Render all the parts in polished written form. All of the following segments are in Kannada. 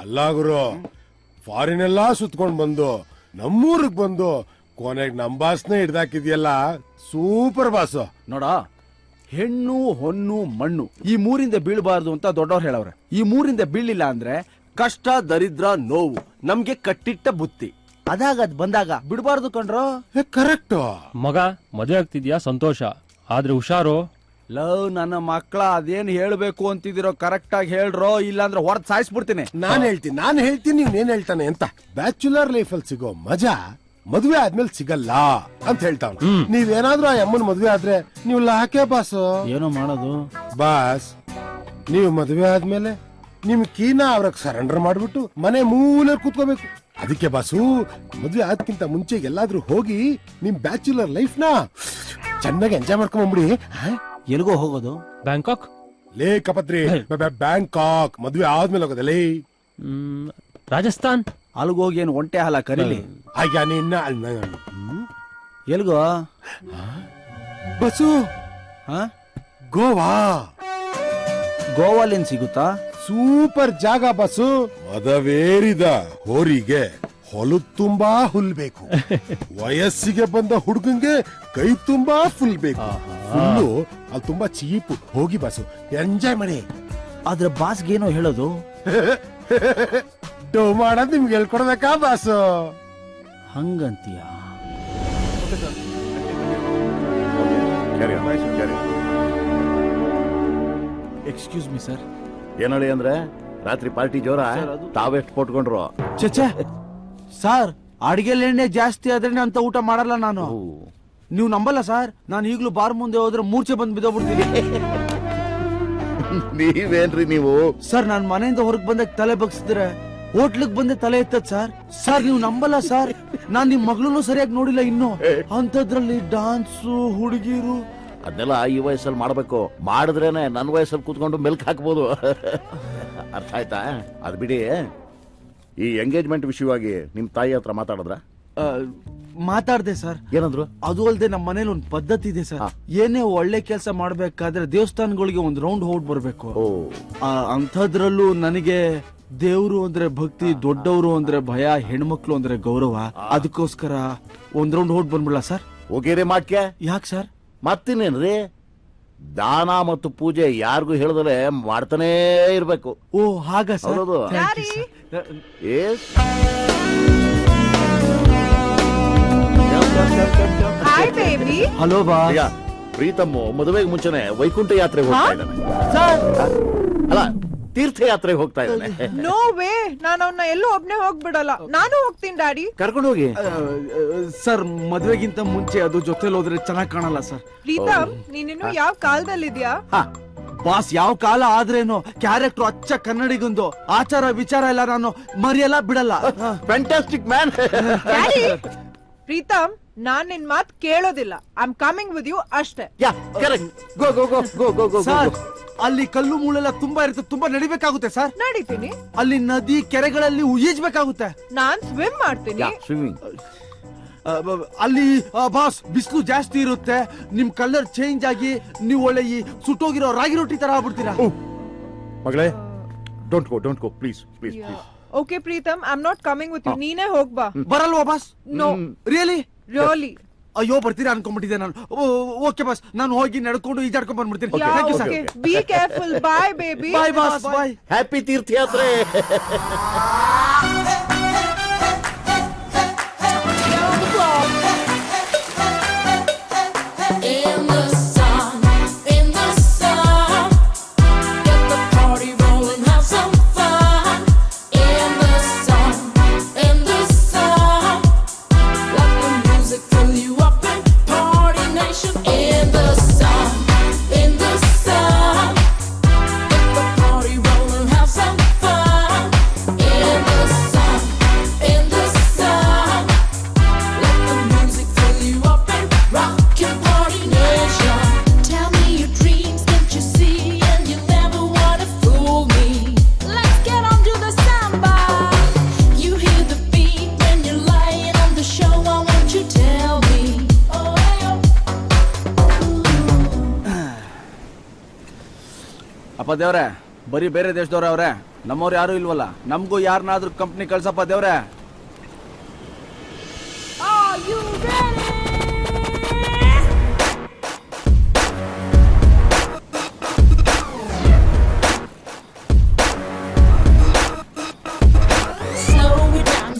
ಅಲ್ಲ ಗುರು, ಫಾರಿನ್ ಎಲ್ಲಾ ಸುತ್ಕೊಂಡ್ ಬಂದು ನಮ್ಮೂರಿಗೆ ಬಂದು ಕೊನೆಗೆ ನಮ್ ಬಾಸ್ನೇ ಹಿಡ್ದಾಕಿದ್ಯಲ್ಲ, ಸೂಪರ್ ಬಾಸು. ನೋಡ, ಹೆಣ್ಣು ಹೊನ್ನು ಮಣ್ಣು ಈ ಮೂರಿಂದ ಬೀಳಬಾರ್ದು ಅಂತ ದೊಡ್ಡವ್ರು ಹೇಳವ್ರೆ. ಈ ಮೂರಿಂದ ಬೀಳಿಲ್ಲ ಅಂದ್ರೆ ಕಷ್ಟ, ದರಿದ್ರ, ನೋವು ನಮ್ಗೆ ಕಟ್ಟಿಟ್ಟ ಬುತ್ತಿ. ಅದ್ ಬಂದಾಗ ಬಿಡಬಾರ್ದು ಕಣ್ರೋ. ಕರೆಕ್ಟ್ ಮಗ. ಮದುವೆ ಆಗ್ತಿದ್ಯಾ ಸಂತೋಷ, ಆದ್ರೆ ಹುಷಾರು. ಲವ್ ನನ್ನ ಮಕ್ಕಳ, ಅದೇನ್ ಹೇಳ್ಬೇಕು ಅಂತಿದಿರೋ ಕರೆಕ್ಟ್ ಆಗಿ ಹೇಳ್ರೋ, ಇಲ್ಲಾಂದ್ರೆ ಹೊರತ್ ಸಾಯಿಸ್ಬಿಡ್ತೀನಿ. ನಾನ್ ಹೇಳ್ತೀನಿ ನೀವ್ ಹೇಳ್ತಾನೆ ಅಂತ. ಬ್ಯಾಚುಲರ್ ಲೈಫ್ ಅಲ್ಲಿ ಸಿಗೋ ಮಜಾ ಮದ್ವೆ ಆದ್ಮೇಲೆ ಸಿಗಲ್ಲ ಅಂತ ಹೇಳ್ತಾವ. ನೀವೇನಾದ್ರೂ ಆ ಅಮ್ಮನ್ ಮದ್ವೆ ಆದ್ರೆ ನೀವು ಲಾಕೆ ಬಾಸು. ಏನೋ ಮಾಡೋದು ಬಾಸ್, ನೀವು ಮದ್ವೆ ಆದ್ಮೇಲೆ ನಿಮ್ ಕೀನ ಅವ್ರಗ್ ಸರೆಂಡರ್ ಮಾಡ್ಬಿಟ್ಟು ಮನೆ ಮೂಲೆ ಕೂತ್ಕೋಬೇಕು. ಅದಕ್ಕೆ ಬಾಸು, ಮದ್ವೆ ಆದ್ಕಿಂತ ಮುಂಚೆ ಎಲ್ಲಾದ್ರೂ ಹೋಗಿ ನಿಮ್ ಬ್ಯಾಚುಲರ್ ಲೈಫ್ ನ ಚೆನ್ನಾಗಿ ಎಂಜಾಯ್ ಮಾಡ್ಕೊಂಡ್ಬಿಡಿ. ಎಲ್ಗೋ ಹೋಗೋದು? ಬ್ಯಾಂಕಾಕ್. ಲೇ ಕಪತ್ರಿ, ಬ್ಯಾಂಕಾಕ್ ಮದ್ವೆ ಆದ್ಮೇಲೆ ಹೋಗೋದಲ್ಲೇ. ರಾಜಸ್ಥಾನ್. ಅಲ್ಗೋಗಿ ಏನ್ ಒಂಟೆ ಹಾಲ ಕರೀಲಿ? ಅಯ್ಯ ನಿನ್ನ ಎಲ್ಗೋ ಬಸ್ಸು? ಗೋವಾ. ಗೋವಾಲೇನ್ ಸಿಗುತ್ತಾ? ಸೂಪರ್ ಜಾಗ ಬಸ್ಸು. ಮದವೇರಿದ ಹೋರಿಗೆ ಹೊಲು ತುಂಬಾ ಹುಲ್ ಬೇಕು, ವಯಸ್ಸಿಗೆ ಬಂದ ಹುಡುಗಂಗೆ ಕೈ ತುಂಬಾ ಫುಲ್ ಬೇಕು. ಫುಲ್ಲು ಅಲ್ಲಿ ತುಂಬಾ ಚೀಪ್. ಹೋಗಿ ಬಸ್ಸು, ಎಂಜಾಯ್ ಮಾಡಿ. ಆದ್ರೆ ಬಾಸ್ಗೇನೋ ಹೇಳೋದು? ಡೋ ಮಾಡೋದ್ ನಿಮ್ಗೆ ಹೇಳ್ಕೊಡ್ಬೇಕಾ ಬಾಸು? ಹಂಗಂತೀಯ? Excuse me sir. ಏನಳಿ ಅಂದ್ರೆ ರಾತ್ರಿ ಪಾರ್ಟಿ ಜೋರ? ತಾವೆಷ್ಟು ಕೊಟ್ಕೊಂಡ್ರು? ಚಚೆ ಸರ್, ಅಡಿಗೆಲ್ ಎಣ್ಣೆ ಜಾಸ್ತಿ ಆದ್ರೆ ಅಂತ ಊಟ ಮಾಡಲ್ಲ ನಾನು. ನೀವು ನಂಬಲ್ಲ ಸರ್, ನಾನು ಈಗ್ಲೂ ಬಾರ್ ಮುಂದೆ ಹೋದ್ರೆ ಮೂರ್ಛೆ ಬಂದ್ ಬಿದ್ದೋಗ್ಬಿಡ್ತೀನಿ. ನೀವೇನ್ರಿ ನೀವು? ಸರ್, ನಾನ್ ಮನೆಯಿಂದ ಹೊರಗ್ ಬಂದಾಗ ತಲೆ ಬಗ್ಸಿದ್ರೆ ಹೋಟ್ಲಿಗ್ ಬಂದೆ ತಲೆ ಎತ್ತದ್ ಸರ್. ಸರ್, ನೀವು ನಂಬಲ್ಲ ಸರ್, ನಾನ್ ನಿಮ್ ಮಗಳೂ ಸರಿಯಾಗಿ ನೋಡಿಲ್ಲ ಇನ್ನು. ಅಂತದ್ರಲ್ಲಿ ಡಾನ್ಸು, ಹುಡುಗಿರು ಅದನ್ನೆಲ್ಲ ಈ ವಯಸ್ಸಲ್ಲಿ ಮಾಡ್ಬೇಕು. ಮಾಡಿದ್ರೇನೆ ನನ್ನ ವಯಸ್ಸಲ್ಲಿ ಕೂತ್ಕೊಂಡು ಮೆಲ್ಕ್ ಹಾಕ್ಬೋದು. ಅರ್ಥ ಆಯ್ತಾ? ಅದ್ ಬಿಡಿ, ಈ ಎಂಗೇಜ್ಮೆಂಟ್ ವಿಷಯವಾಗಿ ನಿಮ್ ತಾಯಿ ಹತ್ರ ಮಾತಾಡಿದ್ರ? ಮಾತಾಡ್ದೆ ಸರ್. ಏನಂದ್ರು? ಅದು ಅಲ್ದೆ ನಮ್ಮ ಮನೇಲಿ ಒಂದ್ ಪದ್ಧತಿ ಇದೆ ಸರ್. ಏನೇ ಒಳ್ಳೆ ಕೆಲಸ ಮಾಡ್ಬೇಕಾದ್ರೆ ದೇವಸ್ಥಾನಗಳಿಗೆ ಒಂದ್ ರೌಂಡ್ ಹೋಗಿ ಬರ್ಬೇಕು. ಅಂಥದ್ರಲ್ಲೂ ನನಗೆ ದೇವ್ರು ಅಂದ್ರೆ ಭಕ್ತಿ, ದೊಡ್ಡವರು ಅಂದ್ರೆ ಭಯ, ಹೆಣ್ಮಕ್ಳು ಅಂದ್ರೆ ಗೌರವ. ಅದಕ್ಕೋಸ್ಕರ ಒಂದ್ ರೌಂಡ್ ಹೋಗಿ ಬಂದ್ಬಿಡ್ಲಾ ಸರ್? ಹೋಗಿರಿ ಮಾಡ್ಕೆ. ಯಾಕೆ ಸರ್? ಮತ್ತಿನೇನ್ರಿ, ದಾನ ಮತ್ತು ಪೂಜೆ ಯಾರಿಗೂ ಹೇಳದಲೆ ಮಾಡ್ತಾನೇ ಇರ್ಬೇಕು. ಓ ಹಾಗ ಸರ್? ಹಲೋ ಬಾ. ಪ್ರೀತಮ್ ಮದುವೆಗೆ ಮುಂಚೆನೆ ವೈಕುಂಠ ಯಾತ್ರೆಗೆ ಹೋಗ್ತಾ ಇದ್ದಾನೆ. ಅಲ್ಲ, ತೀರ್ಥಯಾತ್ರೆಗೆ ಹೋಗ್ತಾ ಇದ್ದಾನೆ. ನೋ ವೇ, ನಾನು ಅವನ್ನ ಎಲ್ಲೂ ಒಬ್ನೇ ಹೋಗ್ಬಿಡಲ್ಲ, ನಾನು ಹೋಗ್ತೀನಿ ಡ್ಯಾಡಿ. ಕರ್ಕೊಂಡು ಹೋಗಿ. ಸರ್, ಮದ್ವೆಗಿಂತ ಮುಂಚೆ ಅದು ಜೊತೆಲಿ ಹೋದ್ರೆ ಚೆನ್ನಾಗ್ ಕಾಣಲ್ಲ ಸರ್. ಪ್ರೀತಮ್, ನೀನಿನ್ನು ಯಾವ ಕಾಲದಲ್ಲಿದ್ಯಾ? ಬಾಸ್, ಯಾವ ಕಾಲ ಆದ್ರೇನು ಕ್ಯಾರೆಕ್ಟರ್ ಅಚ್ಚ ಕನ್ನಡಿಗಂದು, ಆಚಾರ ವಿಚಾರ ಎಲ್ಲ ನಾನು ಮರಿಯಲ್ಲ ಬಿಡಲ್ಲ. Fantastic man. ಪ್ರೀತಮ್, ನಾನ್ ನಿನ್ ಮಾತ್ ಕೇಳೋದಿಲ್ಲ. I am coming with you ಅಷ್ಟೇ. ಸರ್, ಅಲ್ಲಿ ಕಲ್ಲು ಮೂಳೆಲ್ಲ ತುಂಬಾ ಇರುತ್ತೆ, ತುಂಬಾ ನಡಿಬೇಕಾಗುತ್ತೆ ಸರ್. ನಡಿತೀನಿ. ಅಲ್ಲಿ ನದಿ ಕೆರೆಗಳಲ್ಲಿ ಈಜ್ಬೇಕಾಗುತ್ತೆ. ನಾನ್ ಸ್ವಿಮ್ ಮಾಡ್ತೀನಿ. ಅಲ್ಲಿ ಬಾಸ್ ಬಿಸಿಲು ಜಾಸ್ತಿ ಇರುತ್ತೆ, ನಿಮ್ ಕಲರ್ ಚೇಂಜ್ ಆಗಿ ನೀವು ಒಳ್ಳೆ ಈ ಸುಟ್ಟೋಗಿರೋ ರಾಗಿ ರೊಟ್ಟಿ ತರ ಆಗ್ಬಿಡ್ತೀರಾ. ಮಗಳೇ, don't go please. Okay Preetham, I am not coming with you. ನೀನೇ ಹೋಗ್ಬಾ. ಬರಲ್ವಾ ಬಾಸ್? ನೋ. ರಿಯಲಿ? ಅಯ್ಯೋ, ಬರ್ತೀರಾ ಅನ್ಕೊಂಡ್ಬಿಟ್ಟಿದ್ದೆ ನಾನು. ಓಕೆ ಬಾಸ್, ನಾನು ಹೋಗಿ ನಡ್ಕೊಂಡು ಈಜಾಡ್ಕೊಂಡ್ ಬಂದ್ಬಿಡ್ತೀನಿ. Be careful. Bye baby. Bye boss, bye. Happy ತೀರ್ಥಯಾತ್ರೆ. In the ಅಪ್ಪ ದೇವ್ರೆ, ಬರೀ ಬೇರೆ ದೇಶದವ್ರೆ ಅವ್ರೆ, ನಮ್ಮವ್ರು ಯಾರು ಇಲ್ವಲ್ಲ. ನಮಗೂ ಯಾರನ್ನಾದ್ರೂ ಕಂಪ್ನಿ ಕಳ್ಸಪ್ಪ ದೇವ್ರೆ.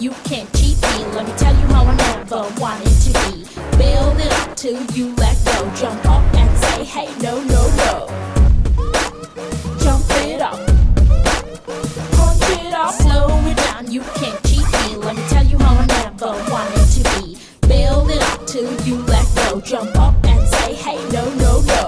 You can't cheat me, let me tell you how I never wanted to be. Build it up till you let go. Jump up and say, hey, no, no, no. Jump it up, punch it up. Slow it down, you can't cheat me, let me tell you how I never wanted to be. Build it up till you let go. Jump up and say, hey, no, no, no.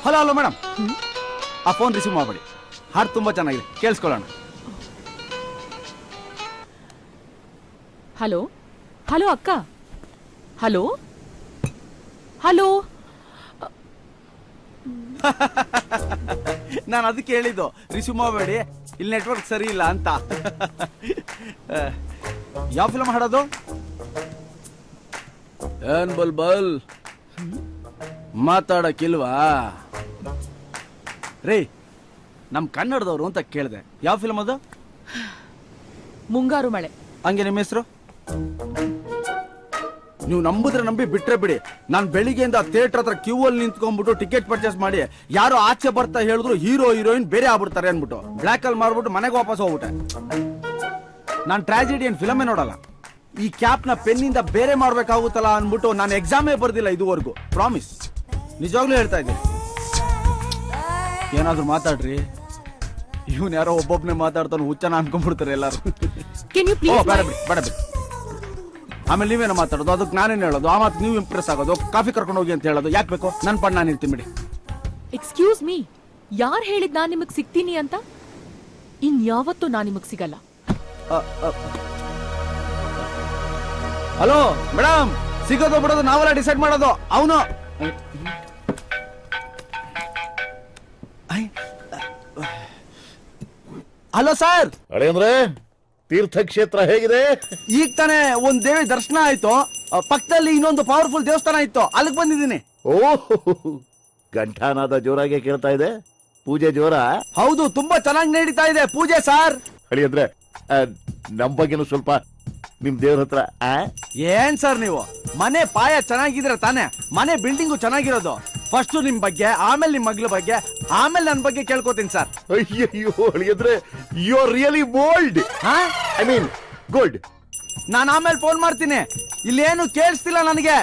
Hello hello madam, ಆ ಫೋನ್ ರಿಸೀವ್ ಮಾಡಬೇಡಿ. ಹಾಡು ತುಂಬಾ ಚೆನ್ನಾಗಿದೆ, ಕೇಳಿಸ್ಕೊಳ್ಳೋಣ. ಹಲೋ ಹಲೋ ಅಕ್ಕ, ಹಲೋ ಹಲೋ. ನಾನು ಅದಕ್ಕೆ ಹೇಳಿದ್ದು ರಿಸೀವ್ ಮಾಡಬೇಡಿ, ಇಲ್ಲಿ ನೆಟ್ವರ್ಕ್ ಸರಿ ಇಲ್ಲ ಅಂತ. ಯಾವ ಫಿಲಮ್ ಹಾಡೋದು? ಏನ್ ಬಲ್ ಬಲ್ ಮಾತಾಡಕ್ಕಿಲ್ವಾ ರೀ? ನಮ್ ಕನ್ನಡದವರು ಅಂತ ಕೇಳಿದೆ. ಯಾವ ಫಿಲಮ್ ಅದು? ಮುಂಗಾರು ಮಳೆ. ಹಂಗೆ ನಿಮ್ಮ ಹೆಸರು? ನೀವು ನಂಬಿದ್ರೆ ನಂಬಿ, ಬಿಟ್ರೆ ಬಿಡಿ. ನಾನು ಬೆಳಿಗ್ಗೆಯಿಂದ ಥಿಯೇಟರ್ ಹತ್ರ ಕ್ಯೂ ಅಲ್ಲಿ ನಿಂತ್ಕೊಂಡ್ಬಿಟ್ಟು ಟಿಕೆಟ್ ಪರ್ಚೇಸ್ ಮಾಡಿ, ಯಾರೋ ಆಚೆ ಬರ್ತಾ ಹೇಳಿದ್ರು ಹೀರೋ ಹೀರೋಯಿನ್ ಬೇರೆ ಆಗ್ಬಿಡ್ತಾರೆ ಅನ್ಬಿಟ್ಟು ಬ್ಲಾಕ್ ಅಲ್ಲಿ ಮಾರ್ಬಿಟ್ಟು ಮನೆಗೆ ವಾಪಸ್ ಹೋಗ್ಬಿಟ್ಟೆ. ನಾನು ಟ್ರಾಜಿಡಿ ಏನ್ ಫಿಲಮೇ ನೋಡಲ್ಲ. ಈ ಕ್ಯಾಪ್ ನ ಪೆನ್ನಿಂದ ಬೇರೆ ಮಾಡ್ಬೇಕಾಗುತ್ತಲ್ಲ ಅನ್ಬಿಟ್ಟು ನಾನು ಎಕ್ಸಾಮೇ ಬರ್ದಿಲ್ಲ ಇದುವರೆಗೂ. ಪ್ರಾಮಿಸ್, ನಿಜವಾಗ್ಲೂ ಹೇಳ್ತಾ ಇದ್ದೀನಿ. ಏನಾದ್ರು ಮಾತಾಡ್ರಿ. ಇವನ್ ಯಾರೋ ಒಬ್ಬೊಬ್ನೇ ಮಾತಾಡ್ತಾನೆ, ಹುಚ್ಚನ ಅನ್ಕೊಂಡ್ಬಿಡ್ತಾರೆ ಎಲ್ಲಾರು. ಬೇಡ ಬಿಡಿ, ಬೇಡ ಬಿಡಿ. ಆಮೇಲೆ ನೀವೇನೋ ಮಾತಾಡೋದು, ಅದಕ್ಕೆ ನಾನೇನು ಹೇಳೋದು, ಆ ಮಾತು ನೀವು ಇಂಪ್ರೆಸ್ ಆಗೋದು, ಕಾಫಿ ಕರ್ಕೊಂಡು ಹೋಗಿ ಅಂತ ಹೇಳೋದು ಯಾಕೆ ಬೇಕು? ನನ್ನ ಪಣ್ಣ ನಾನು ಇರ್ತೀನಿ ಬಿಡಿ. ಎಕ್ಸ್ಕ್ಯೂಸ್ ಮೀ, ಯಾರು ಹೇಳಿದ್ ನಾನ್ ನಿಮಗ್ ಸಿಗ್ತೀನಿ ಅಂತ? ಇನ್ಯಾವತ್ತೂ ನಾನ್ ನಿಮಗ್ ಸಿಗಲ್ಲ. ಹಲೋ ಮೇಡಮ್, ಸಿಗೋದು ಬಿಡೋದು ನಾವೆಲ್ಲ ಡಿಸೈಡ್ ಮಾಡೋದು. ಅವನು ಹಲೋ ಸರ್. ಅಡೆ ಅಂದ್ರೆ ತೀರ್ಥಕ್ಷೇತ್ರ ಹೇಗಿದೆ? ಈಗ ತಾನೇ ಒಂದ್ ದೇವಿ ದರ್ಶನ ಆಯ್ತು, ಪಕ್ಕದಲ್ಲಿ ಇನ್ನೊಂದು ಪವರ್ಫುಲ್ ದೇವಸ್ಥಾನ ಇತ್ತು, ಅಲ್ಲಿಗೆ ಬಂದಿದ್ದೀನಿ. ಓಹ್, ಘಂಟಾನಾದ ಜೋರಾಗಿ ಕೇಳ್ತಾ ಇದೆ. ಪೂಜೆ ಜೋರ? ಹೌದು, ತುಂಬಾ ಚೆನ್ನಾಗಿ ನಡೀತಾ ಇದೆ ಪೂಜೆ ಸರ್. ಅಡಿ ಅಂದ್ರೆ ನಮ್ ಬಗ್ಗೆನು ಸ್ವಲ್ಪ ನಿಮ್ ದೇವ್ರ ಹತ್ರ. ಏನ್ ಸರ್ ನೀವು, ಮನೆ ಪಾಯ ಚೆನ್ನಾಗಿದ್ರೆ ತಾನೇ ಮನೆ ಬಿಲ್ಡಿಂಗು ಚೆನ್ನಾಗಿರೋದು. ಫಸ್ಟ್ ನಿಮ್ ಬಗ್ಗೆ, ಆಮೇಲೆ ನಿಮ್ ಮಗ್ಳ ಬಗ್ಗೆ, ಆಮೇಲೆ ನನ್ ಬಗ್ಗೆ ಕೇಳ್ಕೊತೀನಿ ಸರ್. ಅಯ್ಯೋ ಅಳಿಯಂದ್ರೆ you are really bold. I mean good. ನಾನು ಆಮೇಲೆ ಫೋನ್ ಮಾಡ್ತೀನಿ, ಇಲ್ಲೇನು ಕೇಳಿಸ್ತಿಲ್ಲ ನನಗೆ.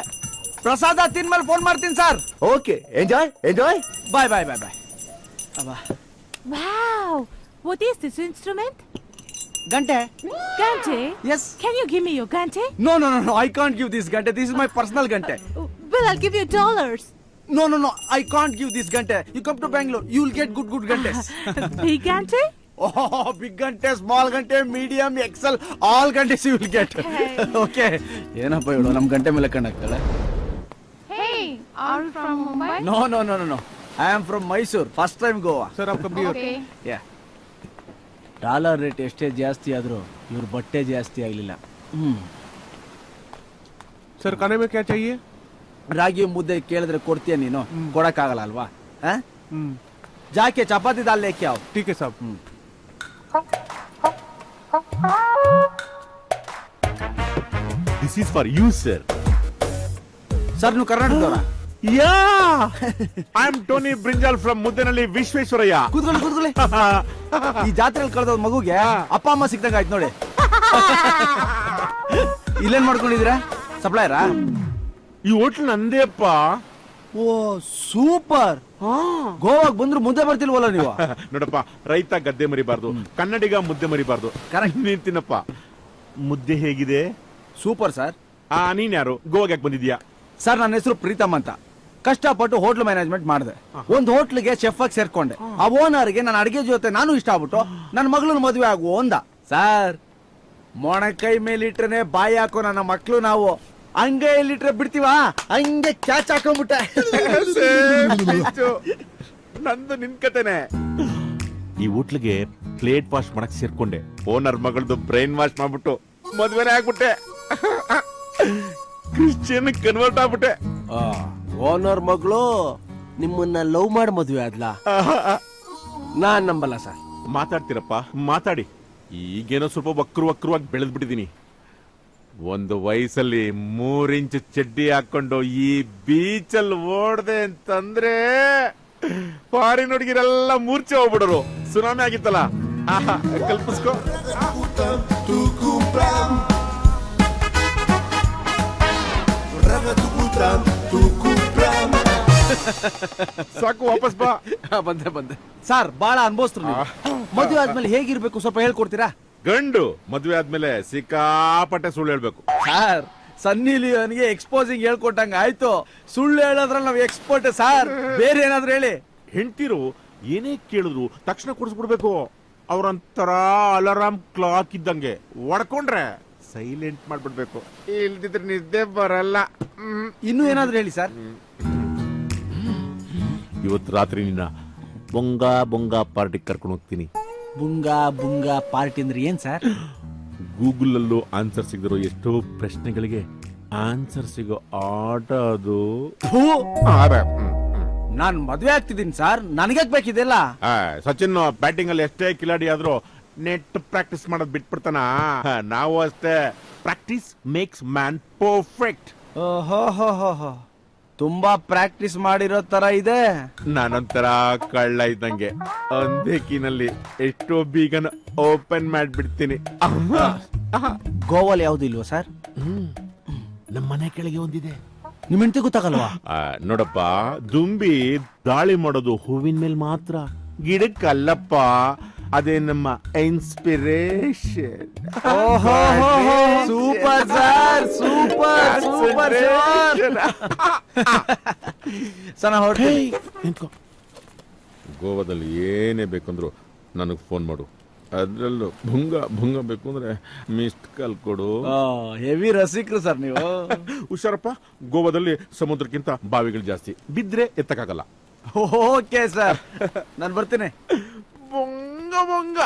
ಪ್ರಸಾದ ತಿನ್ಮೇಲೆ ಫೋನ್ ಮಾಡ್ತೀನಿ sir. Okay, enjoy enjoy. Bye bye bye bye. Wow, what is this instrument? ಗಂಟೆ. Gante? Yes. Can you give me your gante? No, no, no, no, I can't give this gante. This is my personal gante. Well, I'll give you $. No, no, no, I can't give this gante. You come to Bangalore, you will get good gantes. Big gante? Oh, big gante, small gante, medium, XL, all gantes you will get. Okay. ಏನಪ್ಪ ಇವಳು ನಮ್ಮ ಗಂಟೆ ಮೇಲೆ ಕಣ್ಣಾಗ್ತಾಳೆ. Hey, are you from Mumbai? No, no, no, no, no. I am from Mysore. First time Goa. Sir, आप कब Okay. Yeah. ಡಾಲರ್ ರೇಟ್ ಎಷ್ಟೇ ಜಾಸ್ತಿ ಆದ್ರೂ ಇವ್ರ ಬಟ್ಟೆ ಜಾಸ್ತಿ ಆಗ್ಲಿಲ್ಲ. ಸರ್ ಖಾನೆ ಮೇ ಕ್ಯಾ ಚಾಹಿಯೆ? ರಾಗಿ ಮುದ್ದೆ ಕೇಳಿದ್ರೆ ಕೊಡ್ತೀಯ ನೀನು? ಕೊಡಕ್ಕಾಗಲ್ಲ ಅಲ್ವಾ? ಜಾಕೆ ಚಪಾತಿ ದಾಲ್ ಲೇಕೆ ಆವ್. ठीक है साहब. This is for you, sir. Sir ನೀವು ಕರ್ನಾಟಕದವರ? I am Tony Brinjal from Mudenalli Vishweswaraya. ಕೂತ್ಕೊಳ್ಳಿ. ಈ ಜಾತ್ರೆಯಲ್ಲಿ ಕಳೆದ ಮಗುಗೆ ಅಪ್ಪ ಅಮ್ಮ ಸಿಕ್ದಂಗ ಆಯ್ತು ನೋಡಿ. ಇಲ್ಲೇನ್ ಮಾಡ್ಕೊಂಡಿದ್ದೀರಾ? ಸಪ್ಲೈಯರಾ? ಈ ಹೋಟ್ಲ್ ನಂದೇ ಅಪ್ಪ. ಓ ಸೂಪರ್. ಗೋವಾಗ್ ಬಂದ್ರು ಮುದ್ದೆ ಬರ್ತಿಲ್ವಲ್ಲ ನೀವು? ನೋಡಪ್ಪ, ರೈತ ಗದ್ದೆ ಮರಿಬಾರ್ದು, ಕನ್ನಡಿಗ ಮುದ್ದೆ ಮರಿಬಾರ್ದು. ನಿಂತಿನಪ್ಪ. ಮುದ್ದೆ ಹೇಗಿದೆ? Super sir. ನೀನ್ ಯಾರು? ಗೋವಾಗ್ ಯಾಕೆ ಬಂದಿದ್ಯಾ? ಸರ್ ನನ್ನ ಹೆಸರು ಪ್ರೀತಮ್ ಅಂತ. ಕಷ್ಟಪಟ್ಟು ಹೋಟ್ಲ್ ಮ್ಯಾನೇಜ್ಮೆಂಟ್ ಮಾಡಿದೆ. ಒಂದು ಹೋಟ್ಲಿಗೆ ಶೆಫ್ ಆಗಿ ಸೇರ್ಕೊಂಡೆ. ಆ ಓನರ್ಗೆ ನನ್ನ ಅಡಿಗೆ ಜೊತೆ ನಾನು ಇಷ್ಟ ಆಗ್ಬಿಟ್ಟು ನನ್ನ ಮಗಳನ್ನ ಮದುವೆ ಆಗುವ ಅಂದ. ಸರ್ ಮೊಣಕೈ ಮೇಲಿಟ್ರೆ ಬಾಯಿ ಹಾಕೋ ನನ್ನ ಮಕ್ಳು ನಾವು. ಹಂಗೆ ಇಲ್ಲಿಟ್ರೆ ಬಿಡ್ತೀವ, ಹಂಗೆ ಕ್ಯಾಚ್ ಹಾಕೊಂಡ್ಬಿಟ್ಟೆ. ನಂದು ನಿನ್ ಕತೆನೆ. ಈ ಹೋಟ್ಲಿಗೆ ಪ್ಲೇಟ್ ವಾಶ್ ಮಾಡಕ್ ಸೇರ್ಕೊಂಡೆ. ಓನರ್ ಮಗಳದು ಬ್ರೈನ್ ವಾಶ್ ಮಾಡ್ಬಿಟ್ಟು ಮದ್ವೆನೇ ಆಗ್ಬಿಟ್ಟೆ. ಕ್ರಿಶ್ಚಿಯನ್ ಕನ್ವರ್ಟ್ ಆಗ್ಬಿಟ್ಟೆ. ಓನರ್ ಮಗಳು ನಿಮ್ಮನ್ನ ಲವ್ ಮಾಡಿ ಮದ್ವೆ ಆದ್ಲಾ? ನಾನ್ ನಂಬಲ್ಲ ಸರ್. ಮಾತಾಡ್ತೀರಪ್ಪ, ಮಾತಾಡಿ. ಈಗೇನೋ ಸ್ವಲ್ಪ ವಕ್ರವಾಗಿ ಬೆಳೆದ್ ಬಿಟ್ಟಿದೀನಿ. ಒಂದು ವಯಸ್ಸಲ್ಲಿ 3 ಇಂಚ್ ಚಡ್ಡಿ ಹಾಕೊಂಡು ಈ ಬೀಚಲ್ಲಿ ಓಡ್ದೆ ಅಂತಂದ್ರೆ ಫಾರಿನ್ ಹುಡುಗಿರೆಲ್ಲ ಮೂರ್ಛೆ ಹೋಗ್ಬಿಡೋರು. ಸುನಾಮಿ ಆಗಿತ್ತಲ್ಲ, ಕಲ್ಪಿಸ್ಕೋ. ಸಾಕು, ವಾಪಸ್ ಬಾ. ಬಂದೆ ಸರ್. ಬಹಳ ಅನ್ಭವಿಸ್ರು ನೀವು. ಮದುವೆ ಆದ್ಮೇಲೆ ಹೇಗಿರ್ಬೇಕು ಸ್ವಲ್ಪ ಹೇಳ್ಕೊಡ್ತೀರಾ? ಗಂಡು ಮದ್ವೆ ಆದ್ಮೇಲೆ ಸಿಕ್ಕಾಪಟ್ಟೆ ಸುಳ್ಳು ಹೇಳ್ಬೇಕು ಸರ್. ಸನ್ನಿ ಲಿಯೋನ್ಗೆ ಎಕ್ಸ್ಪೋಸಿಂಗ್ ಹೇಳ್ಕೊಟ್ಟಂಗ ಆಯ್ತು. ಸುಳ್ಳು ಹೇಳೋದ್ರಲ್ಲಿ ನಾವು ಎಕ್ಸ್ಪರ್ಟ್ ಸರ್. ಬೇರೆ ಏನಾದ್ರು ಹೇಳಿ. ಹೆಂಡ್ತಿರು ಏನೇ ಕೇಳಿದ್ರು ತಕ್ಷಣ ಕೊಡಿಸ್ಬಿಡ್ಬೇಕು. ಅವ್ರಂತರ ಅಲಾರಾಮ್ ಕ್ಲಾಕ್ ಇದ್ದಂಗೆ ಹೊಡ್ಕೊಂಡ್ರೆ ಸೈಲೆಂಟ್ ಮಾಡ್ಬಿಡ್ಬೇಕು. ಇಲ್ದಿದ್ರೆ ನಿದ್ದೆ ಬರಲ್ಲ. ಇನ್ನು ಏನಾದ್ರು ಹೇಳಿ ಸರ್. ಇವತ್ತು ರಾತ್ರಿ ನಿನ್ನ ಬೊಂಗ ಪಾರ್ಟಿ ಕರ್ಕೊಂಡು ಹೋಗ್ತೀನಿ. ಬುಂಗ ಪಾರ್ಟಿ ಅಂದ್ರೆ ಏನ್ ಸರ್? ಗೂಗಲ್ ಅಲ್ಲೂ ಆನ್ಸರ್ ಸಿಗದಿರೋ ಎಷ್ಟೋ ಪ್ರಶ್ನೆಗಳಿಗೆ ಆನ್ಸರ್ ಸಿಗೋ ಆಟ ಅದು. ನಾನ್ ಮದ್ವೆ ಆಗ್ತಿದ್ದೀನಿ ಸರ್, ನನಗೆ ಬೇಕಿದೆಲ್ಲ. ಸಚಿನ್ ಬ್ಯಾಟಿಂಗ್ ಅಲ್ಲಿ ಎಷ್ಟೇ ಕಿಲಾಡಿ ಆದ್ರೂ ನೆಟ್ ಪ್ರಾಕ್ಟೀಸ್ ಮಾಡೋದ್ ಬಿಟ್ಬಿಡ್ತಾನ. ನಾವು ಅಷ್ಟೇ. Practice makes man perfect. ಓಹೋ, ತುಂಬಾ ಪ್ರಾಕ್ಟೀಸ್ ಮಾಡಿರೋ ತರ ಇದೆ. ನಾನೊಂಥರ ಕಳ್ಳ ಇದ್ದಂಗೆ ಅಂದೇಕಿನಲ್ಲಿ ಎಷ್ಟೋ ಬೀಗನ ಓಪನ್ ಮಾಡ್ಬಿಡ್ತೀನಿ. ಗೋವಾಲ್ ಯಾವ್ದು ಇಲ್ವಾ ಸರ್? ನಮ್ಮ ಮನೆ ಕೆಳಗೆ ಒಂದಿದೆ. ನಿಮ್ ಹೆಂಡತಿ ಗೊತ್ತಾಗಲ್ವಾ? ನೋಡಪ್ಪ, ದುಂಬಿ ದಾಳಿ ಮಾಡೋದು ಹೂವಿನ ಮೇಲೆ ಮಾತ್ರ, ಗಿಡಕ್ಕಲ್ಲಪ್ಪ. ಅದೇ ನಮ್ಮ ಇನ್ಸ್ಪಿರೇಷನ್. ಸೂಪರ್ ಸರ್, ಸೂಪರ್ ನಿಂತ್ಕೋ. ಗೋವಾದಲ್ಲಿ ಏನೇ ಬೇಕಂದ್ರು ನನಗೆ ಫೋನ್ ಮಾಡು. ಅದ್ರಲ್ಲೂ ಭುಂಗ ಬೇಕು ಅಂದ್ರೆ ಮಿಸ್ಡ್ ಕಾಲ್ ಕೊಡು. ಹೆವಿ ರಸಿಕ್ರು ಸರ್ ನೀವು. ಹುಷಾರಪ್ಪ, ಗೋವಾದಲ್ಲಿ ಸಮುದ್ರಕ್ಕಿಂತ ಬಾವಿಗಳು ಜಾಸ್ತಿ. ಬಿದ್ರೆ ಎತ್ತಕ್ಕಾಗಲ್ಲ. ಓಕೆ ಸರ್, ನಾನು ಬರ್ತೀನಿ. ಬೊಂಗ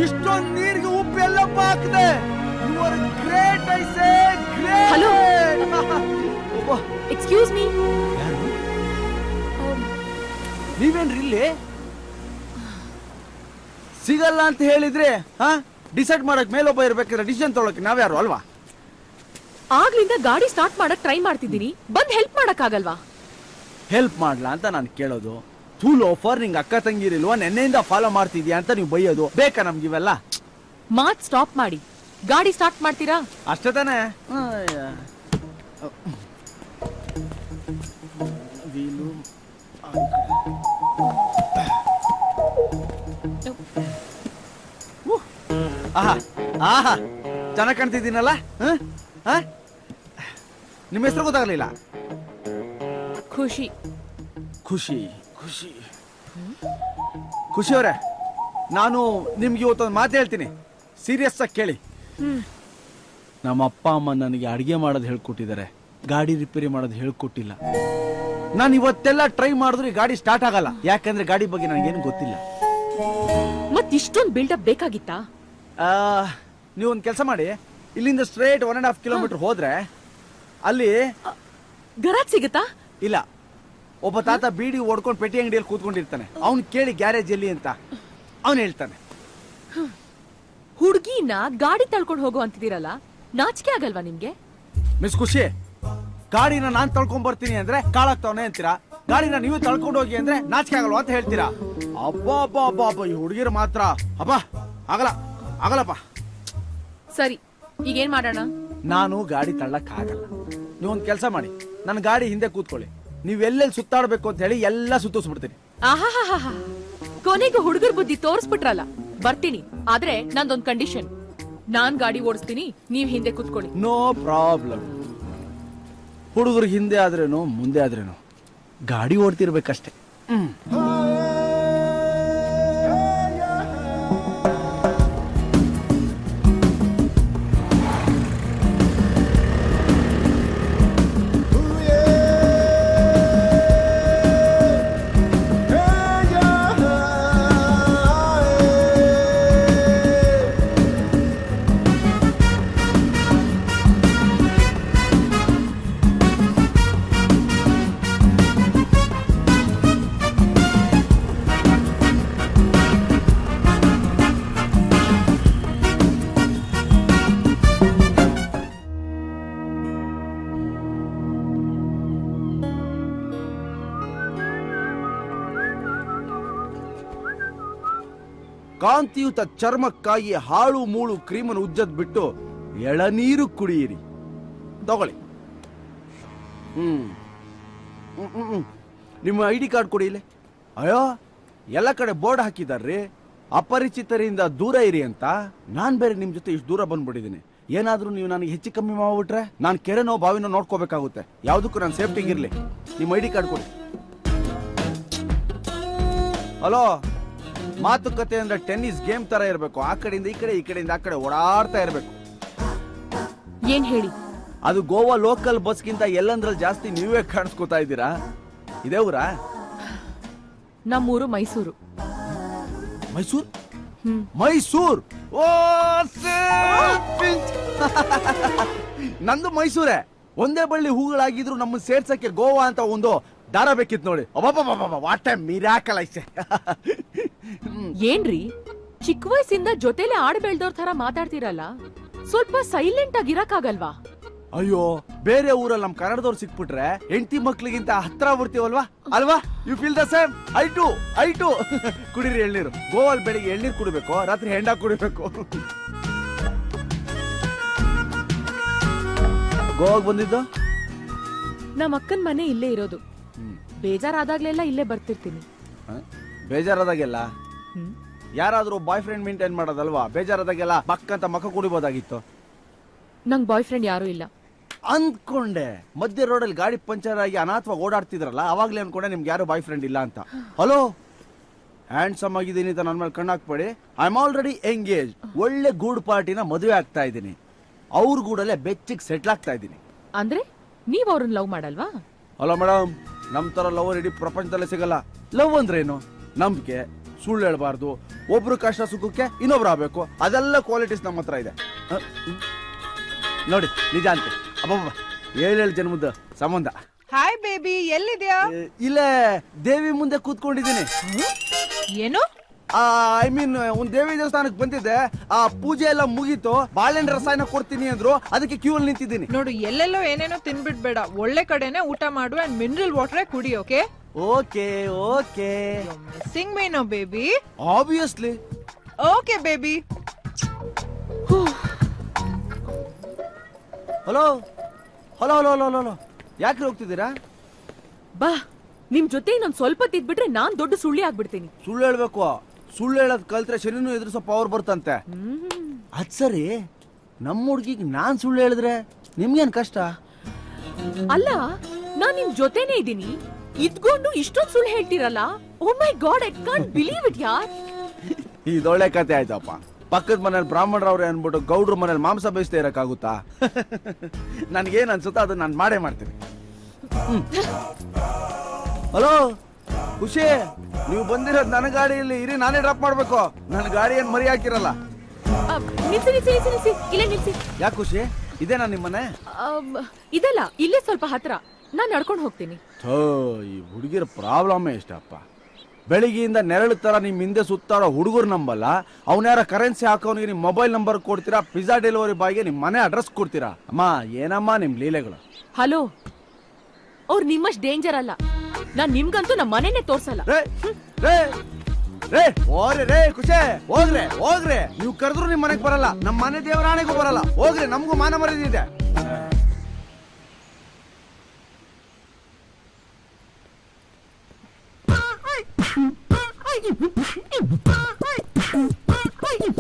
ಇಷ್ಟೊಂದು ನೀರಿಗೆ ಉಪ್ಪು ಎಲ್ಲಪ್ಪ ಹಾಕಿದೆ. You are great, I say great. Hello, excuse me. ನೀವೇನ್ರಿ ಇಲ್ಲಿ? ಸಿಗಲ್ಲ ಅಂತ ಹೇಳಿದ್ರೆ ಡಿಸೈಡ್ ಮಾಡಕ್ ಮೇಲೊಬ್ಬ ಇರ್ಬೇಕಾದ್ರೆ ಡಿಸಿಷನ್ ತೊಗೊಳಕ್ ನಾವ್ಯಾರು ಅಲ್ವಾ? ಆಗ್ಲಿಂದ ಗಾಡಿ ಸ್ಟಾರ್ಟ್ ಮಾಡಕ್ ಟ್ರೈ ಮಾಡ್ತಿದ್ದೀನಿ, ಬಂದ್ ಹೆಲ್ಪ್ ಮಾಡಕ್ ಆಗಲ್ವಾ? ಹೆಲ್ಪ್ ಮಾಡ್ಲಾ ಅಂತ ನಾನು ಕೇಳೋದು. ಟೂಲ್ ಆಫರ್, ನಿಂಗೆ ಅಕ್ಕ ತಂಗಿರಿಲ್ವಾ, ನೆನ್ನೆಯಿಂದ ಫಾಲೋ ಮಾಡ್ತಿದ್ಯಾ ಅಂತ ನೀವು ಬೈಯೋದು ಬೇಕಾ ನಮ್ಗಿವೆಲ್ಲ? ಮಾತ್ ಸ್ಟಾಪ್ ಮಾಡಿ, ಗಾಡಿ ಸ್ಟಾರ್ಟ್ ಮಾಡ್ತೀರಾ? ಅಷ್ಟೇ ತಾನೇ. ಆಹಾ, ಚೆನ್ನಾಗಿ ಕಾಣ್ತಿದ್ದೀನಲ್ಲ? ನಿಮ್ಮ ಹೆಸರು ಗೊತ್ತಾಗಲಿಲ್ಲ? ಖುಷಿ. ಖುಷಿ ಖುಷಿ ಖುಷಿ ಅವರೇ, ನಾನು ನಿಮ್ಗೆ ಇವತ್ತೊಂದು ಮಾತು ಹೇಳ್ತೀನಿ, ಸೀರಿಯಸ್ ಆಗಿ ಕೇಳಿ. ನಮ್ಮ ಅಪ್ಪ ಅಮ್ಮ ನನಗೆ ಅಡಿಗೆ ಮಾಡೋದು ಹೇಳ್ಕೊಟ್ಟಿದ್ದಾರೆ, ಗಾಡಿ ರಿಪೇರಿ ಮಾಡೋದು ಹೇಳ್ಕೊಟ್ಟಿಲ್ಲ. ನಾನು ಇವತ್ತೆಲ್ಲ ಟ್ರೈ ಮಾಡಿದ್ರು ಈ ಗಾಡಿ ಸ್ಟಾರ್ಟ್ ಆಗಲ್ಲ. ಯಾಕಂದ್ರೆ ಗಾಡಿ ಬಗ್ಗೆ ನನಗೇನು ಗೊತ್ತಿಲ್ಲ. ಮತ್ ಇಷ್ಟೊಂದು ಬಿಲ್ಡಪ್ ಬೇಕಾಗಿತ್ತಾ? ನೀವು ಒಂದು ಕೆಲಸ ಮಾಡಿ, ಇಲ್ಲಿಂದ ಸ್ಟ್ರೇಟ್ 1.5 ಕಿಲೋಮೀಟರ್ ಹೋದ್ರೆ ಅಲ್ಲಿ ಗರಾಜ್ ಸಿಗುತ್ತಾ? ಇಲ್ಲ, ಒಬ್ಬ ತಾತ ಬೀಡಿ ಓಡ್ಕೊಂಡು ಪೆಟ್ಟಿ ಅಂಗಡಿಯಲ್ಲಿ ಕೂತ್ಕೊಂಡಿರ್ತಾನೆ. ಅವ್ನು ಕೇಳಿ ಗ್ಯಾರೇಜ್ ಎಲ್ಲಿ ಅಂತ, ಅವನು ಹೇಳ್ತಾನೆ. ಹುಡುಗಿನ ಗಾಡಿ ತಳ್ಕೊಂಡು ಹೋಗೋ ಅಂತಿದ್ದೀರಲ್ಲ, ನಾಚಿಕೆ ಆಗಲ್ವಾ ನಿಮ್ಗೆ? ಮಿಸ್ ಖುಷಿ, ಗಾಡಿನ ನಾನ್ ತಳ್ಕೊಂಡ್ ಬರ್ತೀನಿ ಅಂದ್ರೆ ಕಾಳಾಗ್ತಾವನೆ ಅಂತೀರಾ? ಗಾಡಿನ ನೀವು ತಳ್ಕೊಂಡು ಹೋಗಿ ಅಂದ್ರೆ ನಾಚಿಕೆ ಆಗಲ್ವಾ ಅಂತ ಹೇಳ್ತೀರಾ? ಅಬ್ಬಾ ಅಬ್ಬಾ ಅಬ್ಬಾ ಅಬ್ಬಾ, ಈ ಹುಡುಗಿರು ಮಾತ್ರ ಅಬ್ಬಾ ಆಗಲ್ಲಪ್ಪ. ಸರಿ, ಈಗೇನ್ ಮಾಡೋಣ? ನಾನು ಗಾಡಿ ತಳ್ಳಕ್ ಆಗಲ್ಲ. ನೀವೊಂದ್ ಕೆಲಸ ಮಾಡಿ, ನನ್ನ ಗಾಡಿ ಹಿಂದೆ ಕೂತ್ಕೊಳ್ಳಿ. ನೀವ್ ಎಲ್ಲೆಲ್ಲಿ ಸುತ್ತಾಡ್ಬೇಕು ಅಂತ ಹೇಳಿ ಎಲ್ಲ ಸುತ್ತಿಸ್ಬಿಡ್ತೀನಿ. ಆಹಾಹಾಹಾ, ಕೊನೆಗೂ ಹುಡುಗರ್ ಬುದ್ಧಿ ತೋರಿಸ್ಬಿಟ್ರಲ್ಲ. ಬರ್ತೀನಿ, ಆದ್ರೆ ನಂದೊಂದ್ ಕಂಡೀಷನ್. ನಾನ್ ಗಾಡಿ ಓಡಿಸ್ತೀನಿ, ನೀವ್ ಹಿಂದೆ ಕೂತ್ಕೊಳ್ಳಿ. No problem. ಹುಡುಗರು ಹಿಂದೆ ಆದ್ರೇನು ಮುಂದೆ ಆದ್ರೇನು ಗಾಡಿ ಓಡ್ತಿರ್ಬೇಕಷ್ಟೇ. ಕಾಂತಿಯುತ ಚರ್ಮಕ್ಕಾಗಿ ಹಾಳು ಮೂಳು ಕ್ರೀಮನ್ನು ಉಜ್ಜದ್ ಬಿಟ್ಟು ಎಳನೀರು ಕುಡಿಯಿರಿ. ತಗೊಳ್ಳಿ. ನಿಮ್ಮ ID ಕಾರ್ಡ್ ಕೊಡಿ ಇಲ್ಲಿ. ಅಯ್ಯೋ, ಎಲ್ಲ ಕಡೆ ಬೋರ್ಡ್ ಹಾಕಿದಾರ್ರಿ, ಅಪರಿಚಿತರಿಂದ ದೂರ ಇರಿ ಅಂತ. ನಾನ್ ಬೇರೆ ನಿಮ್ ಜೊತೆ ಇಷ್ಟು ದೂರ ಬಂದ್ಬಿಟ್ಟಿದ್ದೀನಿ. ಏನಾದ್ರೂ ನೀವು ನನಗೆ ಹೆಚ್ಚು ಕಮ್ಮಿ ಮಾಡ್ಬಿಟ್ರೆ ನಾನು ಕೆರೆನೋ ಬಾವಿನೋ ನೋಡ್ಕೋಬೇಕಾಗುತ್ತೆ. ಯಾವ್ದಕ್ಕೂ ನಾನು ಸೇಫ್ಟಿಗಿರ್ಲಿ. ನಿಮ್ಮ ID ಕಾರ್ಡ್ ಕೊಡಿ. ಹಲೋ, ಮಾತುಕತೆ ಅಂದ್ರೆ ಟೆನ್ನಿಸ್ ಗೇಮ್ ತರ ಇರಬೇಕು. ಆ ಕಡೆಯಿಂದ ಈ ಕಡೆ, ಈ ಕಡೆಯಿಂದ ಆ ಕಡೆ ಓಡಾಡ್ತಾ ಇರಬೇಕು. ಏನ್ ಹೇಳಿ? ಅದು ಗೋವಾ ಲೋಕಲ್ ಬಸ್ಗಿಂತ ಎಲ್ಲಂದ್ರಲ್ಲಿ ಜಾಸ್ತಿ ನೀವೇ ಕಾಣಿಸ್ಕೋತಾ ಇದ್ದೀರಾ. ಇದೇ ಊರಾ? ನಮ್ಮೂರು ಮೈಸೂರು. ಮೈಸೂರ್? ಮೈಸೂರ್? ಓ ನಂದು ಮೈಸೂರೇ. ಒಂದೇ ಬಳ್ಳಿ ಹೂಗಳಾಗಿದ್ರು ನಮ್ಮ ಸೇರ್ಸಕ್ಕೆ ಗೋವಾ ಅಂತ ಒಂದು ದಾರ ಬೇಕಿತ್ತು ನೋಡಿ. What a miracle I say. ಏನ್ರಿ, ಚಿಕ್ಕ ವಯಸ್ಸಿಂದ ಜೊತೆಲೆ ಆಡ್ ಬೆಳ್ದವ್ರ ತರ ಮಾತಾಡ್ತಿರಲ್ಲ, ಸ್ವಲ್ಪ ಸೈಲೆಂಟ್ ಆಗಿರಕ್ಕಾಗಲ್ವಾ? ಅಯ್ಯೋ, ಬೇರೆ ಊರಲ್ಲಿ ನಮ್ ಕನ್ನಡದವ್ರು ಸಿಕ್ಬಿಟ್ರೆ ಹೆಂಡತಿ ಮಕ್ಳಿಗಿಂತ ಹತ್ರ ಬರ್ತೀವಲ್ವಾ? ಅಲ್ವಾ? You feel the same? I too ಕುಡಿರಿ ಎಳ್ನೀರು. ಗೋವಾಲ್ ಬೆಳಿಗ್ಗೆ ಎಳ್ನೀರು ಕುಡಿಬೇಕು, ರಾತ್ರಿ ಹೆಂಡ ಕುಡಿಬೇಕು. ಗೋವಾಗ್ ಬಂದಿದ್ದು? ನಮ್ಮ ಅಕ್ಕನ್ ಮನೆ ಇಲ್ಲೇ ಇರೋದು. ಬೇಜಾರಾದಾಗ್ಲೆಲ್ಲ ಇಲ್ಲೇ ಬರ್ತಿರ್ತೀನಿ. ಬೇಜಾರಾದಾಗೆಲ್ಲ ಯಾರಾದ್ರೂ ಬಾಯ್ ಫ್ರೆಂಡ್ ಮೇಂಟೈನ್ ಮಾಡೋದಲ್ವಾ? ಬೇಜಾರಾದಾಗೆಲ್ಲ ಬಕ್ಕಂತ ಮಕ್ಕ ಕುಡಿಬೋದಾಗಿತ್ತು. ನಂಗ್ ಬಾಯ್ ಫ್ರೆಂಡ್ ಯಾರು ಇಲ್ಲ ಅಂದ್ಕೊಂಡೆ. ಮಧ್ಯ ರೋಡಲ್ಲಿ ಗಾಡಿ ಪಂಚರ್ ಆಗಿ ಅನಾಥವಾಗಿ ಓಡಾಡ್ತಿದ್ರಲ್ಲ, ಅವಾಗ್ಲೇ ಅನ್ಕೊಂಡೆ ನಿಮ್ಗೆ ಯಾರು ಬಾಯ್ ಫ್ರೆಂಡ್ ಇಲ್ಲ ಅಂತ. ಹಲೋ, ಹ್ಯಾಂಡ್ಸಮ್ ಆಗಿದ್ದೀನಿ ಅಂತ ನನ್ನ ಮೇಲೆ ಕಣ್ಣಾಕ್ಬೇಡಿ. I am already engage. ಒಳ್ಳೆ ಗೂಡ್ ಪಾರ್ಟಿನ ಮದುವೆ ಆಗ್ತಾ ಇದ್ದೀನಿ. ಅವ್ರ ಗೂಡಲ್ಲೇ ಬೆಚ್ಚಿಗೆ ಸೆಟ್ಲ್ ಆಗ್ತಾ ಇದ್ದೀನಿ. ಅಂದ್ರೆ ನೀವ್ ಅವ್ರನ್ನ ಲವ್ ಮಾಡಲ್ವಾ? ಹಲೋ ಮೇಡಮ್, ನಮ್ ತರ ಲವರ್ ಇಡೀ ಪ್ರಪಂಚದಲ್ಲೇ ಸಿಗಲ್ಲ. ಲವ್ ಅಂದ್ರೆ ಏನು? ನಂಬಿಕೆ, ಸುಳ್ಳು ಹೇಳ್ಬಾರ್ದು, ಒಬ್ರು ಕಷ್ಟ ಸುಖಕ್ಕೆ ಇನ್ನೊಬ್ರು ಆಗ್ಬೇಕು. ಅದೆಲ್ಲ ಕ್ವಾಲಿಟೀಸ್ ನಮ್ಮ ಹತ್ರ ಇದೆ ನೋಡಿ. ನಿಜ ಅಂತ ಅಬ್ಬಬ್ಬ, 7 ಜನ್ಮದ ಸಂಬಂಧ. ಹಾಯ್ ಬೇಬಿ, ಎಲ್ಲಿದ್ಯಾ? ಇಲ್ಲೇ ದೇವಿ ಮುಂದೆ ಕೂತ್ಕೊಂಡಿದ್ದೀನಿ. ಏನು? ಐ ಮೀನ್, ಒಂದ್ ದೇವಿ ದೇವಸ್ಥಾನಕ್ಕೆ ಬಂದಿದ್ದೆ. ಆ ಪೂಜೆ ಎಲ್ಲ ಮುಗೀತು. ಬಾಳೆಹಣ್ಣು ರಸಾಯನ ಕೊಡ್ತೀನಿ ಅಂದ್ರು, ಅದಕ್ಕೆ ಕ್ಯೂ ಅಲ್ಲಿ ನಿಂತಿದ್ದೀನಿ. ನೋಡು, ಎಲ್ಲೆಲ್ಲೋ ಏನೇನೋ ತಿನ್ಬಿಡ್ಬೇಡ. ಒಳ್ಳೆ ಕಡೆನೆ ಊಟ ಮಾಡು ಅಂಡ್ ಮಿನರಲ್ ವಾಟರ್ ಕುಡಿ. Okay okay okay. Missing me no baby? Obviously. Okay baby. Hello hello hello hello hello, ಯಾಕೆ ಹೋಗ್ತಿದ್ದೀರಾ? ಬಾ, ನಿಮ್ ಜೊತೆ ಇನ್ನೊಂದ್ ಸ್ವಲ್ಪ ತಿದ್ಬಿಟ್ರೆ ನಾನ್ ದೊಡ್ಡ ಸುಳ್ಳಿ ಆಗ್ಬಿಡ್ತೀನಿ. ಸುಳ್ಳು ಹೇಳ್ಬೇಕು. ಸುಳ್ಳು ಹೇಳೋದ್ ಕಲ್ತ್ರೆ ಶನಿನೂ ಎದುರಿಸೋ ಪವರ್ ಬರ್ತಂತೆ. ಅದ್ ಸರಿ, ನಮ್ಮ ಹುಡ್ಗಿಗ್ ನಾನ್ ಸುಳ್ಳು ಹೇಳಿದ್ರೆ ನಿಮ್ಗೇನ್ ಕಷ್ಟ? ಅಲ್ಲ, ನಾನ್ ನಿಮ್ ಜೊತೆನೇ ಇದ್ದೀನಿ, ಇದ್ಕೊಂಡು ಇಷ್ಟೊಂದ್ ಸುಳ್ಳು ಹೇಳ್ತೀರಲ್ಲ. Oh my god, I can't believe it ಯಾರ್. ಇದೊಳ್ಳೆ ಕತೆ ಆಯ್ತಪ್ಪ. ಪಕ್ಕದ ಮನೇಲಿ ಬ್ರಾಹ್ಮಣರವ್ರೆ ಅನ್ಬಿಟ್ಟು ಗೌಡ್ರ ಮನೇಲಿ ಮಾಂಸ ಬೇಯಿಸ್ತಾ ಇರಕ್ಕಾಗುತ್ತಾ? ನನ್ಗೇನ್ ಅನ್ಸುತ್ತಾ ಅದನ್ನ ನಾನು ಮಾಡೇ ಮಾಡ್ತೀನಿ. ಹಲೋ ಖುಷಿ, ನೀವು ಬಂದಿರೋದು ನನ್ನ ಗಾಡಿಯಲ್ಲಿ ಇರಿ, ನಾನೇ ಡ್ರಾಪ್ ಮಾಡ್ಬೇಕು. ನನ್ನ ಗಾಡಿ ಏನ್ ಮರಿ ಹಾಕಿರಲ್ಲ. ಯಾಕೆ ಖುಷಿ, ಇದೇನಾ ನಿಮ್ಮನೆ? ಇದಲ್ಲ, ಇಲ್ಲೇ ಸ್ವಲ್ಪ ಹತ್ರ. ನಾನ್ ನಡ್ಕೊಂಡು ಹೋಗ್ತೀನಿ. ಈ ಹುಡುಗಿರ ಪ್ರಾಬ್ಲಮ್ ಎಷ್ಟಪ್ಪ. ಬೆಳಿಗ್ಗೆಯಿಂದ ನೆರಳು ತರ ನಿಮ್ ಹಿಂದೆ ಸುತ್ತಾಡೋ ಹುಡುಗರು ನಂಬಲ್ಲ. ಅವನ್ಯಾರ ಕರೆನ್ಸಿ ಹಾಕೋನಿಗೆ ನಿಮ್ ಮೊಬೈಲ್ ನಂಬರ್ ಕೊಡ್ತೀರಾ, ಪಿಜ್ಜಾ ಡೆಲಿವರಿ ಬಾಯ್ಗೆ ನಿಮ್ ಮನೆ ಅಡ್ರೆಸ್ ಕೊಡ್ತೀರಾ. ಅಮ್ಮ, ಏನಮ್ಮ ನಿಮ್ ಲೀಲೆಗಳು? ಹಲೋ, ಅವ್ರು ನಿಮ್ಮಷ್ಟು ಡೇಂಜರ್ ಅಲ್ಲ. ನಾನ್ ನಿಮ್ಗಂತೂ ನಮ್ಮ ಮನೆನೇ ತೋರ್ಸಲ್ಲ. ರೇ ಖುಷಿ ಹೋಗ್ರೆ ನೀವು ಕರೆದ್ರು ನಿಮ್ ಮನೆಗ್ ಬರಲ್ಲ, ನಮ್ ಮನೆ ದೇವರಾಣೆಗೂ ಬರಲ್ಲ. ಹೋಗ್ರಿ, ನಮಗೂ ಮಾನ ಮರ್ಯಾದೆ ಇದೆ.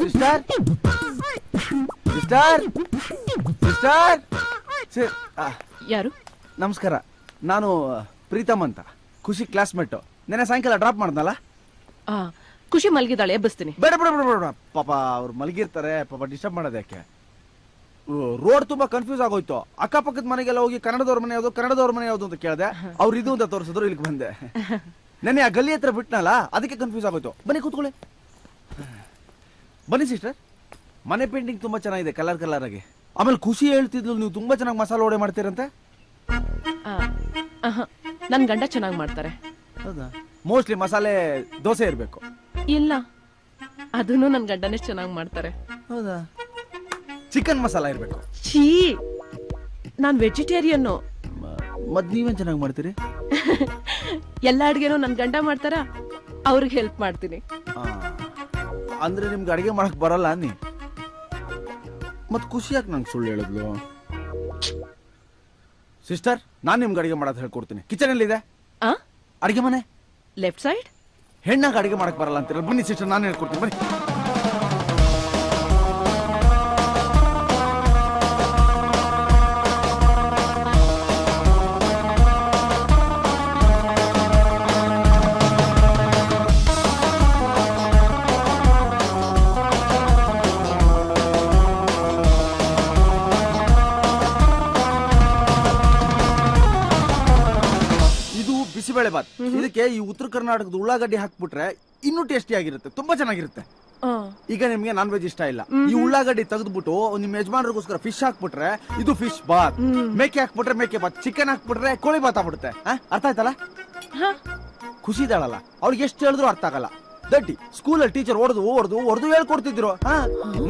ಸಿಸ್ಟರ್ ಸಿಸ್ಟರ್ ಸಿಸ್ಟರ್ ಯಾರು? ನಮಸ್ಕಾರ, ನಾನು ಪ್ರೀತಮ್ ಅಂತ, ಖುಷಿ ಕ್ಲಾಸ್ಮೇಟ್. ನೆನ್ನೆ ಸಾಯಂಕಾಲ ಡ್ರಾಪ್ ಮಾಡ್ದಲ್ಲ. ಖುಷಿ ಮಲಗಿದಾಳೆ, ಎಬ್ಬಿಸ್ತೀನಿ. ಬೇಡ ಬೇಡ ಬೇಡ ಬೇಡ, ಪಾಪ ಅವ್ರು ಮಲಗಿರ್ತಾರೆ, ಪಾಪ ಡಿಸ್ಟರ್ಬ್ ಮಾಡೋದಕ್ಕೆ. ರೋಡ್ ತುಂಬಾ ಕನ್ಫ್ಯೂಸ್ ಆಗೋಯ್ತು. ಅಕ್ಕಪಕ್ಕದ ಮನೆಗೆಲ್ಲ ಹೋಗಿ ಕನ್ನಡದವ್ರ ಮನೆ ಯಾವ್ದು ಅಂತ ಕೇಳಿದೆ. ಅವ್ರು ಇದು ಅಂತ ತೋರಿಸಿದ್ರು, ಇಲ್ಲಿಗೆ ಬಂದೆ. ನೆನ್ನೆ ಆ ಗಲ್ಲಿ ಹತ್ರ ಬಿಟ್ನಲ್ಲ, ಅದಕ್ಕೆ ಕನ್ಫ್ಯೂಸ್ ಆಗೋಯ್ತು. ಬನ್ನಿ ಕೂತ್ಕೊಳ್ಳಿ. ಬನ್ನಿ ಸಿಸ್ಟರ್, ಮನೆ ಪೇಂಟಿಂಗ್ ತುಂಬಾ ಚೆನ್ನಾಗಿದೆ, ಕಲರ್ ಆಗಿ. ಆಮೇಲೆ ಖುಷಿ ಹೇಳ್ತಿದ್ಲು ನೀವು ತುಂಬಾ ಚೆನ್ನಾಗಿ ಮಸಾಲೆ ವಡೆ ಮಾಡ್ತೀರಂತೆ. ನನ್ ಗಂಡ ಚೆನ್ನಾಗಿ ಮಾಡ್ತಾರೆ. ಹೌದಾ? ಮೋಸ್ಟ್ಲಿ ಮಸಾಲೆ ದೋಸೆ ಇರ್ಬೇಕು. ಇಲ್ಲ, ಅದನ್ನು ನನ್ ಗಂಡನೇ ಚೆನ್ನಾಗಿ ಮಾಡ್ತಾರೆ. ಹೌದಾ? ಚಿಕನ್ ಮಸಾಲ ಇರ್ಬೇಕು. ಛೀ, ನಾನ್ ವೆಜಿಟೇರಿಯನ್. ಮತ್ ನೀವೇನ್ ಚೆನ್ನಾಗಿ ಮಾಡ್ತೀರಿ? ಎಲ್ಲ ಅಡ್ಗೆನೂ ನನ್ ಗಂಡ ಮಾಡ್ತಾರ, ಅವ್ರಿಗೆ ಹೆಲ್ಪ್ ಮಾಡ್ತೀನಿ. ಅಂದ್ರೆ ನಿಮ್ಗೆ ಅಡಿಗೆ ಮಾಡಕ್ ಬರಲ್ಲ ಅನ್ನಿ. ಮತ್ ಖುಷಿಯಾಗಿ ನಂಗೆ ಸುಳ್ಳು ಹೇಳಿದ್ಲು. ಸಿಸ್ಟರ್, ನಾನ್ ನಿಮ್ಗೆ ಅಡಿಗೆ ಮಾಡೋದು ಹೇಳ್ಕೊಡ್ತೀನಿ. ಕಿಚನ್ ಎಲ್ಲಿದೆ? ಅಡಿಗೆ ಮನೆ ಲೆಫ್ಟ್ ಸೈಡ್. ಹೆಣ್ಣಾಗ ಅಡಿಗೆ ಮಾಡಕ್ ಬರಲ್ಲ ಅಂತೀರ? ಬನ್ನಿ ಸಿಸ್ಟರ್, ನಾನು ಹೇಳ್ಕೊಡ್ತೀನಿ, ಬನ್ನಿ. ಬಿಸಿಬೇಳೆಬಾತ್. ಇದಕ್ಕೆ ಈ ಉತ್ತರ ಕರ್ನಾಟಕದ ಉಳ್ಳಾಗಡ್ಡಿ ಹಾಕ್ಬಿಟ್ರೆ ಇನ್ನೂ ಟೇಸ್ಟಿ ಆಗಿರುತ್ತೆ, ತುಂಬಾ ಚೆನ್ನಾಗಿರುತ್ತೆ. ಈಗ ನಿಮ್ಗೆ ನಾನ್ ವೆಜ್ ಇಷ್ಟ ಇಲ್ಲ, ಈ ಉಳ್ಳಾಗಡ್ಡಿ ತೆಗೆದ್ಬಿಟ್ಟು ನಿಮ್ ಯಜಮಾನರಿಗೋಸ್ಕರ ಫಿಶ್ ಹಾಕ್ಬಿಟ್ರೆ ಇದು ಫಿಶ್ ಬಾತ್, ಮೇಕೆ ಹಾಕ್ಬಿಟ್ರೆ ಮೇಕೆ ಬಾತ್, ಚಿಕನ್ ಹಾಕ್ಬಿಟ್ರೆ ಕೋಳಿ ಬಾತ್ ಆಗ್ಬಿಡುತ್ತೆ. ಅರ್ಥ ಆಯ್ತಲ್ಲ? ಖುಷಿ ಇದ್ದಾಳಲ್ಲ, ಅವ್ಳಿಗೆ ಎಷ್ಟು ಹೇಳಿದ್ರು ಅರ್ಥ ಆಗಲ್ಲ. ದಡ್ಡಿ ಸ್ಕೂಲಲ್ಲಿ ಟೀಚರ್ ಹೊಡೆದು ಹೇಳ್ಕೊಡ್ತಿದ್ರು.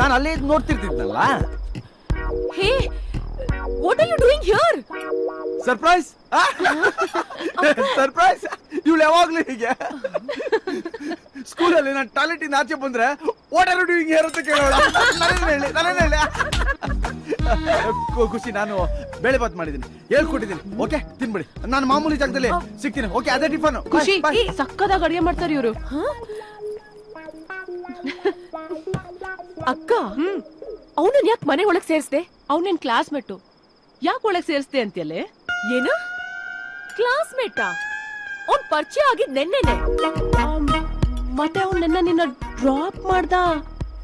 ನಾನು ಅಲ್ಲೇ ನೋಡ್ತಿರ್ತಿದ್ನಲ್ಲ. What are you doing here? Surprise surprise. ಇವಳು ಯಾವಾಗ್ಲೂ ಹೀಗೆ ಸ್ಕೂಲಲ್ಲಿ ನಾನು ಟಾಯ್ಲೆಟ್ ಇಂದ ಆಚೆ ಬಂದ್ರೆ what are you doing here ಅಂತ ಕೇಳೋಳ. ಖುಷಿ, ನಾನು ಬೇಳೆ ಬಾತ್ ಮಾಡಿದ್ದೀನಿ, ಹೇಳ್ಕೊಟ್ಟಿದ್ದೀನಿ. ಓಕೆ, ತಿನ್ಬಿಡಿ. ನಾನು ಮಾಮೂಲಿ ಜಾಗದಲ್ಲಿ ಸಿಗ್ತೀನಿ. ಓಕೆ, ಅದೇ ಟಿಫನ್. ಖುಷಿ ಸಕ್ಕದಾಗಿ ಅಡಿಗೆ ಮಾಡ್ತಾರೆ ಇವರು. ಅಕ್ಕ, ಅವನನ್ನ ಯಾಕೆ ಮನೆ ಒಳಗ್ ಸೇರಿಸ್ದೆ? ಅವನೇನ್ ಕ್ಲಾಸ್ಮೇಟು, ಯಾಕೆ ಒಳಗ್ ಸೇರಿಸ್ದೆ ಅಂತೀಯಲ್ಲೇ? ಏನು ಕ್ಲಾಸ್ಮೇಟಾ? ಅವ್ನ್ ಪರಿಚಯ ಆಗಿದ್ ನೆನ್ನೆನೆ. ಮತ್ತೆ ಅವ್ನ್ ನಿನ್ನ ಡ್ರಾಪ್ ಮಾಡ್ದ?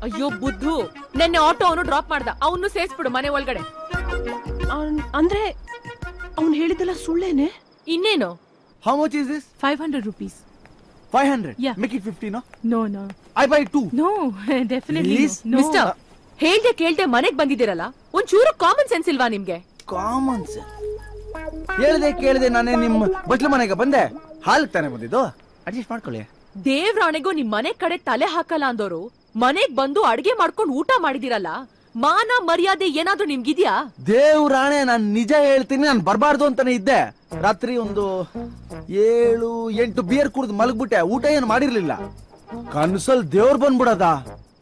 ಅಯ್ಯೋ ಬುದ್ಧು, ನೆನ್ನೆ ಆಟೋ ಅವನು ಡ್ರಾಪ್ ಮಾಡ್ದ, ಅವನು ಸೇರಿಸ್ಬಿಡು ಮನೆ ಒಳಗಡೆ. ಅಂದ್ರೆ ಅವ್ನ್ ಹೇಳಿದಲ್ಲ ಸುಳ್ಳೇನೆ? ಇನ್ನೇನು? How much is this? 500 rupees. 500? Yeah. Make it 50, no? No. I buy 2. No, definitely Please? no. Mister, ಹೇಳ್ದೆ ಕೇಳ್ದೆ ಮನೆಗ್ ಬಂದಿದ್ದೀರಲ್ಲ, ಒಂಚೂರು ಕಾಮನ್ ಸೆನ್ಸ್ ಇಲ್ವಾ ನಿಮ್ಗೆ? ಕಾಮನ್ ಸೆನ್ಸ್ ಹೇಳ್ದೆ ಕೇಳ್ದೆ ನಾನೇ ನಿಮ್ಮ ಬಟ್ಲ ಮನೆಗೆ ಬಂದೆ. ಹಾಲು ತಾನೇ ಬಂದಿದ್ದು, ಅಡ್ಜಸ್ಟ್ ಮಾಡ್ಕೊಳ್ಳಿ. ದೇವ್ರಾಣೆಗೂ ನಿಮ್ ಮನೆ ಕಡೆ ತಲೆ ಹಾಕಲ್ಲ ಅಂದೋರು ಮನೆಗ್ ಬಂದು ಅಡ್ಗೆ ಮಾಡ್ಕೊಂಡು ಊಟ ಮಾಡಿದಿರಲ್ಲ, ಮಾನ ಮರ್ಯಾದೆ ಏನಾದ್ರೂ ನಿಮ್ಗಿದ್ಯಾ? ದೇವ್ರಾಣೆ, ನಾನ್ ನಿಜ ಹೇಳ್ತೀನಿ, ನಾನ್ ಬರ್ಬಾರ್ದು ಅಂತಾನೆ ಇದ್ದೆ. ರಾತ್ರಿ ಒಂದು 7-8 ಬಿಯರ್ ಕುಡ್ದು ಮಲಗ್ಬಿಟ್ಟೆ, ಊಟ ಏನು ಮಾಡಿರ್ಲಿಲ್ಲ. ಕನ್ಸಲ್ ದೇವ್ರ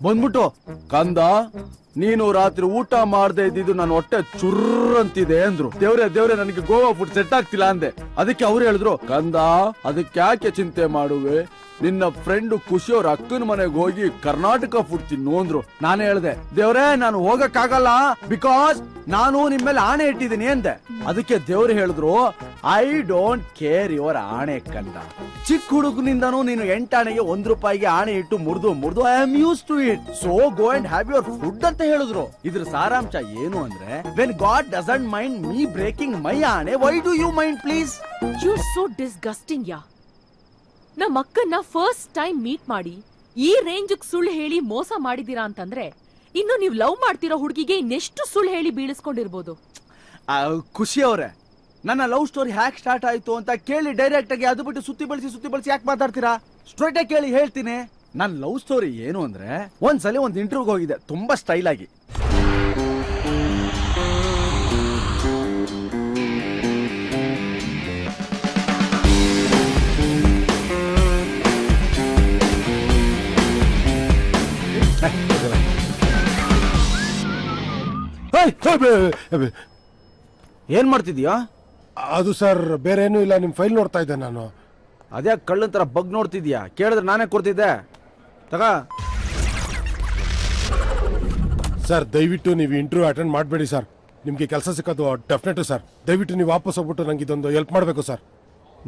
ಬಂದ್ಬಿಟ್ಟು, ಕಂದ ನೀನು ರಾತ್ರಿ ಊಟ ಮಾಡದೆ ಇದ್ದಿದ್ದು ನನ್ನ ಹೊಟ್ಟೆ ಚುರ್ರ್ ಅಂತಿದೆ ಅಂದ್ರು. ದೇವ್ರೆ ನನಗೆ ಗೋವಾ ಫುಡ್ ಸೆಟ್ ಆಗ್ತಿಲ್ಲ ಅಂದೆ. ಅದಕ್ಕೆ ಅವ್ರು ಹೇಳಿದ್ರು, ಕಂದ ಅದಕ್ಕೆ ಯಾಕೆ ಚಿಂತೆ ಮಾಡುವೆ, ನಿನ್ನ ಫ್ರೆಂಡ್ ಖುಷಿ ಅವ್ರ ಅಕ್ಕನ ಮನೆಗೆ ಹೋಗಿ ಕರ್ನಾಟಕ ಫುಡ್ ತಿನ್ನು ಅಂದ್ರು. ನಾನು ಹೇಳ್ದೆ, ದೇವ್ರೆ ನಾನು ಹೋಗಕ್ಕಾಗಲ್ಲ, ಬಿಕಾಸ್ ನಾನು ನಿಮ್ ಮೇಲೆ ಆಣೆ ಇಟ್ಟಿದ್ದೀನಿ ಅಂದೆ. ಅದಕ್ಕೆ ದೇವ್ರು ಹೇಳಿದ್ರು, ಐ ಡೋಂಟ್ ಕೇರ್ ಯುವರ್ ಆಣೆ ಕಂದ. ಚಿಕ್ಕ ಹುಡುಗನಿಂದನೂ ನೀನು 8 ಆಣೆಗೆ 1 ರೂಪಾಯಿಗೆ ಆಣೆ ಇಟ್ಟು ಮುರಿದು I am use to it, so go and have your food ಅಂತ ಹೇಳಿದ್ರು. ಇದ್ರ ಸಾರಾಂಶ ಏನು ಅಂದ್ರೆ, when god doesn't mind me breaking my ಆಣೆ, why do you mind please? You are so disgusting ಯಾ. ನಮ್ಮ ಅಕ್ಕನ್ನ ಫಸ್ಟ್ ಟೈಮ್ ಮೀಟ್ ಮಾಡಿ ಈ ರೇಂಜ್ ಸುಳ್ಳು ಹೇಳಿ ಮೋಸ ಮಾಡಿದೀರಾ ಅಂತಂದ್ರೆ, ಇನ್ನು ನೀವ್ ಲವ್ ಮಾಡ್ತಿರೋ ಹುಡುಗಿಗೆ ಇನ್ನೆಷ್ಟು ಸುಳ್ಳು ಹೇಳಿ ಬೀಳಿಸ್ಕೊಂಡಿರ್ಬೋದು. ಖುಷಿ ಅವ್ರೆ, ನನ್ನ ಲವ್ ಸ್ಟೋರಿ ಹ್ಯಾಕ್ ಸ್ಟಾರ್ಟ್ ಆಯ್ತು ಅಂತ ಕೇಳಿ ಡೈರೆಕ್ಟ್ ಆಗಿ ಅದು ಬಿಟ್ಟು ಸುತ್ತಿ ಬಳಸಿ ಯಾಕೆ ಮಾತಾಡ್ತೀರಾ? ಸ್ಟ್ರೈಟ್ ಆಗಿ ಕೇಳಿ ಹೇಳ್ತೀನಿ. ನನ್ನ ಲವ್ ಸ್ಟೋರಿ ಏನು ಅಂದ್ರೆ, ಒಂದ್ಸಲಿ ಒಂದು ಇಂಟರ್ವ್ಯೂಗೆ ಹೋಗಿದ್ದೆ, ತುಂಬಾ ಸ್ಟೈಲ್ ಆಗಿ. ಏನ್ ಮಾಡ್ತಿದ್ಯಾ? ಅದು ಸರ್ ಬೇರೆ ಏನೂ ಇಲ್ಲ, ನಿಮ್ ಫೈಲ್ ನೋಡ್ತಾ ಇದ್ದೆ ನಾನು. ಅದ್ಯಾ ಕಳ್ಳನ್ ತರ ಬಗ್ ನೋಡ್ತಿದ್ಯಾ? ಕೇಳಿದ್ರೆ ನಾನೇ ಕೊಡ್ತಿದ್ದೆ. ತಗ ಸರ್ ದಯವಿಟ್ಟು ನೀವು ಇಂಟರ್ವ್ಯೂ ಅಟೆಂಡ್ ಮಾಡಬೇಡಿ ಸರ್. ನಿಮ್ಗೆ ಕೆಲಸ ಸಿಕ್ಕೋದು ಡೆಫಿನೆಟ್ ಸರ್. ದಯವಿಟ್ಟು ನೀವು ವಾಪಸ್ ಹೋಗ್ಬಿಟ್ಟು ನಂಗೆ ಇದೊಂದು ಹೆಲ್ಪ್ ಮಾಡಬೇಕು ಸರ್.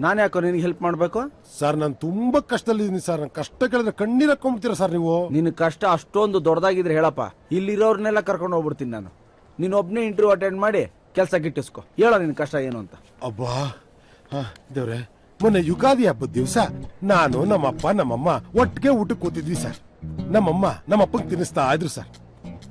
ನಾನು ಯಾಕೋ ನಿನಗೆ ಹೆಲ್ಪ್ ಮಾಡಬೇಕು? ಸರ್ ನಾನು ತುಂಬಾ ಕಷ್ಟದಲ್ಲಿದ್ದೀನಿ ಸರ್. ನಾನು ಕಷ್ಟ ಕೇಳಿದ್ರೆ ಕಣ್ಣೀರ್ ಹಾಕೊಂಡ್ಬಿಡ್ತೀರಾ ಸರ್ ನೀವು. ನಿನ್ನ ಕಷ್ಟ ಅಷ್ಟೊಂದು ದೊಡ್ಡದಾಗಿದ್ರೆ ಹೇಳಪ್ಪ, ಇಲ್ಲಿರೋರ್ನೆಲ್ಲ ಕರ್ಕೊಂಡು ಹೋಗ್ಬಿಡ್ತೀನಿ ನಾನು. ನೀನು ಒಬ್ಬನೇ ಇಂಟರ್ವ್ಯೂ ಅಟೆಂಡ್ ಮಾಡಿ ಕೆಲಸ ಗಿಟ್ಟಿಸ್ಕೊ. ಹೇಳೋ ನಿನ್ನ ಕಷ್ಟ ಏನು ಅಂತ. ಅಬ್ಬಾ ದೇವ್ರೆ, ಮೊನ್ನೆ ಯುಗಾದಿ ಹಬ್ಬದ ದಿವಸ ನಾನು ನಮ್ಮಪ್ಪ ನಮ್ಮಮ್ಮ ಒಟ್ಟಿಗೆ ಊಟಕ್ಕೆ ಕೂತಿದ್ವಿ ಸರ್. ನಮ್ಮಮ್ಮ ನಮ್ಮಪ್ಪಂಗೆ ತಿನ್ನಿಸ್ತಾ ಇದ್ರು ಸರ್.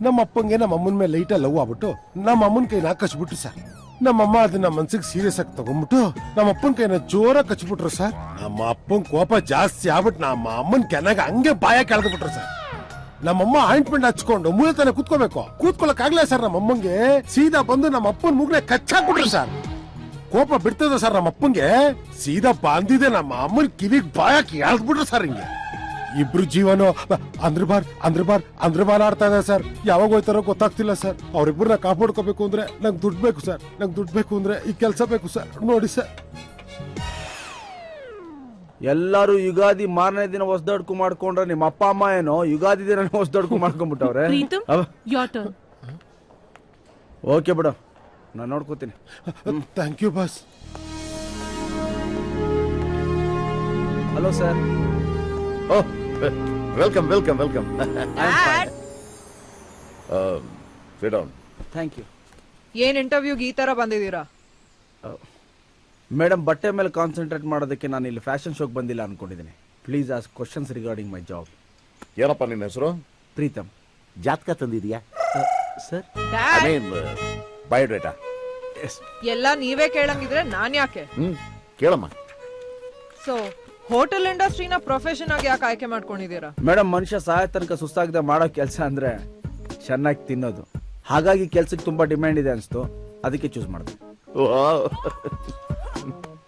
ನಮ್ಮಪ್ಪಂಗೆ ನಮ್ಮಮ್ಮನ ಮೇಲೆ ಲೈಟ ಲವ್ ಆಗ್ಬಿಟ್ಟು ನಮ್ಮಮ್ಮನ ಕೈನ ಕಚ್ಬಿಟ್ರು ಸರ್. ನಮ್ಮಮ್ಮ ಅದನ್ನ ಮನ್ಸಿಗೆ ಸೀರಿಯಸ್ ಆಗಿ ತಗೊಂಡ್ಬಿಟ್ಟು ನಮ್ಮಪ್ಪನ ಕೈನ ಜೋರಾಗಿ ಕಚ್ಬಿಟ್ರು ಸರ್. ನಮ್ಮ ಅಪ್ಪನ ಕೋಪ ಜಾಸ್ತಿ ಆಗ್ಬಿಟ್ಟು ನಮ್ಮ ಅಮ್ಮನ ಕೆನಾಗ ಹಂಗೆ ಬಾಯ ಕೆಳದು ಬಿಟ್ರು ಸರ್. ನಮ್ಮಮ್ಮ ಆಯಿಂಟ್ಮೆಂಟ್ ಹಚ್ಕೊಂಡು ಮೂಲೆ ತಾನೆ ಕೂತ್ಕೊಳಕ್ ಆಗ್ಲೇ ಸರ್. ನಮ್ಮಮ್ಮಂಗೆ ಸೀದಾ ಬಂದು ನಮ್ಮ ಅಪ್ಪನ ಮೂಗ್ನೆ ಕಚ್ಚಾಕ್ಬಿಟ್ರು ಸರ್. ಕೋಪ ಬಿಡ್ತದ ಸರ್. ನಮ್ಮ ಅಪ್ಪಂಗೆ ಸೀದಾ ಬಾಂದಿದೆ ನಮ್ಮ ಅಮ್ಮನ ಕಿವಿಗ್ ಬಾಯಕ್ ಎಳ್ದ್ಬಿಟ್ರು ಸರ್. ಹಿಂಗೆ ಇಬ್ರು ಜೀವನ ಅಂದ್ರೆ ಬಾರ್ ಆಡ್ತಾ ಇದೆ ಸರ್. ಯಾವಾಗ ಹೋಯ್ತಾರೋ ಗೊತ್ತಾಗ್ತಿಲ್ಲ ಸರ್. ಅವ್ರಿಬ್ರನ್ನ ಕಾಪಾಡ್ಕೋಬೇಕು ಅಂದ್ರೆ ನಂಗೆ ದುಡ್ಡು ಬೇಕು ಸರ್. ನಂಗೆ ದುಡ್ಡು ಬೇಕು ಅಂದ್ರೆ ಈ ಕೆಲಸ ಬೇಕು ಸರ್. ನೋಡಿ ಸರ್, ಎಲ್ಲಾರು ಯುಗಾದಿ ಮಾರನೇ ದಿನ ಹೊಸದಡ್ಕು ಮಾಡ್ಕೊಂಡ್ರೆ ನಿಮ್ಮ ಅಪ್ಪ ಅಮ್ಮ ಏನೋ ಯುಗಾದಿ ದಿನ ಹೊಸದಡ್ಕು ಮಾಡ್ಕೊಂಡ್ಬಿಟ್ಟವ್ರೆ. ಓಕೆ ಬಿಡು, ನಾನು ನೋಡ್ಕೋತೀನಿ. Thank you boss. Hello sir. Welcome welcome welcome. Sit down. Thank you. ಏನ್ ಇಂಟರ್ವ್ಯೂಗೆ ಈ ತರ ಬಂದಿದ್ದೀರಾ? ಮೇಡಮ್, ಬಟ್ಟೆ ಮೇಲೆ ಕಾನ್ಸಂಟ್ರೇಟ್ ಮಾಡೋದಕ್ಕೆ ನಾನು ಇಲ್ಲಿ ಫ್ಯಾಷನ್ ಶೋಗೆ ಬಂದಿಲ್ಲ ಅನ್ಕೊಂಡಿದ್ದೀನಿ. Please ask questions regarding my job. ಏನಪ್ಪ ನಿನ್ನ ಹೆಸರು? ಪ್ರೀತಮ್. ಜಾತಕ ತಂದಿದ್ಯಾ ಸರ್? ಬಯೋಡೇಟಾ ಎಲ್ಲ ನೀವೇ ಕೇಳಂಗಿದ್ರೆ ನಾನ್ ಯಾಕೆ? ಕೇಳಮ್ಮ. ಸೊ ಹೋಟೆಲ್ ಇಂಡಸ್ಟ್ರಿನ ಪ್ರೊಫೆಷನ್ ಆಗಿ ಯಾಕೆ ಆಯ್ಕೆ ಮಾಡ್ಕೊಂಡಿದ್ದೀರಾ? ಮೇಡಮ್, ಮನುಷ್ಯ ಸಹಾಯ ತನಕ ಸುಸ್ತಾಗದೆ ಮಾಡೋ ಕೆಲಸ ಅಂದ್ರೆ ಚೆನ್ನಾಗಿ ತಿನ್ನೋದು. ಹಾಗಾಗಿ ಕೆಲ್ಸಕ್ಕೆ ತುಂಬಾ ಡಿಮ್ಯಾಂಡ್ ಇದೆ ಅನ್ಸ್ತು, ಅದಕ್ಕೆ ಚೂಸ್ ಮಾಡಿದೆ.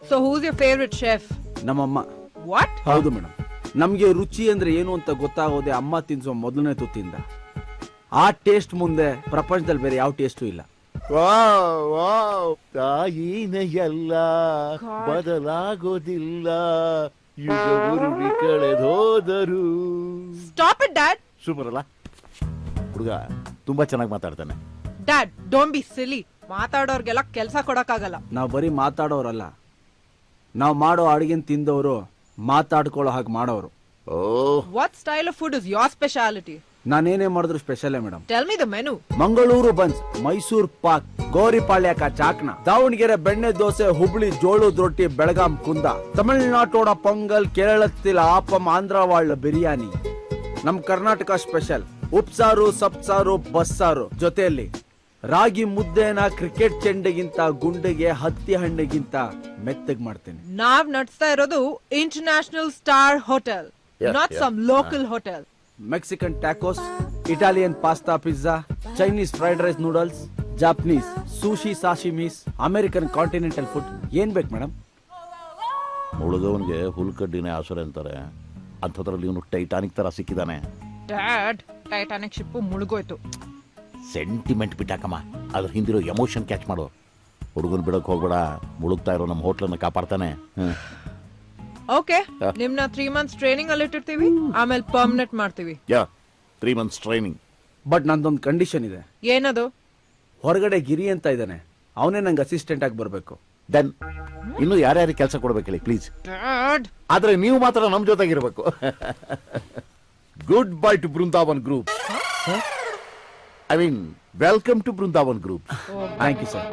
So who's your favourite chef? ನಮ್ಮಮ್ಮ. ವಾಟ್? ಹೌದು ಮೇಡಮ್, ನಮ್ಗೆ ರುಚಿ ಅಂದ್ರೆ ಏನು ಅಂತ ಗೊತ್ತಾಗೋದೆ ಅಮ್ಮ ತಿನ್ಸೋ ಮೊದಲನೇ ತುತ್ತಿಂದ. ಆ ಟೇಸ್ಟ್ ಮುಂದೆ ಪ್ರಪಂಚದಲ್ಲಿ ಬೇರೆ ಯಾವ ಟೇಸ್ಟು ಇಲ್ಲ. ತಾಯಿನ ಎಲ್ಲ ಬದಲಾಗೋದಿಲ್ಲ, ಯುಗವುರುಳಿ ಕಳೆದೋದರು. Stop it dad. ಸೂಪರ್ ಅಲ್ಲ ಹುಡುಗ, ತುಂಬಾ ಚೆನ್ನಾಗಿ ಮಾತಾಡ್ತಾನೆ. Dad don't be silly. ಮಾತಾಡೋರ್ಗೆಲ್ಲ ಕೆಲಸ ಕೊಡಕ್ಕಾಗಲ್ಲ. ನಾವು ಬರೀ ಮಾತಾಡೋರಲ್ಲ, ನಾವು ಮಾಡೋ ಅಡಿಗೆನ್ ತಿಂದವರು ಮಾತಾಡ್ಕೊಳ್ಳೋ ಹಾಗೆ ಮಾಡೋರು. What style of food is your speciality? ನಾನೇನೇ ಮಾಡಿದ್ರು ಸ್ಪೆಷಲೇ madam. Tell me the menu. Mangalore buns, Mysore pak, ಗೋರಿಪಾಳ್ಯಕ ಚಾಕ್ನ, ದಾವಣಗೆರೆ ಬೆಣ್ಣೆ ದೋಸೆ, ಹುಬ್ಳಿ ಜೋಳದ ರೊಟ್ಟಿ, ಬೆಳಗಾಂ ಕುಂದ, ತಮಿಳುನಾಟೋಡ ಪೊಂಗಲ್, ಕೇರಳത്തിൽ ಆಪಂ, ಆಂಧ್ರವಾಳ ಬಿರಿಯಾನಿ. ನಮ್ ಕರ್ನಾಟಕ ಸ್ಪೆಷಲ್ ಉಪ್ಸಾರು, ಸಪ್ಸಾರು, ಬಸ್ಸಾರು. ಜೊತೆಯಲ್ಲಿ ರಾಗಿ ಮುದ್ದೆನ ಕ್ರಿಕೆಟ್ ಚೆಂಡೆಗಿಂತ ಗುಂಡೆಗೆ, ಹತ್ತಿ ಹಣ್ಣಿಗಿಂತ ಮೆತ್ತಗ್ ಮಾಡ್ತೀನಿ. ನಾವ್ ನಡ್ಸ್ತಾ ಇರೋದು international star hotel, not some local hotel. Mexican tacos, Italian pasta, pizza, Chinese fried rice, noodles, Japanese sushi, sashimis, American continental food. ಏನ್ ಬೇಕು ಮೇಡಮ್? ಹುಡುಗವನ್ಗೆ ಹುಲ್ಕಡ್ಡಿನೇ ಆಸರೆ ಅಂತಾರೆ, ಅಂಥದ್ರಲ್ಲಿ ಇವನು ಟೈಟಾನಿಕ್ ತರ ಸಿಕ್ಕಿದಾನೆ. ಡ್ಯಾಡ್, ಟೈಟಾನಿಕ್ ಶಿಪ್ ಮುಳುಗೋಯ್ತು. ಸೆಂಟಿಮೆಂಟ್ ಬಿಟ್ಟಾಕಮ್ಮ, ಅದ್ರ ಹಿಂದಿರೋ ಎಮೋಷನ್ ಕ್ಯಾಚ್ ಮಾಡು. ಹುಡುಗನ್ ಬಿಡಕ್ ಹೋಗ್ಬೇಡ, ಮುಳುಗ್ತಾ ಇರೋ ನಮ್ಮ ಹೋಟ್ಲನ್ನ ಕಾಪಾಡ್ತಾನೆ. ಓಕೆ, ನಿಮ್ನ 3 months ಟ್ರೈನಿಂಗ್ ಅಲ್ಲಿ ಇಟ್ಟಿರ್ತೀವಿ, ಆಮೇಲೆ ಪರ್ಮನೆಂಟ್ ಮಾಡ್ತೀವಿ. 3 months ಟ್ರೈನಿಂಗ್. ಬಟ್ ನಂದೊಂದು ಕಂಡೀಷನ್ ಇದೆ. ಏನದು? ಹೊರಗಡೆ ಗಿರಿ ಅಂತ ಇದ್ದಾನೆ, ಅವನೇ ನಂಗೆ ಅಸಿಸ್ಟೆಂಟ್ ಆಗಿ ಬರ್ಬೇಕು. ದೆನ್ ಇನ್ನು ಯಾರ್ಯಾರಿಗೆ ಕೆಲಸ ಕೊಡ್ಬೇಕು ಹೇಳಿ ಪ್ಲೀಸ್. ಡ್ಯಾಡ್, ಆದ್ರೆ ನೀವು ಮಾತ್ರ ನಮ್ ಜೊತೆಗಿರ್ಬೇಕು. Good bye to Brindavan group. I mean welcome to Brindavan group. Thank you sir.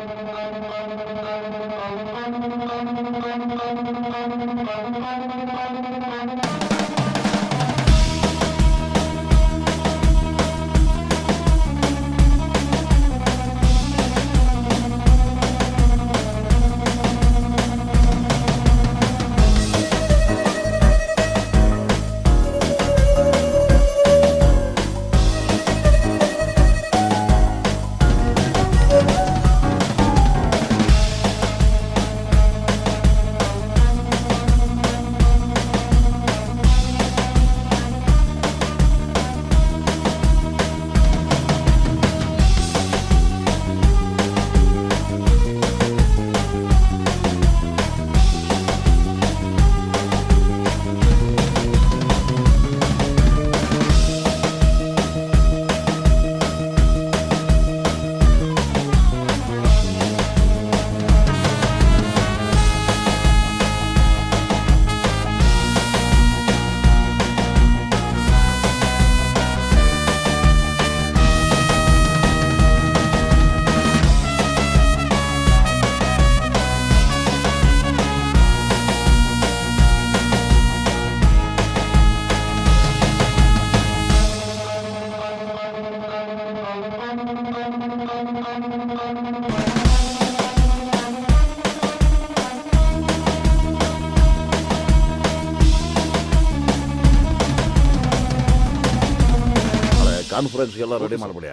Conference ಎಲ್ಲ ರೆಡಿ ಮಾಡ್ಬಿಡಿ.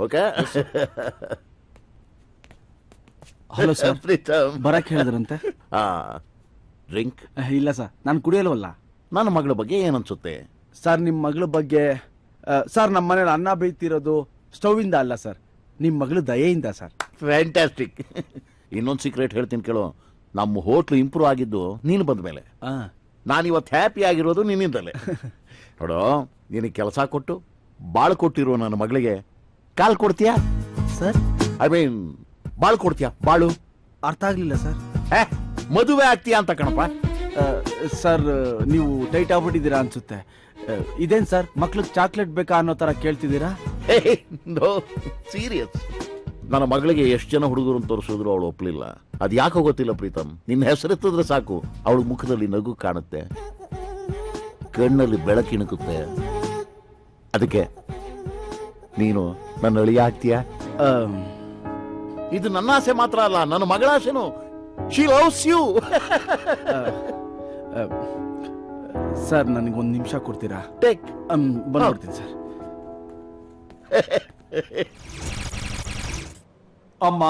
ಓಕೆ. ಹಲೋ ಸರ್, ಬರಕ್ ಹೇಳಿದ್ರಂತೆ. ಡ್ರಿಂಕ್ ಇಲ್ಲ ಸರ್, ನಾನು ಕುಡಿಯಲ್ವಲ್ಲ. ನನ್ನ ಮಗಳ ಬಗ್ಗೆ ಏನನ್ಸುತ್ತೆ ಸರ್? ನಿಮ್ಮ ಮಗಳ ಬಗ್ಗೆ ಸರ್, ನಮ್ಮ ಮನೇಲಿ ಅನ್ನ ಬೇಯ್ತಿರೋದು ಸ್ಟವ್ ಇಂದ ಅಲ್ಲ ಸರ್, ನಿಮ್ಮ ಮಗಳು ದಯೆಯಿಂದ ಸರ್. ಫ್ಯಾಂಟಾಸ್ಟಿಕ್. ಇನ್ನೊಂದು ಸೀಕ್ರೆಟ್ ಹೇಳ್ತೀನಿ ಕೇಳು. ನಮ್ಮ ಹೋಟ್ಲು ಇಂಪ್ರೂವ್ ಆಗಿದ್ದು ನೀನು ಬಂದ ಮೇಲೆ. ನಾನಿವತ್ತು ಹ್ಯಾಪಿ ಆಗಿರೋದು ನಿನ್ನಿಂದಲೇ. ನೋಡು, ನಿನಗೆ ಕೆಲಸ ಕೊಟ್ಟು ಬಾಳ್ ಕೊಟ್ಟಿರೋ ನನ್ನ ಮಗಳಿಗೆ ಕಾಲ್ ಕೊಡ್ತೀಯಾ ಸರ್? ಐ ಮೀನ್ ಬಾಳ್ ಕೊಡ್ತೀಯಾ? ಬಾಳು ಅರ್ಥ ಆಗ್ಲಿಲ್ಲ ಸರ್. ಮದುವೆ ಆಗ್ತೀಯಾ ಅಂತ ಕಣಪ್ಪ. ಸರ್, ನೀವು ಟೈಟ್ ಆಗ್ಬಿಟ್ಟಿದ್ದೀರಾ ಅನ್ಸುತ್ತೆ. ಇದೇನ್ ಸರ್, ಮಕ್ಳಿಗೆ ಚಾಕ್ಲೇಟ್ ಬೇಕಾ ಅನ್ನೋ ತರ ಕೇಳ್ತಿದ್ದೀರಾ? No, serious. ನನ್ನ ಮಗಳಿಗೆ ಎಷ್ಟು ಜನ ಹುಡುಗರು ತೋರಿಸಿದ್ರು ಅವಳು ಒಪ್ಲಿಲ್ಲ. ಅದು ಯಾಕೋ ಗೊತ್ತಿಲ್ಲ ಪ್ರೀತಮ್. ನಿನ್ನ ಹೆಸರೆತ್ತಿದ್ರೆ ಸಾಕು ಅವಳ ಮುಖದಲ್ಲಿ ನಗು ಕಾಣುತ್ತೆ, ಕಣ್ಣಲ್ಲಿ ಬೆಳಕಿಣುಕುತ್ತೆ. ಅದಕ್ಕೆ ನೀನು ನನ್ನ ಅಳಿಯ ಆಗ್ತೀಯಾ? ಇದು ನನ್ನ ಆಸೆ ಮಾತ್ರ ಅಲ್ಲ, ನನ್ನ ಮಗಳ ಆಸೆನು. She loves you. ಸರ್, ನನಗೊಂದು ನಿಮಿಷ ಕೊಡ್ತೀರಾ? ಟೇಕ್. ಬಂದ್ಬಿಡ್ತೀನಿ ಸರ್. ಅಮ್ಮ,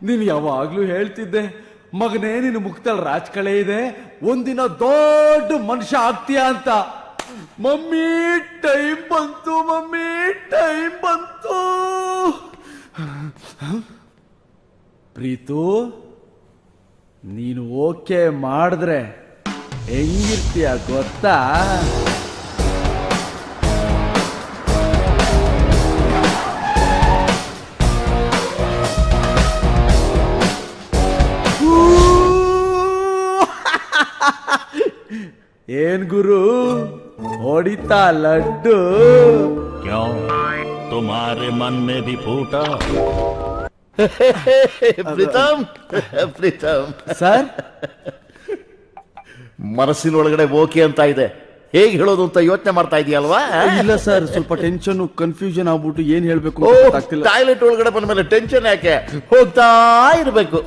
ನೀನು ಯಾವಾಗ್ಲೂ ಹೇಳ್ತಿದ್ದೆ, ಮಗನೇ ನಿನ್ನ ಮುಖದಲ್ಲಿ ರಾಜಕಳೆ ಇದೆ, ಒಂದಿನ ದೊಡ್ಡ ಮನುಷ್ಯ ಆಗ್ತೀಯ ಅಂತ. ಮಮ್ಮಿ, ಟೈಮ್ ಬಂತು. ಮಮ್ಮಿ, ಟೈಮ್ ಬಂತು. ಪ್ರೀತು, ನೀನು ಓಕೆ ಮಾಡಿದ್ರೆ ಹೆಂಗಿರ್ತೀಯ ಗೊತ್ತಾ? ಏನ್ ಗುರು, ಹೊಡಿತಾ ಲಡ್ಡು? ಕ್ಯೋ ತುಮಾರೆ ಮನ್ ಮೇ ಭಿ ಫೂಟಾ? ಪ್ರೀತಮ್, ಪ್ರೀತಮ್ ಸರ್, ಮನಸ್ಸಿನೊಳಗಡೆ ಓಕೆ ಅಂತ ಇದೆ, ಹೇಗೆ ಹೇಳೋದು ಅಂತ ಯೋಚನೆ ಮಾಡ್ತಾ ಇದೆಯಲ್ವಾ? ಇಲ್ಲ ಸರ್, ಸ್ವಲ್ಪ ಟೆನ್ಷನ್ ಕನ್ಫ್ಯೂಷನ್ ಆಗ್ಬಿಟ್ಟು ಏನ್ ಹೇಳ್ಬೇಕು ಗೊತ್ತಾಗ್ತಿಲ್ಲ. ಟಾಯ್ಲೆಟ್ ಒಳಗಡೆ ಬಂದ ಮೇಲೆ ಟೆನ್ಷನ್ ಯಾಕೆ, ಹೋಗ್ತಾ ಇರಬೇಕು.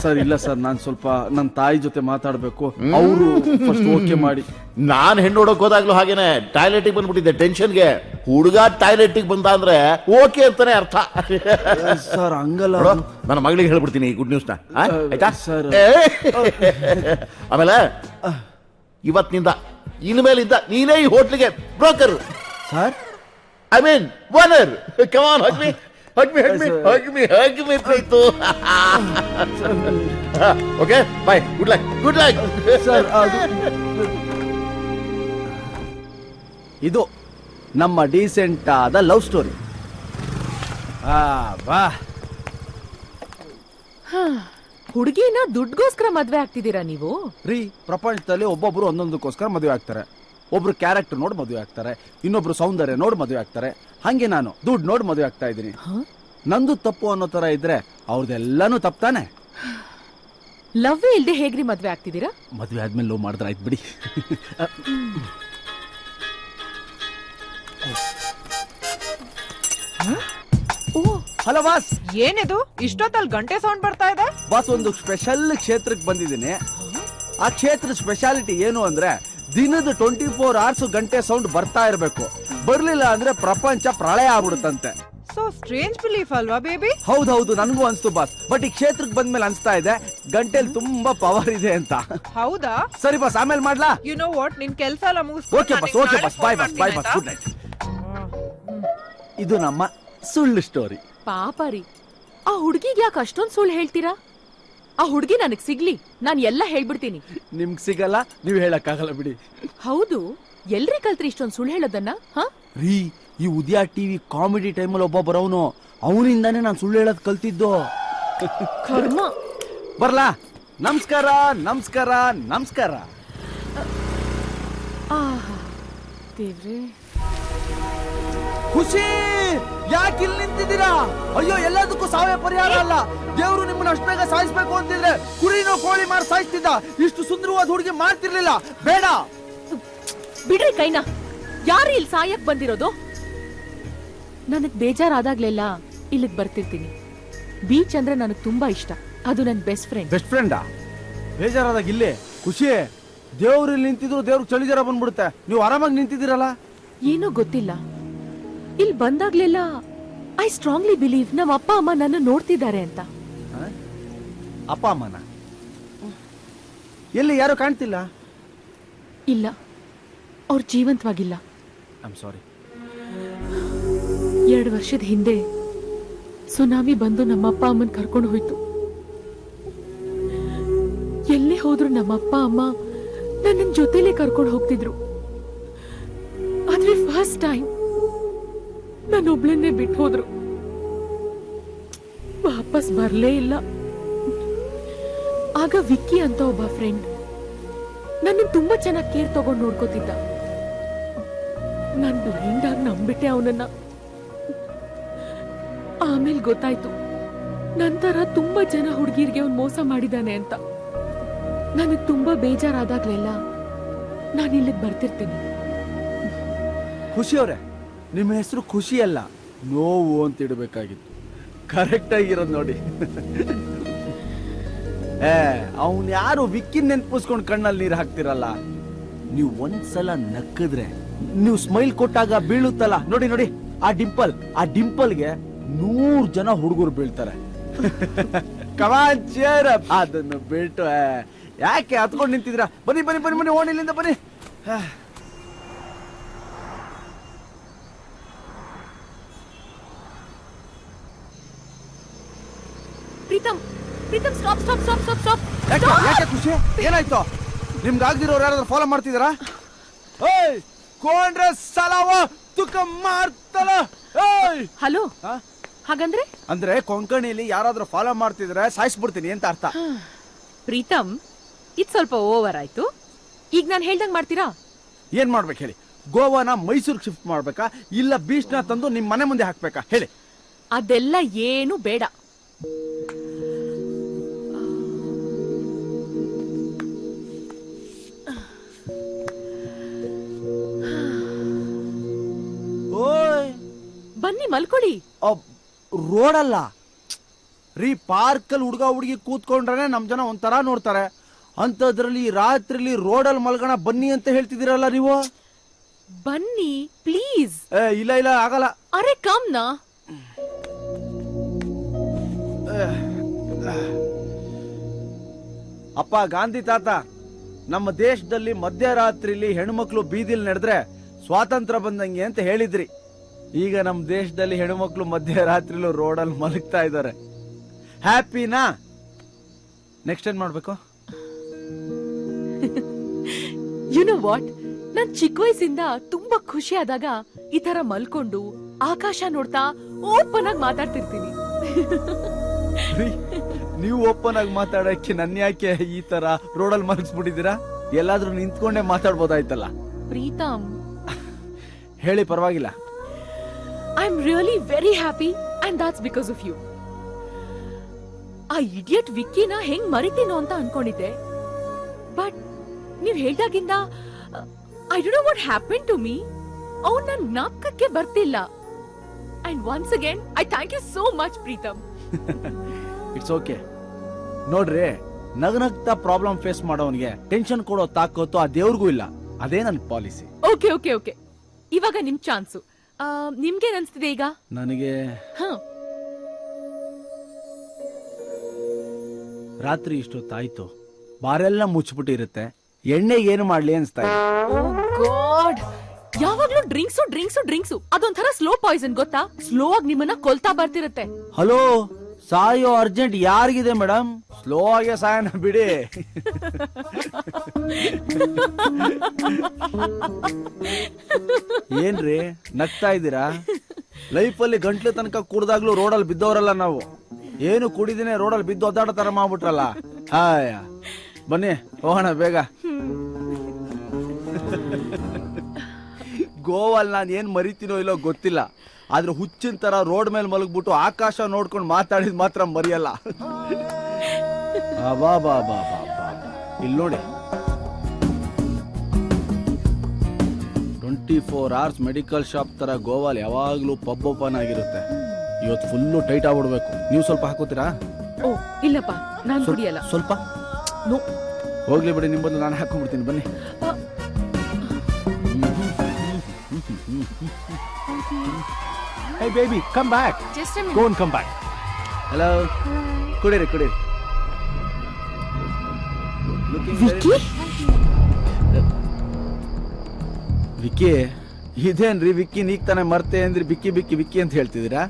ಸರ್, ಇಲ್ಲ ಸರ್, ನಾನ್ ಸ್ವಲ್ಪ ನನ್ನ ತಾಯಿ ಜೊತೆ ಮಾತಾಡ್ಬೇಕು, ಅವರು ಫಸ್ಟ್ ಓಕೆ ಮಾಡಿ. ನಾನ್ ಹೆಣ್ಣು ನೋಡಕ್ ಹೋದಾಗ್ಲೂ ಹಾಗೇನೆ ಟಾಯ್ಲೆಟಿಗೆ ಬಂದ್ಬಿಟ್ಟಿದ್ದೆ ಟೆನ್ಷನ್ಗೆ. ಹುಡುಗ ಟಾಯ್ಲೆಟಿಗೆ ಬಂದ ಅಂದ್ರೆ ಓಕೆ ಅಂತಾನೆ ಅರ್ಥ. ಸರ್, ಹಂಗಲ್ಲ. ನನ್ನ ಮಗಳಿಗೆ ಹೇಳ್ಬಿಡ್ತೀನಿ ಈ ಗುಡ್ ನ್ಯೂಸ್ನ, ಆಯ್ತಾ ಸರ್? ಆಮೇಲೆ ಇವತ್ತಿನಿಂದ ಇನ್ಮೇಲಿಂದ ನೀನೇ ಈ ಹೋಟ್ಲಿಗೆ broker sir. I mean owner. Come on, hug me, hug me, hug me, hug me, hug me Preethu. Okay, bye, good luck, good luck. Sir, ಇದು ನಮ್ಮ ಡೀಸೆಂಟ್ ಆದ ಲವ್ ಸ್ಟೋರಿ. ಬಾ. ಹುಡುಗಿನ ದುಡ್ಗೋಸ್ಕರ ಮದ್ವೆ ಆಗ್ತಿದ್ದೀರಾ ನೀವು? ರೀ, ಪ್ರಪಂಚದಲ್ಲಿ ಒಬ್ಬೊಬ್ರು ಒಂದೊಂದಕ್ಕೋಸ್ಕರ ಮದುವೆ ಆಗ್ತಾರೆ. ಒಬ್ರು ಕ್ಯಾರೆಕ್ಟರ್ ನೋಡಿ ಮದುವೆ ಆಗ್ತಾರೆ, ಇನ್ನೊಬ್ರು ಸೌಂದರ್ಯ ನೋಡಿ ಮದುವೆ ಆಗ್ತಾರೆ. ಹಂಗೆ ನಾನು ದುಡ್ಡು ನೋಡಿ ಮದುವೆ ಆಗ್ತಾ ಇದ್ದೀನಿ. ನಂದು ತಪ್ಪು ಅನ್ನೋ ತರ ಇದ್ರೆ ಅವ್ರದೆಲ್ಲಾನು ತಪ್ಪಾನೆ. ಲವ್ವೇ ಇಲ್ದೆ ಹೇಗ್ರಿ ಮದ್ವೆ ಆಗ್ತಿದ್ದೀರಾ? ಮದುವೆ ಆದ್ಮೇಲೆ ಲವ್ ಮಾಡಿದ್ರೆ ಆಯ್ತು ಬಿಡಿ. Hello boss. ಏನಿದು ಇಷ್ಟೊತ್ತಲ್ಲಿ ಗಂಟೆ ಸೌಂಡ್ ಬರ್ತಾ ಇದೆ? ಬಾಸ್, ಒಂದು ಸ್ಪೆಷಲ್ ಕ್ಷೇತ್ರಕ್ಕೆ ಬಂದಿದ್ದೀನಿ. ಆ ಕ್ಷೇತ್ರದ ಸ್ಪೆಷಾಲಿಟಿ ಏನು ಅಂದ್ರೆ, ದಿನದ 24 hours ಗಂಟೆ ಸೌಂಡ್ ಬರ್ತಾ ಇರಬೇಕು. ಬರ್ಲಿಲ್ಲ ಅಂದ್ರೆ ಪ್ರಪಂಚ ಪ್ರಳಯ ಆಗ್ಬಿಡುತ್ತಂತೆ. ಸೊ ಸ್ಟ್ರೇಂಜ್ ಬಿಲೀಫ್ ಅಲ್ವಾ ಬೇಬಿ? ಹೌದೌದು, ನನಗೂ ಅನ್ಸ್ತು ಬಾಸ್. ಬಟ್ ಈ ಕ್ಷೇತ್ರಕ್ಕೆ ಬಂದ್ಮೇಲೆ ಅನ್ಸ್ತಾ ಇದೆ ಗಂಟೆಲಿ ತುಂಬಾ ಪವರ್ ಇದೆ ಅಂತ. ಹೌದಾ? ಸರಿ ಬಾಸ್, ಆಮೇಲೆ ಮಾಡ್ಲಾ? ಯು ನೋ ವಾಟ್, ನಿನ್ ಕೆಲಸ ಎಲ್ಲ ಮುಗಿಸ್ಕೊಂಡು ಓಕೆ ಬಾಸ್, ಓಕೆ ಬಾಸ್, ಬಾಯ್ ಬಾಸ್, ಬಾಯ್ ಬಾಸ್, ಗುಡ್ ನೈಟ್. ಇದು ನಮ್ಮ ಸುಳ್ಳು ಸ್ಟೋರಿ. ಪಾಪ ರೀ, ಆ ಹುಡುಗಿಗೆ ಯಾಕೆ ಅಷ್ಟೊಂದು ಸುಳ್ಳು ಹೇಳ್ತೀರಾ? ಆ ಹುಡುಗಿ ನನಗ್ ಸಿಗ್ಲಿ, ನಾನ್ ಎಲ್ಲ ಹೇಳ್ಬಿಡ್ತೀನಿ. ನಿಮ್ಗ್ ಸಿಗಲ್ಲ, ನೀವ್ ಹೇಳಕ್ಕಾಗಲ್ಲ ಬಿಡಿ. ಹೌದು, ಎಲ್ರಿ ಕಲ್ತ್ರಿ ಇಷ್ಟೊಂದು ಸುಳ್ಳು ಹೇಳೋದನ್ನ? ರೀ, ಈ ಉದಯ ಟಿವಿ ಕಾಮಿಡಿ ಟೈಮಲ್ಲಿ ಒಬ್ಬ ಬರೋನು, ಅವನಿಂದಾನೇ ನಾನು ಸುಳ್ಳು ಹೇಳೋದ್ ಕಲ್ತಿದ್ದು. ಕರ್ಮ. ಬರ್ಲಾ? ನಮಸ್ಕಾರ, ನಮಸ್ಕಾರ, ನಮಸ್ಕಾರ. ದೇವ್ರೆ, ಖುಷಿ, ಯಾಕೆ ಇಲ್ಲಿ ನಿಂತಿದ್ದೀರಾ? ಅಯ್ಯೋ, ಎಲ್ಲದಕ್ಕೂ ಸಾವೇ ಪರಿಹಾರ ಅಲ್ಲ. ದೇವ್ರು ನಿಮ್ಮನ್ನ ಅಷ್ಟು ಬೇಗ ಸಾಯಿಸ್ಬೇಕು ಅಂತಿದ್ರೆ ಕುರಿನೋ ಕೋಳಿ ಮಾರ್ ಸಾಯಿಸ್ತಿದ್ದ. ಇಷ್ಟು ಸುಂದರವಾದ ಹುಡುಗಿ ಮಾಡ್ತಿರ್ಲಿಲ್ಲ. ಬೇಡ, ಬಿಡ್ರಿ ಕೈನಾ. ಯಾರು ಇಲ್ಲಿ ಸಾಯಕ್ ಬಂದಿರೋದು? ನನಗ್ ಬೇಜಾರಾದಾಗ್ಲೆಲ್ಲ ಇಲ್ಲಿಗ್ ಬರ್ತಿರ್ತೀನಿ. ಬೀಚ್ ಅಂದ್ರೆ ನನಗ್ ತುಂಬಾ ಇಷ್ಟ. ಅದು ನನ್ ಬೆಸ್ಟ್ ಫ್ರೆಂಡ್. ಬೆಸ್ಟ್ ಫ್ರೆಂಡಾ? ಬೇಜಾರಾದಾಗ ಇಲ್ಲೇ ಖುಷಿ. ದೇವ್ರು ಇಲ್ಲಿ ನಿಂತಿದ್ರು ದೇವ್ರಿಗೆ ಚಳಿ ಜರ ಬಂದ್ಬಿಡುತ್ತೆ. ನೀವು ಆರಾಮಾಗಿ ನಿಂತಿದ್ದೀರಲ್ಲ? ಏನೋ ಗೊತ್ತಿಲ್ಲ, ಇಲ್ಲಿ ಬಂದಾಗ್ಲೆಲ್ಲ ಐ ಸ್ಟ್ರಾಂಗ್ಲಿ ಬಿಲೀವ್ ನಮ್ಮ ಅಪ್ಪ ಅಮ್ಮ ನನ್ನ ನೋಡ್ತಿದ್ದಾರೆ ಅಂತ. ಅಪ್ಪ ಅಮ್ಮನ ಎಲ್ಲಿ ಯಾರು ಕಾಣ್ತಿಲ್ಲ? ಇಲ್ಲ, ಅವ್ರು ಜೀವಂತವಾಗಿಲ್ಲ. I am sorry. 2 ವರ್ಷದ ಹಿಂದೆ ಸುನಾಮಿ ಬಂದು ನಮ್ಮಪ್ಪ ಅಮ್ಮನ್ ಕರ್ಕೊಂಡು ಹೋಯ್ತು. ಎಲ್ಲೇ ಹೋದ್ರು ನಮ್ಮಪ್ಪ ಅಮ್ಮ ನನ್ನ ಜೊತೆಲೇ ಕರ್ಕೊಂಡು ಹೋಗ್ತಿದ್ರು. ಆದ್ರೆ ಫಸ್ಟ್ ಟೈಮ್ ನಾನೊಬ್ಳನ್ನೇ ಬಿಟ್ಟು ಹೋದ್ರು. ವಾಪಸ್ ಬರ್ಲೇ ಇಲ್ಲ. ಆಗ ವಿಕ್ಕಿ ಅಂತ ಒಬ್ಬ ಫ್ರೆಂಡ್ ನನ್ನ ತುಂಬಾ ಚೆನ್ನಾಗಿ ಕೇರ್ ತಗೊಂಡು ನೋಡ್ಕೋತಿದ್ದ. ನಾನ್ ಬ್ಲೈಂಡ್ ಆಗಿ ನಂಬಿಟ್ಟೆ ಅವನನ್ನ. ಆಮೇಲೆ ಗೊತ್ತಾಯ್ತು ನಂತರ ತುಂಬಾ ಜನ ಹುಡುಗಿರ್ಗೆ ಅವ್ನು ಮೋಸ ಮಾಡಿದಾನೆ ಅಂತ. ನನಗ್ ತುಂಬಾ ಬೇಜಾರಾದಾಗ್ಲೆಲ್ಲ ನಾನು ಇಲ್ಲಿಗೆ ಬರ್ತಿರ್ತೀನಿ. ಖುಷಿ ಅವ್ರೆ, ನಿಮ್ಮ ಹೆಸರು ಖುಷಿ ಅಲ್ಲ, ನೋವು ಅಂತ ಇಡಬೇಕಾಗಿತ್ತು. ಕರೆಕ್ಟ್ ಆಗಿರೋದು ನೋಡಿ. ಅವನ್ ಯಾರು ವಿಕ್ಕಿನ್ ನೆನ್ಪಿಸ್ಕೊಂಡು ಕಣ್ಣಲ್ಲಿ ನೀರು ಹಾಕ್ತಿರಲ್ಲ. ನೀವು ಒಂದ್ಸಲ ನಕ್ಕಿದ್ರೆ, ನೀವು ಸ್ಮೈಲ್ ಕೊಟ್ಟಾಗ ಬೀಳುತ್ತಲ್ಲ ನೋಡಿ ನೋಡಿ ಆ ಡಿಂಪಲ್ಗೆ 100 ಜನ ಹುಡುಗರು ಬೀಳ್ತಾರೆ. ಕಮಾನ್ ಚೇರ್ ಅಪ್. ಅದನ್ನು ಬಿಟ್ಟು ಯಾಕೆ ಹತ್ಕೊಂಡು ನಿಂತಿದ್ರ? ಬನ್ನಿ ಬನ್ನಿ ಬನ್ನಿ ಬನ್ನಿ, ಓಣಿಲಿಂದ ಬನ್ನಿ. Preetham, Preetham, stop stop stop stop stop. ಯಾಕೆ ಖುಷಿ? ಏನಾಯ್ತು? ನಿಮ್ಗೆ ಆಗದಿರೋರು ಯಾರಾದ್ರೂ ಫಾಲೋ ಮಾಡ್ತಿದಾರಾ? ಹಲೋ, ಹಾಗಂದ್ರೆ ಅಂದ್ರೆ ಕೊಂಕಣಿಲಿ ಯಾರಾದ್ರೂ ಫಾಲೋ ಮಾಡ್ತಿದ್ರೆ ಸಾಯಿಸ್ಬಿಡ್ತೀನಿ ಅಂತ ಅರ್ಥ. ಪ್ರೀತಮ್, ಇದು ಸ್ವಲ್ಪ ಓವರ್ ಆಯ್ತು. ಈಗ ನಾನು ಹೇಳ್ದಂಗ್ ಮಾಡ್ತೀರಾ? ಏನ್ ಮಾಡ್ಬೇಕು ಹೇಳಿ? ಗೋವಾನ ಮೈಸೂರಿಗೆ ಶಿಫ್ಟ್ ಮಾಡ್ಬೇಕಾ, ಇಲ್ಲ ಬೀಚ್ ನ ತಂದು ನಿಮ್ ಮನೆ ಮುಂದೆ ಹಾಕ್ಬೇಕಾ ಹೇಳಿ? ಅದೆಲ್ಲ ಏನು ಬೇಡ. ಬನ್ನಿ ಮಲ್ಕೊಳ್ಳಿ. ರೋಡಲ್ಲ ರೀ, ಪಾರ್ಕಲ್ಲಿ ಹುಡುಗ ಹುಡುಗಿ ಕೂತ್ಕೊಂಡ್ರೆ ನಮ್ ಜನ ಒಂಥರ ನೋಡ್ತಾರೆ. ಅಂತದ್ರಲ್ಲಿ ರಾತ್ರಿಲಿ ರೋಡಲ್ಲಿ ಮಲ್ಗೋಣ ಬನ್ನಿ ಅಂತ ಹೇಳ್ತಿದ್ದೀರಲ್ಲ ನೀವು. ಬನ್ನಿ ಪ್ಲೀಸ್. ಇಲ್ಲ ಇಲ್ಲ ಆಗಲ್ಲ. ಅರೆ ಕಮ್ನಾ. ಅಪ್ಪ ಗಾಂಧಿ ತಾತ, ನಮ್ಮ ದೇಶದಲ್ಲಿ ಮಧ್ಯರಾತ್ರಿಲಿ ಹೆಣ್ಮಕ್ಳು ಬೀದಿಲ್ ನಡೆದ್ರೆ ಸ್ವಾತಂತ್ರ್ಯ ಬಂದಂಗೆ ಅಂತ ಹೇಳಿದ್ರಿ. ಈಗ ನಮ್ಮ ದೇಶದಲ್ಲಿ ಹೆಣ್ಮಕ್ಳು ಮಧ್ಯರಾತ್ರಿಲೂ ರೋಡಲ್ಲಿ ಮಲಗ್ತಾ ಇದ್ದಾರೆ. ಹ್ಯಾಪಿನಾ? ನೆಕ್ಸ್ಟ್ ಏನ್ ಮಾಡ್ಬೇಕು? ಯು ನೋ ವಾಟ್, ನಾನ್ ಚಿಕ್ಕ ವಯಸ್ಸಿಂದ ತುಂಬಾ ಖುಷಿ ಆದಾಗ ಈ ತರ ಮಲ್ಕೊಂಡು ಆಕಾಶ ನೋಡ್ತಾ ಓಪನ್ ಆಗಿ ಮಾತಾಡ್ತಿರ್ತೀನಿ. ನೀವು ಓಪನ್ ಆಗಿ ಮಾತಾಡಕ್ಕೆ ನನ್ನ ಯಾಕೆ ಈ ತರ ರೋಡಲ್ಲಿ ಮಲಗಿಸ್ಬಿಟ್ಟಿದ್ದೀರಾ? ಎಲ್ಲಾದ್ರೂ ನಿಂತ್ಕೊಂಡೇ ಮಾತಾಡ್ಬೋದಾಯ್ತಲ್ಲ. ಪ್ರೀತಮ್ ಹೇಳಿ, ಪರವಾಗಿಲ್ಲ. I am really very happy and that's because of you. ಆ ಇಡಿಯಟ್ ವಿಕ್ಕಿನ ಹೆಂಗ್ ಮರಿತೀನೋ ಅಂತ ಅನ್ಕೊಂಡಿದ್ದೆ. ಬಟ್ ನೀವ್ ಹೇಳ್ದಾಗಿಂದ I don't know what happen to me. ಅವ್ನು ನನ್ನ ಜ್ಞಾಪಕಕ್ಕೆ ಬರ್ತಿಲ್ಲ. And once again I thank you so much Preetham. It's okay. ನೋಡ್ರಿ, ನಗನಗ್ತಾ ಪ್ರಾಬ್ಲಮ್ ಫೇಸ್ ಮಾಡೋವನಿಗೆ ಟೆನ್ಷನ್ ಕೊಡೋ ತಾಕತ್ತು ಆ ದೇವ್ರಿಗೂ ಇಲ್ಲ. ಅದೇ ನನ್ನ ಪಾಲಿಸಿ. ಓಕೆ ಓಕೆ ಓಕೆ, ಇವಾಗ ನಿಮ್ ಚಾನ್ಸು. ನಿಮ್ಗೇನ್ ಅನ್ಸ್ತಿದೆ ಈಗ? ನನಗೆ ರಾತ್ರಿ ಇಷ್ಟೊತ್ತಾಯ್ತು, ಬಾರೆಲ್ಲ ಮುಚ್ಚಿಬಿಟ್ಟಿರುತ್ತೆ, ಎಣ್ಣೆಗೆ ಏನು ಮಾಡ್ಲಿ ಅನ್ಸ್ತಾ ಇದೆ. ಗಾಡ್, ಯಾವಾಗ್ಲೂ ಡ್ರಿಂಕ್ಸು ಡ್ರಿಂಕ್ಸು ಡ್ರಿಂಕ್ಸು. ಅದೊಂಥರ ಸ್ಲೋ ಪಾಯ್ಸನ್ ಗೊತ್ತಾ? ಸ್ಲೋ ಆಗಿ ನಿಮ್ಮನ್ನ ಕೊಲ್ತಾ ಬರ್ತಿರತ್ತೆ. ಹಲೋ, ಸಾಯೋ ಅರ್ಜೆಂಟ್ ಯಾರಿಗಿದೆ ಮೇಡಮ್? ಸ್ಲೋ ಆಗಿ ಸಾಯನ ಬಿಡಿ. ಏನ್ರಿ ನಗ್ತಾ ಇದ್ದೀರಾ? ಲೈಫಲ್ಲಿ ಗಂಟ್ಲು ತನಕ ಕುಡ್ದಾಗ್ಲೂ ರೋಡಲ್ಲಿ ಬಿದ್ದವರಲ್ಲ ನಾವು. ಏನು ಕುಡಿದಿನೇ ರೋಡಲ್ಲಿ ಬಿದ್ದು ಒದ್ದಾಡೋ ತರ ಮಾಡ್ಬಿಟ್ರಲ್ಲ. ಹಾಯ, ಬನ್ನಿ ಹೋಗೋಣ ಬೇಗ. ಗೋವಲ್ಲಿ ನಾನು ಏನ್ ಮರಿತೀನೋ ಇಲ್ಲೋ ಗೊತ್ತಿಲ್ಲ, ಆದ್ರೆ ಹುಚ್ಚಿನ ತರ ರೋಡ್ ಮೇಲೆ ಮಲಗ್ಬಿಟ್ಟು ಆಕಾಶ ನೋಡ್ಕೊಂಡು ಮಾತಾಡಿದ್ ಮಾತ್ರ ಮರಿಯಲ್ಲ. ಬಾ ಬಾ ಬಾ ಬಾ ಬಾ, ಇಲ್ಲಿ ನೋಡಿ, 24 hours ಮೆಡಿಕಲ್ ಶಾಪ್ ತರ ಗೋವಾಲ್ ಯಾವಾಗ್ಲೂ ಪಬ್ ಓಪನ್ ಆಗಿರುತ್ತೆ. ಇವತ್ತು ಫುಲ್ಲು ಟೈಟ್ ಆಗ್ಬಿಡ್ಬೇಕು. ನೀವು ಸ್ವಲ್ಪ ಹಾಕೋತೀರಾ? ಓ ಇಲ್ಲಪ್ಪ, ನಾನು ಕುಡಿಯಲ್ಲ. ಸ್ವಲ್ಪ ನೋ, ಹೋಗ್ಲಿ ಬಿಡಿ, ನಿಮ್ ಬದಲು ನಾನು ಹಾಕೊಂಡ್ಬಿಡ್ತೀನಿ. ಬನ್ನಿ. Hey baby, come back. Just a minute. Go and come back. Hello. ಕುಡೀರಿ. ವಿಕ್ಕಿ? ವಿಕ್ಕಿ ಇದೇನ್ರಿ ವಿಕ್ಕಿ ನೀಗ್ ತಾನೇ ಮರ್ತೆ ಅಂದ್ರಿ ಬಿಕ್ಕಿ ಅಂತ ಹೇಳ್ತಿದ್ದೀರಾ?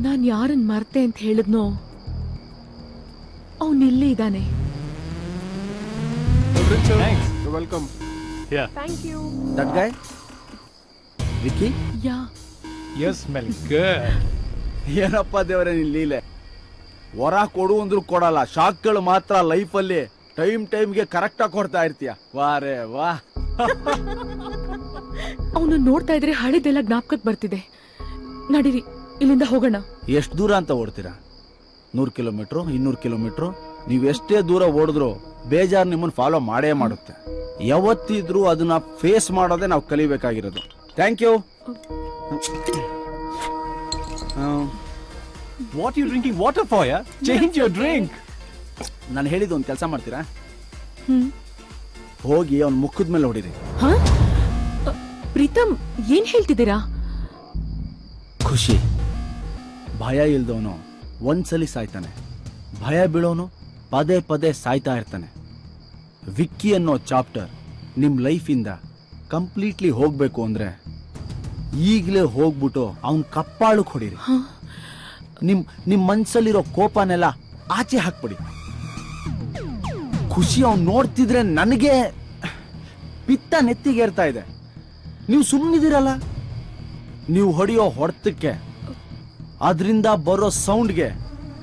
ನಾನ್ ಯಾರನ್ ಮರ್ತೆ ಅಂತ ಹೇಳಿದ್ನೋ ಅವನ್ ಇಲ್ಲೇ ಇದ್ದಾನೆ. Welcome. Thank you. That guy? Vicky? Yeah You smell good. ಏನಪ್ಪ ದೇವರೇ ನಿನ್ ಲೀಲೆ. ವರ ಕೊಡು ಅಂದ್ರು ಕೊಡಲ್ಲ, ಶಾಕ್ಗಳು ಮಾತ್ರ ಲೈಫಲ್ಲಿ ಟೈಮ್ಗೆ ಕರೆಕ್ಟ್ ಆಗಿ ಕೊಡ್ತಾ ಇರ್ತೀಯ. ವಾರೇ ವಾ. ಅವನು ನೋಡ್ತಾ ಇದ್ರೆ ಹಳೆದೆಲ್ಲ ಜ್ಞಾಪಕಕ್ಕೆ ಬರ್ತಿದೆ. ನಡೀರಿ ಇಲ್ಲಿಂದ ಹೋಗೋಣ. ಎಷ್ಟು ದೂರ ಅಂತ ಓಡ್ತೀರಾ? 100 ಕಿಲೋಮೀಟ್ರು, 200 ಕಿಲೋಮೀಟ್ರು? ನೀವು ಎಷ್ಟೇ ದೂರ ಓಡಿದ್ರು ಬೇಜಾರು ನಿಮ್ಮನ್ನ ಫಾಲೋ ಮಾಡೇ ಮಾಡುತ್ತೆ. ಯಾವತ್ತಿದ್ರೂ ಅದನ್ನ ಫೇಸ್ ಮಾಡೋದೇ ನಾವು ಕಲಿಬೇಕಾಗಿರೋದು. Thank you. What are you drinking water for, yeah? Change your drink. ನಾನು ಹೇಳಿದ್ದು ಒಂದು ಕೆಲಸ ಮಾಡ್ತೀರಾ? ಹೋಗಿ ಅವ್ನ ಮುಖದ ಮೇಲೆ ಹೊಡಿರಿ. ಪ್ರೀತಮ್ ಏನ್ ಹೇಳ್ತಿದ್ದೀರಾ? ಖುಷಿ ಭಯ ಇಲ್ದವನು ಒಂದ್ಸಲಿ ಸಾಯ್ತಾನೆ, ಭಯ ಬೀಳೋನು ಪದೇ ಸಾಯ್ತಾ ಇರ್ತಾನೆ. ವಿಕ್ಕಿ ಅನ್ನೋ ಚಾಪ್ಟರ್ ನಿಮ್ ಲೈಫಿಂದ ಕಂಪ್ಲೀಟ್ಲಿ ಹೋಗ್ಬೇಕು ಅಂದ್ರೆ ಈಗಲೇ ಹೋಗ್ಬಿಟ್ಟು ಅವನ್ ಕಪ್ಪಾಳಕ್ ಹೊಡಿರಿ. ನಿಮ್ ಮನ್ಸಲ್ಲಿರೋ ಕೋಪನೆಲ್ಲ ಆಚೆ ಹಾಕ್ಬಿಡಿ. ಖುಷಿ ಅವ್ನು ನೋಡ್ತಿದ್ರೆ ನನಗೆ ಪಿತ್ತ ನೆತ್ತಿಗೆ ಏರ್ತಾ ಇದೆ. ನೀವು ಸುಮ್ಮನಿದ್ದೀರಲ್ಲ, ನೀವು ಹೊಡೆಯೋ ಹೊಡೆತಕ್ಕೆ ಅದರಿಂದ ಬರೋ ಸೌಂಡ್ಗೆ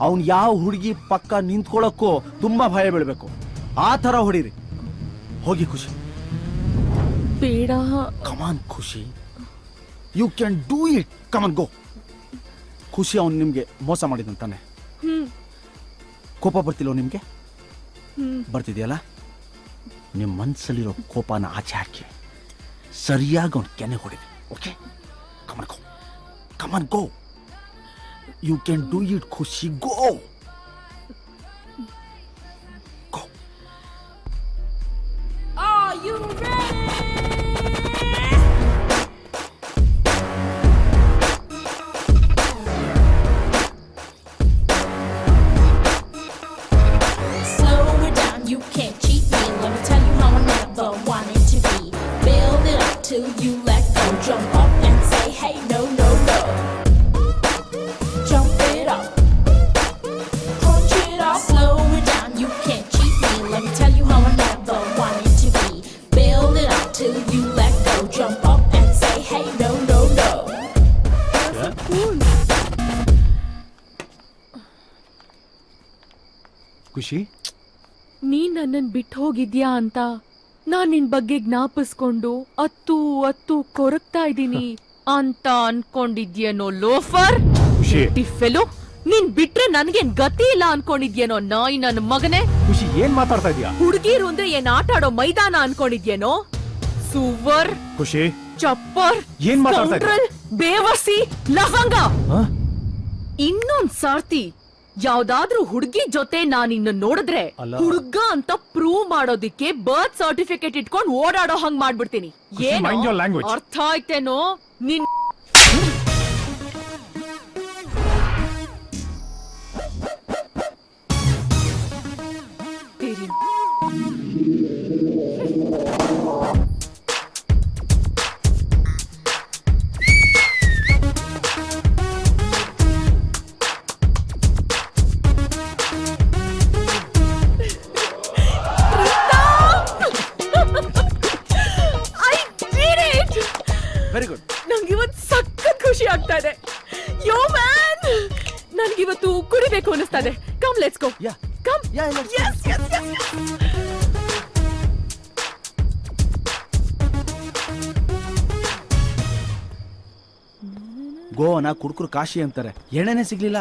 ಅವನ್ ಯಾವ ಹುಡುಗಿ ಪಕ್ಕ ನಿಂತ್ಕೊಳ್ಳೋಕ್ಕೂ ತುಂಬಾ ಭಯ ಬೀಳ್ಬೇಕು. ಆ ತರ ಹೊಡೀರಿ. ಹೋಗಿ ಖುಷಿ. ಬೇಡ. ಕಮಾನ್ ಖುಷಿ, ಯು ಕ್ಯಾನ್ ಡೂ ಇಟ್. ಕಮಾನ್ ಗೋ. ಖುಷಿ ಅವ್ನು ನಿಮ್ಗೆ ಮೋಸ ಮಾಡಿದಂತಾನೆ. ಕೋಪ ಬರ್ತಿಲ್ವ ನಿಮ್ಗೆ? ಬರ್ತಿದ್ಯಲ್ಲ, ನಿಮ್ ಮನ್ಸಲ್ಲಿರೋ ಕೋಪನ ಆಚೆ ಹಾಕಿ ಸರಿಯಾಗಿ ಅವ್ನು ಕೆನೆ ಹೊಡಿರಿ. Okay, come on go, come on go. You can do it Khushi. Go go. Are you ready? Slow it down, you can't cheat me. Let me tell you how I never wanted to be. Build it up till you let go. Jump up and say, hey, no, no, no. Jump it up. Crunch it up. Slow it down, you can't cheat me. Let me tell you how I never wanted to be. Build it up till you let go. Jump up and say, hey, no, no, no. ಖುಷಿ, ನೀನ್ ನನ್ನನ್ ಬಿಟ್ಟು ಹೋಗಿದ್ಯಾ ಅಂತ ನಾನ್ ನಿನ್ ಬಗ್ಗೆ ಜ್ಞಾಪಿಸ್ಕೊಂಡು ಅತ್ತು ಕೊರಗ್ತಾ ಇದ್ದೀನಿ ಅಂತ ಅನ್ಕೊಂಡಿದ್ಯೇನೋ ಲೋಫರ್. ಫೆಲೋ, ನೀನ್ ಬಿಟ್ರೆ ನನ್ಗೇನ್ ಗತಿ ಇಲ್ಲ ಅನ್ಕೊಂಡಿದ್ಯೇನೋ ನಾಯಿ ನನ್ನ ಮಗನೇ. ಖುಷಿ ಏನ್ ಮಾತಾಡ್ತಾ ಇದೀಯಾ? ಹುಡುಗಿರು ಅಂದ್ರೆ ಏನ್ ಆಟ ಆಡೋ ಮೈದಾನ ಅನ್ಕೊಂಡಿದ್ಯೇನೋ? ಸುವರ್, ಖುಷಿ, ಚಪ್ಪರ್, ಏನ್ ಮಾತಾಡ್ತಾ ಇದ್ಯಾ? ಬೇವಸಿ, ಲಫಂಗ. ಇನ್ನೊಂದ್ ಸಾರ್ತಿ ಯಾವ್ದಾದ್ರೂ ಹುಡುಗಿ ಜೊತೆ ನಾನಿನ್ನ ನೋಡಿದ್ರೆ ಹುಡುಗ ಅಂತ ಪ್ರೂವ್ ಮಾಡೋದಿಕ್ಕೆ ಬರ್ತ್ ಸರ್ಟಿಫಿಕೇಟ್ ಇಟ್ಕೊಂಡು ಓಡಾಡೋ ಹಂಗ್ ಮಾಡ್ಬಿಡ್ತೀನಿ. ಏನು ಅರ್ಥ ಆಯ್ತೇನೋ ನಿನ್? Very good. ನಂಗಿವತ್ ಸಖತ್ ಖುಷಿ ಆಗ್ತಾ ಇದೆ. ಯೋ ಮ್ಯಾನ್, ನನ್ಗಿವತ್ತು ಕುಡಿಬೇಕು ಅನಿಸ್ತಾ ಇದೆ. Come let's go. Come. Yes. ಗೋವನ ಕುಡ್ಕರು ಕಾಶಿ ಅಂತಾರೆ. ಎಣ್ಣೆನೆ ಸಿಗ್ಲಿಲ್ಲ.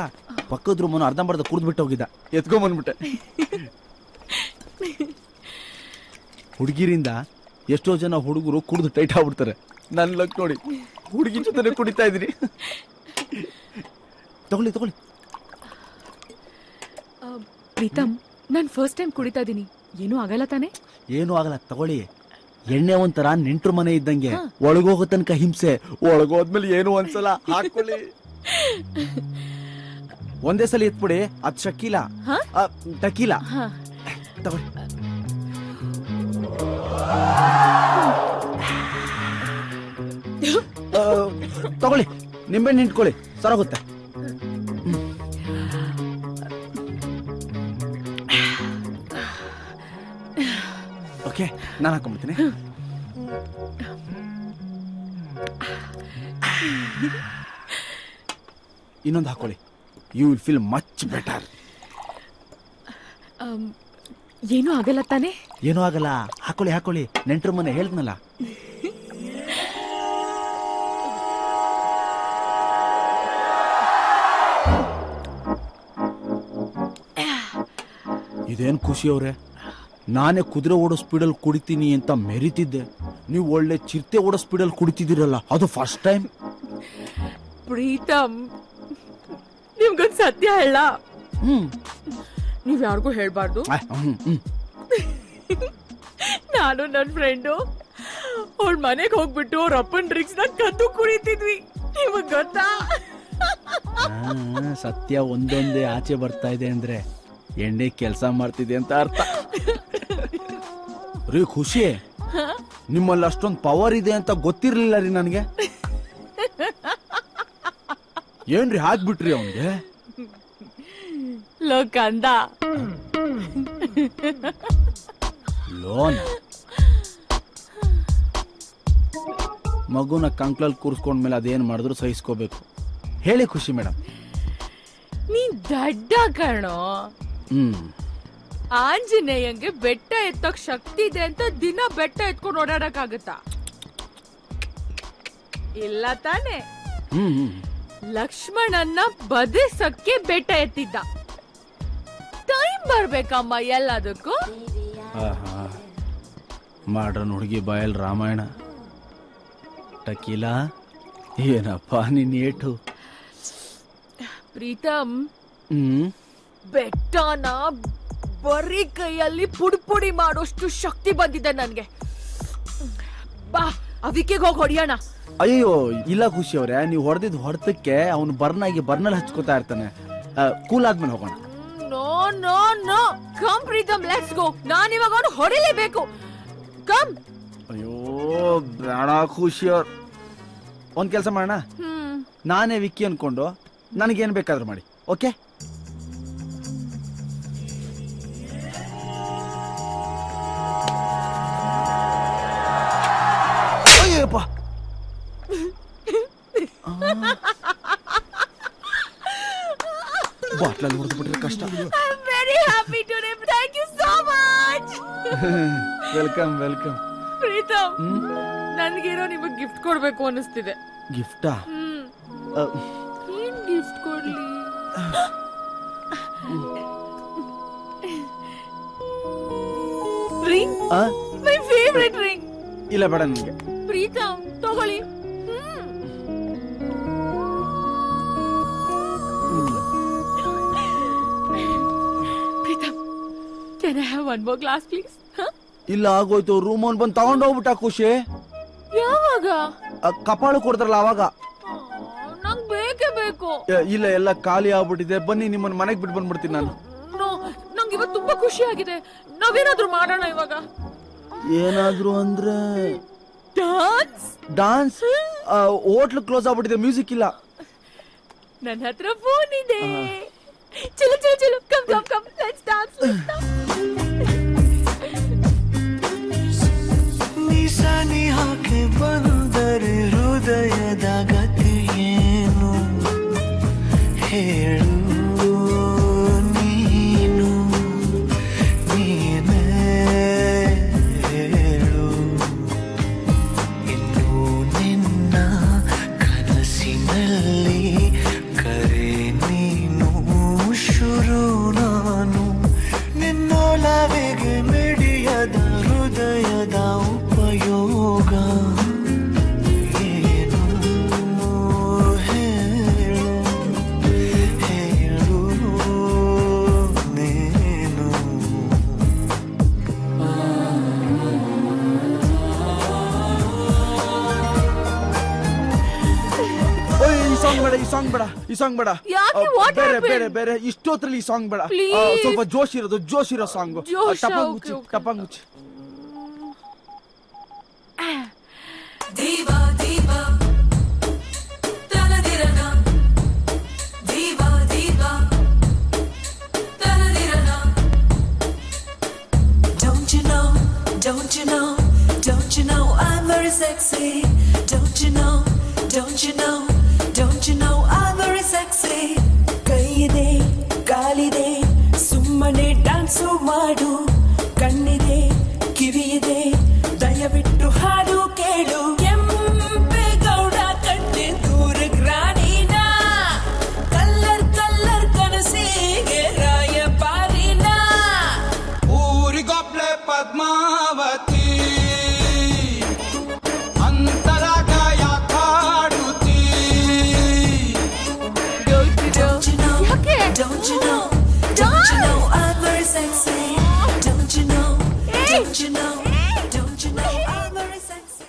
ಪಕ್ಕದ ರೂಮನ್ನು ಅರ್ಧಂಬರ್ಧ ಕುಡ್ದ್ಬಿಟ್ಟು ಹೋಗಿದ್ದ. ಎತ್ಕೊಂಡ್ಬಂದ್ಬಿಟ್ಟೆ. ಹುಡುಗಿರಿಂದ ಎಷ್ಟೋ ಜನ ಹುಡುಗರು ಕುಡ್ದು ಟೈಟ್ ಆಗ್ಬಿಡ್ತಾರೆ. ನನ್ ಲಕ್ ನೋಡಿ, ಹುಡುಗಿ ಜೊತೆ ಕುಡಿತಾ ಇದೀನಿ. ತಗೊಳ್ಳಿ. ಪ್ರೀತಮ್, ನಾನ್ ಫಸ್ಟ್ ಟೈಮ್ ಕುಡಿತಾ ಇದೀನಿ. ಏನೂ ಆಗಲ್ಲ ತಾನೆ? ಏನೂ ಆಗಲ್ಲ, ತಗೊಳ್ಳಿ. ಎಣ್ಣೆ ಒಂಥರ ನೆಂಟ್ರ ಮನೆ ಇದ್ದಂಗೆ, ಒಳಗೋಗೋ ತನಕ ಹಿಂಸೆ, ಒಳಗೋದ್ಮೇಲೆ ಏನು ಒಂದ್ಸಲ ಹಾಕೊಳ್ಳಿ. ಒಂದೇ ಸಲ ಎತ್ಬಿಡಿ, ಅದ್ ಶಕೀಲ ಟಕೀಲ ತಗೊಳ್ಳಿ. ತಗೊಳ್ಳಿ, ನಿಂಬೆಹಣ್ಣು ನಿಂಟ್ಕೊಳ್ಳಿ, ಸರೋಗುತ್ತೆ. ಓಕೆ, ನಾನು ಹಾಕೊಂಡ್ಬಿಡ್ತೀನಿ. ಇನ್ನೊಂದು ಹಾಕೊಳ್ಳಿ. You will feel much better. ಏನೂ ಆಗಲ್ಲ ತಾನೆ? ಏನೂ ಆಗಲ್ಲ, ಹಾಕೊಳ್ಳಿ ಹಾಕೊಳ್ಳಿ. ನೆಂಟ್ರ ಮನೆ ಹೇಳ್ದ್ನಲ್ಲ. ಇದೇನ್ ಖುಷಿ ಅವ್ರೆ, ನಾನೇ ಕುದುರೆ ಓಡೋ ಸ್ಪೀಡಲ್ಲಿ ಕುಡಿತೀನಿ ಅಂತ ಮೆರಿತಿದ್ದೆ. ನೀವು ಒಳ್ಳೆ ಚಿರತೆ ಓಡೋ ಸ್ಪೀಡಲ್ಲಿ ಕುಡಿತಿದ್ದೀರಲ್ಲ, ಅದು ಫಸ್ಟ್ ಟೈಮ್. ಪ್ರೀತಮ್, ನಿಮ್ಗೊಂದು ಸತ್ಯ ಹೇಳ, ನೀವ್ ಯಾರಿಗೂ ಹೇಳ್ಬಾರ್ದು. ನಾನು ನನ್ನ ಫ್ರೆಂಡು ಅವಳ ಮನೆಗೆ ಹೋಗ್ಬಿಟ್ಟು ಅವ್ರ ಅಪ್ಪನ್ ಡ್ರಿಂಕ್ಸ್ ನ ಕದ್ದು ಕುಡಿತಿದ್ವಿ. ನಿಮಗ್ ಗೊತ್ತಾ? ಸತ್ಯ ಒಂದೊಂದೇ ಆಚೆ ಬರ್ತಾ ಇದೆ ಅಂದ್ರೆ ಎಣ್ಣೆ ಕೆಲಸ ಮಾಡ್ತಿದೆ ಅಂತ ಅರ್ಥ. ರೀ ಖುಷಿ, ನಿಮ್ಮಲ್ಲಿ ಅಷ್ಟೊಂದು ಪವರ್ ಇದೆ ಅಂತ ಗೊತ್ತಿರ್ಲಿಲ್ಲ ರೀ ನನಗೆ. ಏನ್ರಿ ಹಾಕ್ಬಿಟ್ರಿ ಅವನಿಗೆ? ಲೋಕಂದ ಲೋನ್ ಮಗುನ ಕಂಕ್ಲಲ್ಲಿ ಕೂರಿಸ್ಕೊಂಡ್ಮೇಲೆ ಅದೇನ್ ಮಾಡಿದ್ರು ಸಹಿಸ್ಕೋಬೇಕು. ಹೇಳಿ ಖುಷಿ ಮೇಡಮ್. ನೀ ದಡ್ಡ ಕಣೋ. ಆಂಜನೇಯಂಗೆ ಬೆಟ್ಟ ಎತ್ತೋಕ್ ಶಕ್ತಿ ಇದೆ ಅಂತ ದಿನ ಬೆಟ್ಟ ಎತ್ಕೊಂಡು ಓಡಾಡಕ್ಕಾಗತ್ತಾ? ಇಲ್ಲ ತಾನೆ. ಲಕ್ಷ್ಮಣನ್ನ ಬದಿಸಕ್ಕೆ ಬೆಟ್ಟ ಎತ್ತಿದ್ದ. ಟೈಮ್ ಬರ್ಬೇಕಮ್ಮ ಎಲ್ಲದಕ್ಕೂ. ಮಾಡ್ರನ್ ಹುಡುಗಿ ಬಾಯಲ್ ರಾಮಾಯಣ. ಟಕೀಲಾ, ಏನಪ್ಪ ನಿನ್ ಏಟು. ಪ್ರೀತಮ್, ಬೆಟ್ಟನ ಬರೀ ಕೈಯಲ್ಲಿ ಪುಡಿ ಮಾಡೋಷ್ಟು ಶಕ್ತಿ ಬಂದಿದೆ ನನ್ಗೆ. ಬಾ, ಅವಿಕೆಗೆ ಹೋಗಿ ಹೊಡಿಯೋಣ. ಅಯ್ಯೋ ಇಲ್ಲ ಖುಷಿ ಅವ್ರೆ, ನೀವು ಹೊಡೆದಿದ್ ಹೊಡೆತಕ್ಕೆ ಅವನು ಬರ್ನಲ್ಲಿ ಹಚ್ಕೋತಾ ಇರ್ತಾನೆ. ಕೂಲ್ ಆದ್ಮೇಲೆ ಹೋಗೋಣ. No no no, come Preetham, let's go. ನಾನು ಇವಾಗ ಅವನು ಹೊಡಿಲೇಬೇಕು. ಕಮ್. ಅಯ್ಯೋ ಬೇಡ ಖುಷಿ ಅವ್ರ, ಒಂದ್ ಕೆಲಸ ಮಾಡೋಣ. ನಾನೇ ವಿಕ್ಕಿ ಅನ್ಕೊಂಡು ನನಗೇನ್ ಬೇಕಾದ್ರೂ ಮಾಡಿ. ಓಕೆ? ಅಯ್ಯಪ್ಪ, ಬಾಟ್ಲಲ್ಲಿ ಹೊಡೆದು ಬಿಟ್ರೆ ಕಷ್ಟ. Very happy today. Thank you so much. Welcome welcome. Pritam, ನನ್ಗೇನೋ ನಿಮಗೆ ಗಿಫ್ಟ್ ಕೊಡ್ಬೇಕು ಅನಿಸ್ತಿದೆ. ಗಿಫ್ಟಾ? ಏನ್ ಗಿಫ್ಟ್ ಕೊಡ್ಲಿ? Ring, my favourite ring. ಇಲ್ಲ ಬೇಡ ನನಗೆ. ಪ್ರೀತಮ್ ತಗೊಳ್ಳಿ. Pritam, can I have one more glass please? ಇಲ್ಲ ಆಗೋಯ್ತು. ರೂಮ್ ಅವ್ನು ಬಂದು ತಗೊಂಡೋಗ್ಬಿಟ್ಟ ಖುಷಿ. ಯಾವಾಗ? ಕಪಾಳು ಕೊಡ್ತಾರಲ್ಲ ಅವಾಗ. ನಂಗ್ ಬೇಕೇ ಬೇಕು. ಇಲ್ಲ, ಎಲ್ಲ ಖಾಲಿ ಆಗ್ಬಿಟ್ಟಿದೆ. ಬನ್ನಿ, ನಿಮ್ಮನ್ನ ಮನೆಗೆ ಬಿಟ್ಟು ಬಂದ್ಬಿಡ್ತೀನಿ ನಾನು. ನಂಗೆ ಇವತ್ತು ತುಂಬಾ ಖುಷಿ ಆಗಿದೆ. ನಾವೇನಾದ್ರೂ ಮಾಡೋಣ ಇವಾಗ. ಏನಾದ್ರೂ ಅಂದ್ರೆ ಡಾನ್ಸ್. ಡಾನ್ಸ್? ಹೋಟ್ಲು ಕ್ಲೋಸ್ ಆಗ್ಬಿಟ್ಟಿದೆ, ಮ್ಯೂಸಿಕ್ ಇಲ್ಲ. ನನ್ನ ಹತ್ರ ಫೋನ್ ಇದೆ. ಚಲೋ ಚಲೋ ಚಲೋ, come come come, let's dance. ನಿಸನಿ ಹಾಕಿ ಬಂದರೆ ಹೃದಯದ ಗತಿ ಏನು ಹೇಳು ನೀನು, ನೀನೇ ಹೇಳು. ಇನ್ನು ನಿನ್ನ ಕನಸಿನಲ್ಲಿ ಕರೆ ನೀನು, ಶುರು ನಾನು ನಿನ್ನೊಲವಿಗೆ ಸಾಂಗ್ ಬೇಡ ಈ ಸಾಂಗ್ ಬೇಡ ಯಾಕೆ? What ಬೇರೆ happened? ಬೇರೆ ಬೇರೆ ಇಷ್ಟೊತ್ತಲ್ಲಿ ಈ ಸಾಂಗ್ ಬೇಡ Please. ಸ್ವಲ್ಪ ಜೋಶ್ ಇರೋ song Josh, ಟಪಾಂಗುಚ್ಚಿ okay. ಟಪಾಂಗುಚ್ಚಿ Diva, diva, tanadirana. Diva, diva, tanadirana. Don't you know, don't you know, don't you know I'm very sexy? Don't you know, don't you know, don't you know I'm very sexy? ಕೈಯಿದೆ ಕಾಲಿದೆ ಸುಮ್ಮನೆ ಡ್ಯಾನ್ಸು ಮಾಡು, ಕಣ್ಣಿದೆ ಕಿವಿಯಿದೆ ದಯವಿಟ್ಟು ಹಾಡು ಕೇಳು. ಕೆಂಪೇಗೌಡ ಕಣ್ಣೆ ದೂರ ಗ್ರಾಣಿನ, ಕಲ್ಲರ್ ಕಲ್ಲರ್ ಕನಸಿಗೆ ರಾಯಪಾರಿನ. ಊರಿಗೊಬ್ಳೆ Padmavati ಅಂತರಾಗಾಯ ಕಾಡುತ್ತೀ. Don't you know, don't you know, don't you know I'm very sexy? Don't you know, don't you know, don't you know I'm very sexy?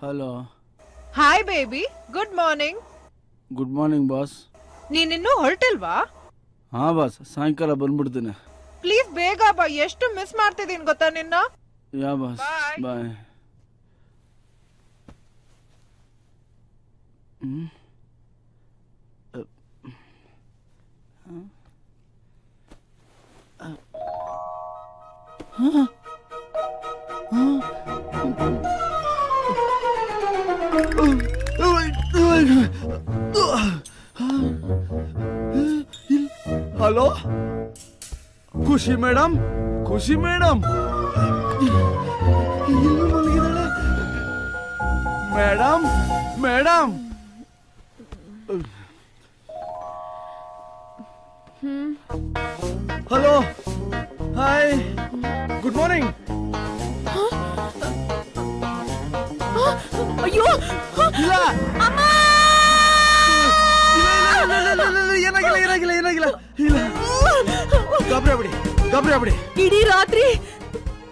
Hello hi baby, good morning. Good morning boss. ನೀನಿನ್ನೂ ಹೊರಟಿಲ್ವಾ? ಹಾ ಬಾಸ್, ಸಾಯಂಕಾಲ ಬಂದ್ಬಿಡ್ತೀನಿ. ಪ್ಲೀಸ್ ಬೇಗ ಬಾ, ಎಷ್ಟು ಮಿಸ್ ಮಾಡ್ತಿದೀನಿ ಗೊತ್ತಾ ನಿನ್ನ. ಯಾ ಬಾಸ್, ಬಾಯ್. ಹಲೋ ಖುಷಿ ಮೇಡಮ್, ಖುಷಿ madam madam madam. Hello hi good morning. ಅಯ್ಯೋ ಇಲ್ಲ ಏನಾಗಿಲ್ಲ ಏನಾಗಿಲ್ಲ ಏನಾಗಿಲ್ಲ ಇಲ್ಲ. ಗಾಬರಿ ಆಗ್ಬಿಡಿ. ಇಡೀ ರಾತ್ರಿ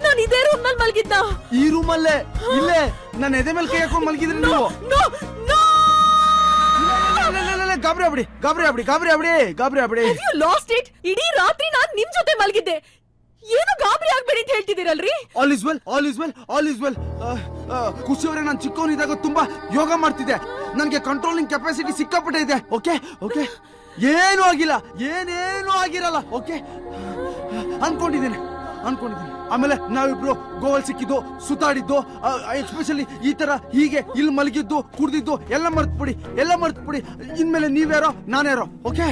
ನಾನು ಇದೇ ರೂಮ್ ನಲ್ಲಿ ಮಲಗಿದ್ದ. ಈ ರೂಮಲ್ಲೇ ಇಲ್ಲೇ ನಾನು ಎದೆ ಮೇಲೆ ಕೈ ಹಾಕೊಂಡು ಮಲಗಿದ್ರಿ ನೀವು. ಗಾಬರಿ ಆಗ್ಬಿಡಿ. Lost it. ಇಡೀ ರಾತ್ರಿ ನಾನು ನಿಮ್ ಜೊತೆ ಮಲಗಿದ್ದೆ. ಏನು ಗಾಬರಿ ಆಗ್ಬೇಡಿ ಅಂತ ಹೇಳ್ತಿದ್ದೀರಲ್ರಿ. All is well, all is well, all is well. ಖುಷಿಯವರೇ, ನಾನು ಚಿಕ್ಕವನಿದ್ದಾಗ ತುಂಬಾ ಯೋಗ ಮಾಡ್ತಿದ್ದೆ. ನನಗೆ ಕಂಟ್ರೋಲಿಂಗ್ ಕೆಪಾಸಿಟಿ ಸಿಕ್ಕಾಪಟ್ಟೆ ಇದೆ. ಓಕೆ ಓಕೆ, ಏನೂ ಆಗಿಲ್ಲ, ಏನೇನೂ ಆಗಿರಲ್ಲ. ಓಕೆ ಅನ್ಕೊಂಡಿದ್ದೀನಿ. ಆಮೇಲೆ ನಾವಿಬ್ರು ಗೋವಲ್ ಸಿಕ್ಕಿದ್ದು, ಸುತ್ತಾಡಿದ್ದು, ಎಸ್ಪೆಷಲಿ ಈ ತರ ಹೀಗೆ ಇಲ್ಲಿ ಮಲಗಿದ್ದು, ಕುಡ್ದಿದ್ದು ಎಲ್ಲ ಮರ್ತ್ಬಿಡಿ. ಇನ್ಮೇಲೆ ನೀವ್ಯಾರೋ ನಾನ್ಯಾರೋ. ಓಕೆ,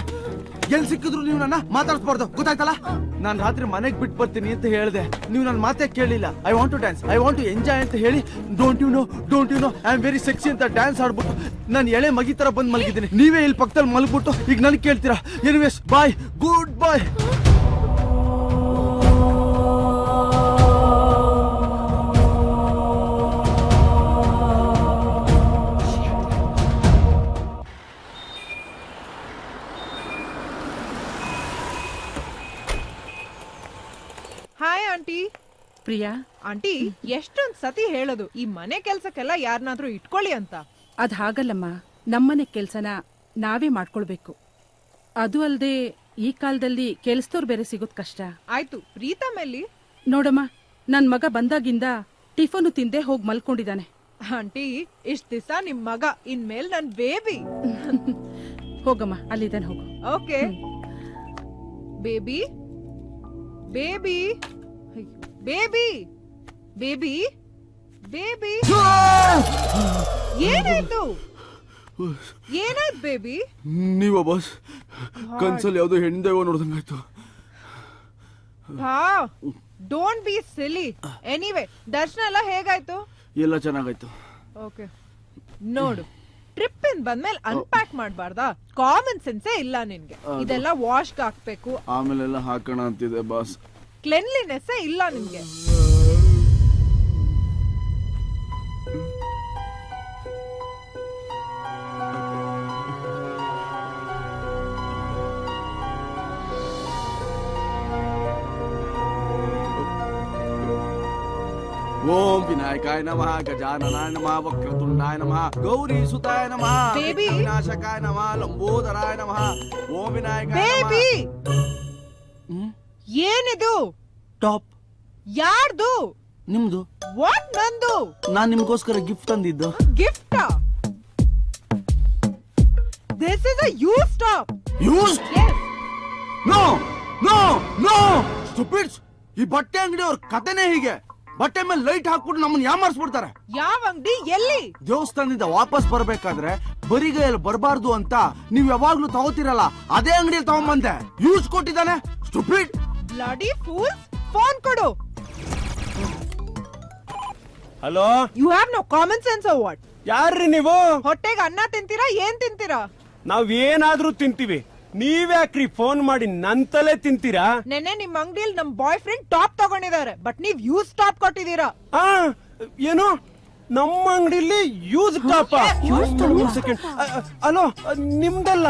ಎಲ್ಲಿ ಸಿಕ್ಕಿದ್ರು ನೀವು ನನ್ನ ಮಾತಾಡ್ಸ್ಬಾರ್ದು, ಗೊತ್ತಾಯ್ತಲ್ಲ. ನಾನು ರಾತ್ರಿ ಮನೆಗೆ ಬಿಟ್ಟು ಬರ್ತೀನಿ ಅಂತ ಹೇಳಿದೆ, ನೀವು ನನ್ನ ಮಾತೇ ಕೇಳಿಲ್ಲ. I want to dance, I want to enjoy ಅಂತ ಹೇಳಿ don't you know I am very sexy ಅಂತ ಡ್ಯಾನ್ಸ್ ಆಡ್ಬಿಟ್ಟು ನಾನು ಎಳೆ ಮಗಿ ತರ ಬಂದು ಮಲಗಿದ್ದೀನಿ. ನೀವೇ ಇಲ್ಲಿ ಪಕ್ಕದಲ್ಲಿ ಮಲಗ್ಬಿಟ್ಟು ಈಗ ನನಗೆ ಕೇಳ್ತೀರಾ. Anyways bye, good bye. Hi aunty. Priya, aunty ಎಷ್ಟೊಂದ್ ಸತಿ ಹೇಳೋದು ಈ ಮನೆ ಕೆಲ್ಸಕ್ಕೆಲ್ಲ ಯಾರನ್ನಾದ್ರೂ ಇಟ್ಕೊಳ್ಳಿ ಅಂತ. ಅದ್ ಹಾಗಲ್ಲಮ್ಮ, ನಮ್ಮನೆ ಕೆಲ್ಸನ ನಾವೇ ಮಾಡ್ಕೊಳ್ಬೇಕು. ಅದು ಅಲ್ದೆ ಈ ಕಾಲದಲ್ಲಿ ಕೆಲ್ಸದವ್ರು ಬೇರೆ ಸಿಗೋದ್ ಕಷ್ಟ. ಆಯ್ತು, ಪ್ರೀತಮ್ ಎಲ್ಲಿ? ನೋಡಮ್ಮ, ನನ್ ಮಗ ಬಂದಾಗಿಂದ ಟಿಫನು ತಿಂದೆ ಹೋಗ್ ಮಲ್ಕೊಂಡಿದ್ದಾನೆ. ಆಂಟಿ, ಇಷ್ಟ್ ದಿವಸ ನಿಮ್ ಮಗ, ಇನ್ಮೇಲ್ ನನ್ ಬೇಬಿ. ಹೋಗಮ್ಮ, ಅಲ್ಲಿದ್ದಾನೆ, ಹೋಗು. Okay baby, baby, baby, baby, baby. ಏನಾಯ್ತು ಬೇಬಿ? ನೀವ ಬಾಸ್, ಕನ್ಸಲ್ಲಿ ಯಾವ್ದೋ ಹೆಣ್ದೇವ ನೋಡ್ದಂಗಾಯ್ತು. Don't be silly. ಎನಿವೇ, ದರ್ಶನ ಎಲ್ಲ ಹೇಗಾಯ್ತು? ಎಲ್ಲ ಚೆನ್ನಾಗಾಯ್ತು. ಓಕೆ, ನೋಡು, ಟ್ರಿಪ್ ಇಂದ ಬಂದ್ಮೇಲೆ ಅನ್ಪ್ಯಾಕ್ ಮಾಡ್ಬಾರ್ದಾ? ಕಾಮನ್ ಸೆನ್ಸೇ ಇಲ್ಲ ನಿನ್ಗೆ. ಇದೆಲ್ಲ ವಾಶ್ ಹಾಕ್ಬೇಕು, ಆಮೇಲೆಲ್ಲ ಹಾಕೋಣ ಅಂತಿದೆ ಬಾಸ್. ಕ್ಲೆನ್ಲಿನೆಸ್ ಇಲ್ಲ ನಿನ್ಗೆ. ಓಂ ವಿನಾಯಕಾಯ ನಮಃ, ಗಜಾನನಾಯ ನಮಃ, ವಕ್ರತುಂಡಾಯ ನಮಃ, ಗೌರಿ ಸುತಾಯ ನಮಃ, Baby. ವಿನಾಶಕಾಯ ನಮಃ, ಲಂಬೋದರಾಯ ನಮಃ. ಓಂ ವಿನಾಯಕಾಯ ಬೇಬಿ ಏನಿದು? ಟಾಪ್ ಯಾರ್ದು? ನಿಮ್ದು. ವಾಟ್ ನಂದು? ನಾನ್ ನಿಮ್ಗೋಸ್ಕರ ಗಿಫ್ಟ್ ತಂದಿದ್ದು. Gift? This is a use top. Use? Yes. No no no stupids. ಈ ಬಟ್ಟೆ ಅಂಗಡಿ ಅವ್ರ ಕತೆನೇ ಹೀಗೆ. ಬಟ್ಟೆ ಮೇಲೆ ಲೈಟ್ ಹಾಕ್ಬಿಟ್ಟು ನಮ್ಮನ್ನ ಯಾಮಾರಿಸ್ಬಿಡ್ತಾರೆ. ಯಾವ ಅಂಗಡಿ? ಎಲ್ಲಿ? ದೇವಸ್ಥಾನದಿಂದ ವಾಪಸ್ ಬರ್ಬೇಕಾದ್ರೆ ಬರಿಗೈಯಲ್ಲಿ ಬರಬಾರ್ದು ಅಂತ ನೀವ್ ಯಾವಾಗ್ಲೂ ತಗೋತಿರಲ್ಲ, ಅದೇ ಅಂಗಡಿಯಲ್ಲಿ ತಗೊಂಬಂದೆ. ಯೂಸ್ ಕೊಟ್ಟಿದ್ದಾನೆ. ಸ್ಟುಪಿಡ್. Bloody fools. ಫೋನ್ ಕೊಡು. Hello, you have no common sense or what? ಯಾರ್ರಿ ನೀವು? ಹೊಟ್ಟೆಗೆ ಅನ್ನ ತಿಂತೀರಾ? ಏನ್ ತಿಂತೀರಾ? ನಾವ್ ಏನಾದ್ರೂ ತಿಂತೀವಿ, ನೀವ್ಯಾಕ್ರಿ ಫೋನ್ ಮಾಡಿ ನನ್ ತಿಂತೀರಾ? ನೆನ್ನೆ ನಿಮ್ ಅಂಗಡಿಯಲ್ಲಿ ನಮ್ ಬಾಯ್ ಫ್ರೆಂಡ್ ಟಾಪ್ ತಗೊಂಡಿದ್ದಾರೆ, ಬಟ್ ನೀವ್ ಯೂಸ್ ಟಾಪ್ ಕೊಟ್ಟಿದ್ದೀರಾ. ಏನು ನಮ್ಮ ಅಂಗಡಿಲಿ ಯೂಸ್ ಟಾಪ್? ಸೆಕೆಂಡ್. ಹಲೋ, ನಿಮ್ದಲ್ಲ.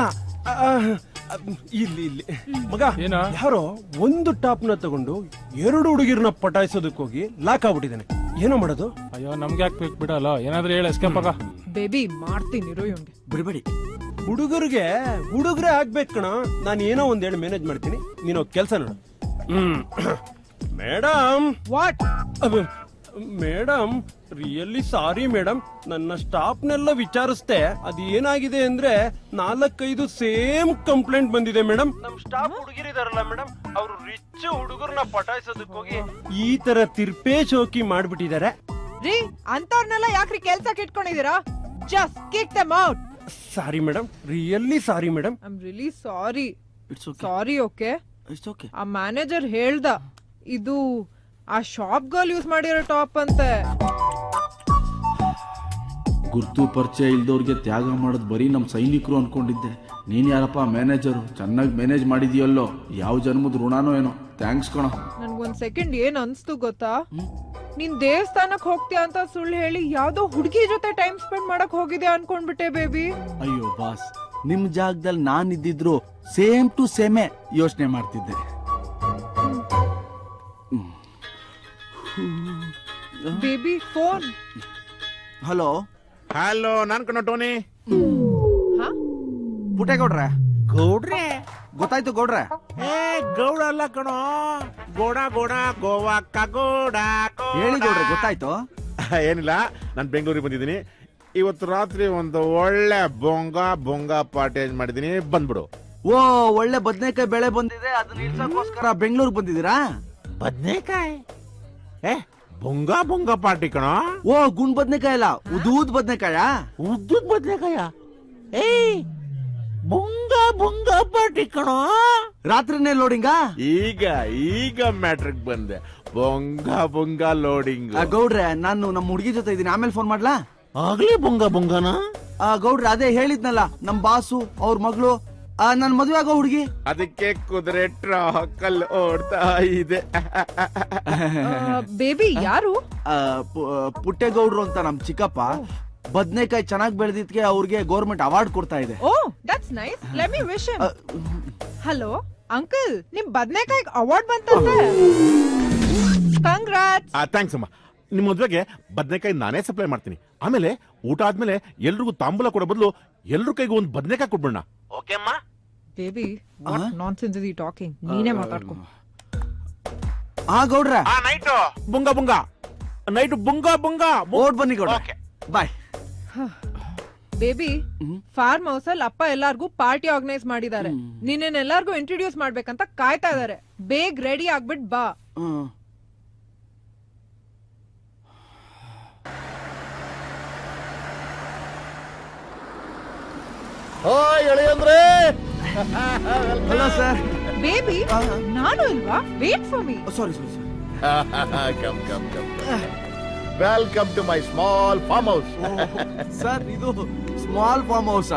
ಇಲ್ಲಿ ಮಗ, ಯಾರೋ ಒಂದು ಟಾಪ್ ನ ತಗೊಂಡು 2 ಹುಡುಗಿರ್ನ ಪಟಾಯಿಸೋದಕ್ಕೆ ಹೋಗಿ ಲಾಕ್ ಆಗ್ಬಿಟ್ಟಿದ್ದಾನೆ. ಏನೋ ಮಾಡೋದು? ಅಯ್ಯೋ ನಮ್ಗೆ ಯಾಕೆ ಬೇಕು ಬಿಡಲ್ಲ, ಏನಾದ್ರೂ ಹೇಳ ಎಸ್ಕೇಪ್ ಆಗ. ಬೇಬಿ ಮಾಡ್ತೀನಿ ಇರು ಇವ್ನ್ಗೆ. ಬಿಡಬೇಡಿ. ಹುಡುಗರಿಗೆ ಹುಡುಗರೇ ಆಗ್ಬೇಕು ಕಣ. ನಾನು ಏನೋ ಒಂದ್ ಹೇಳಿ ಮ್ಯಾನೇಜ್ ಮಾಡ್ತೀನಿ, ನೀನು ಕೆಲಸ ನೋಡು. Madam. What? Madam, really sorry madam, ನನ್ನ ಸ್ಟಾಫ್ನೆಲ್ಲ ವಿಚಾರಿಸ್ದೆ. ಅದೇನಾಗಿದೆ ಅಂದ್ರೆ 4-5 ಸೇಮ್ ಕಂಪ್ಲೇಂಟ್ ಬಂದಿದೆ ಮೇಡಮ್. ನಮ್ ಸ್ಟಾಫ್ ಹುಡುಗಿರಿದಾರಲ್ಲ ಮೇಡಮ್, ಅವರು ರಿಚ್ ಹುಡುಗರನ್ನ ಪಟಾಯಿಸೋದಕ್ಕೆ ಹೋಗಿ ಈ ತರ ತಿರ್ಪೇ ಶೋಕಿ ಮಾಡ್ಬಿಟ್ಟಿದ್ದಾರೆ. ರೀ, ಅಂತವ್ರನ್ನೆಲ್ಲ ಯಾಕ್ರಿ ಕೆಲ್ಸಕ್ಕೆ ಇಟ್ಕೊಂಡಿದೀರಾ? Just kick them out. Sorry madam, really sorry madam. I am really sorry. It's okay. Sorry. Okay. It's okay. ಆ ಮ್ಯಾನೇಜರ್ ಹೇಳ್ದ ಇದು ಆ ಶಾಪ್ ಗರ್ಲ್ ಯೂಸ್ ಮಾಡಿರೋ ಟಾಪ್ ಅಂತೆ. ಗುರ್ತು ಪರಿಚಯ ಇಲ್ದವ್ರಿಗೆ ತ್ಯಾಗ ಮಾಡೋದು ಬರೀ ನಮ್ ಸೈನಿಕರು ಅನ್ಕೊಂಡಿದ್ದೆ. ನೀನ್ ಯಾರಪ್ಪ ಮ್ಯಾನೇಜರು? ಚೆನ್ನಾಗಿ ಮ್ಯಾನೇಜ್ ಮಾಡಿದ್ಯಲ್ಲೋ. ಯಾವ ಜನ್ಮದ ಋಣಾನೋ ಏನೋ. ಥ್ಯಾಂಕ್ಸ್ ಕಣ. ನನ್ಗೊಂದ್ ಸೆಕೆಂಡ್ ಏನ್ ಅನ್ಸ್ತು ಗೊತ್ತಾ? ನೀನ್ ದೇವಸ್ಥಾನಕ್ ಹೋಗ್ತೀಯ ಅಂತ ಸುಳ್ಳು ಹೇಳಿ ಯಾವ್ದೋ ಹುಡುಗಿ ಜೊತೆ ಟೈಮ್ ಸ್ಪೆಂಡ್ ಮಾಡಕ್ ಹೋಗಿದೆ ಅನ್ಕೊಂಡ್ಬಿಟ್ಟೆ ಬೇಬಿ. ಅಯ್ಯೋ ಬಾಸ್, ನಿಮ್ ಜಾಗದಲ್ಲಿ ನಾನ್ ಇದ್ದಿದ್ರು ಸೇಮ್ ಟು ಸೇಮೇ ಯೋಚನೆ ಮಾಡ್ತಿದ್ದೆ. Baby phone. ಹಲೋ ಹಲೋ, ನಾನ್ ಕಣ ಟೋನಿ. ಪುಟ್ಟೇಗೌಡ್ರೆ. ಗೌಡ್ರೆ? ಗೊತ್ತಾಯ್ತು ಗೌಡ್ರೆ. ಗೌಡ ಅಲ್ಲ ಕಣೋ, ಗೋಡ ಗೋಡ ಗೋವಾಕ್ಕ ಗೋಡ. ಹೇಳಿ ಗೌಡ್ರೆ, ಗೊತ್ತಾಯ್ತು. ಏನಿಲ್ಲ, ನಾನ್ ಬೆಂಗಳೂರಿಗೆ ಬಂದಿದ್ದೀನಿ. ಇವತ್ತು ರಾತ್ರಿ ಒಂದು ಒಳ್ಳೆ ಬೊಂಗ ಪಾರ್ಟಿ ಮಾಡಿದೀನಿ, ಬಂದ್ಬಿಡು. ಓ, ಒಳ್ಳೆ ಬದ್ನೇಕಾಯಿ ಬೆಳೆ ಬಂದಿದೆ, ಅದನ್ನ ಇಳ್ಸಕ್ಕೋಸ್ಕರ ಬೆಂಗಳೂರಿಗೆ ಬಂದಿದ್ದೀರಾ? ಬದ್ನೇಕಾಯಿ? ಬೊಂಗ ಪಾರ್ಟಿ ಕಣ. ಓ, ಗುಂಡ್ ಬದ್ನೇಕಾಯಿ ಅಲ್ಲ, ಉದ್ದೂದ್ ಬದ್ನೇಕಾಯ. ಉದ್ದೂದ್ ಬದ್ನೇಕಾಯ? ಬೊಂಗ ಪಾರ್ಟಿ ಕಣ. ರಾತ್ರಿನೇ ಲೋಡಿಂಗ? ಈಗ ಮ್ಯಾಟ್ರಿಕ್ ಬಂದೆ. ಬೊಂಗ ಲೋಡಿಂಗ್. ಗೌಡ್ರೆ, ನಾನು ನಮ್ಮ ಹುಡುಗಿ ಜೊತೆ ಇದ್ದೀನಿ, ಆಮೇಲೆ ಫೋನ್ ಮಾಡ್ಲಾ? ಆಗ್ಲೇ ಬೊಂಗನ? ಗೌಡ್ರೆ, ಅದೇ ಹೇಳಿದ್ನಲ್ಲ, ನಮ್ ಬಾಸು ಅವ್ರ ಮಗಳು ನನ್ ಮದುವೆ ಆಗೋ ಹುಡುಗಿ. ಅದಕ್ಕೆ ಕುದುರೆ ಟ್ರಾಕಲ್ ಓಡ್ತಾ ಇದೆ. ಬೇಬಿ ಯಾರು? ಪುಟ್ಟೇಗೌಡ್ರು ಅಂತ ನಮ್ ಚಿಕ್ಕಪ್ಪ. ಬದ್ನೇಕಾಯಿ ಚೆನ್ನಾಗಿ ಬೆಳೆದಿದ್ಕೆ ಅವ್ರಿಗೆ ಗೌರ್ಮೆಂಟ್ ಅವಾರ್ಡ್ ಕೊಡ್ತಾ ಇದೆ. Oh, that's nice. Let me wish him. Hello uncle, ನಿಮ್ ಬದ್ನೇಕಾಯಿ ಅವಾರ್ಡ್ ಬಂತಂತೆ. ಕಂಗ್ರಾಟ್ಸ್. ಥ್ಯಾಂಕ್ಸ್ ಅಮ್ಮ. ನಿಮ್ ಮದ್ವೆಗೆ ಬದ್ನೇಕಾಯಿ ನಾನೇ ಸಪ್ಲೈ ಮಾಡ್ತೀನಿ. ಆಮೇಲೆ ಊಟ ಆದ್ಮೇಲೆ ಎಲ್ರಿಗೂ ತಾಂಬೂಲ ಕೊಡೋ ಬದಲು ಎಲ್ರ ಕೈಗೂ ಒಂದು ಬದ್ನೇಕಾಯಿ ಕೊಡ್ಬಿಡೋಣ. ಓಕೆ ಅಮ್ಮ? Baby, what nonsense is he talking? ನೀನೇ ಮಾತಾಡ್ಕೊ. ಗೌಡ್ರೆ, ನೈಟ್ ಬೊಂಗ ಓಡ್ ಬನ್ನಿ ಗೌಡ್ರೆ. ಬಾಯ್. ಬೇಬಿ, ಫಾರ್ಮ್ ಹೌಸ್ ಅಲ್ಲಿ ಅಪ್ಪ ಎಲ್ಲಾರ್ಗೂ ಪಾರ್ಟಿ ಆರ್ಗನೈಸ್ ಮಾಡಿದ್ದಾರೆ. ನಿನ್ನೆಲ್ಲಾರ್ಗೂ ಇಂಟ್ರೊಡ್ಯೂಸ್ ಮಾಡ್ಬೇಕಂತ ಕಾಯ್ತಾ ಇದಾರೆ. ಬೇಗ ರೆಡಿ ಆಗ್ಬಿಟ್ ಬಾ. ಎಳೆಯಂದ್ರೆ. Hello sir. ಬೇಬಿ, ನಾನು ಇಲ್ವಾ? Wait for me. Sorry. Come welcome to my small farm house. Sir, ಇದು ಸ್ಮಾಲ್ ಫಾರ್ಮ್ ಹೌಸ್.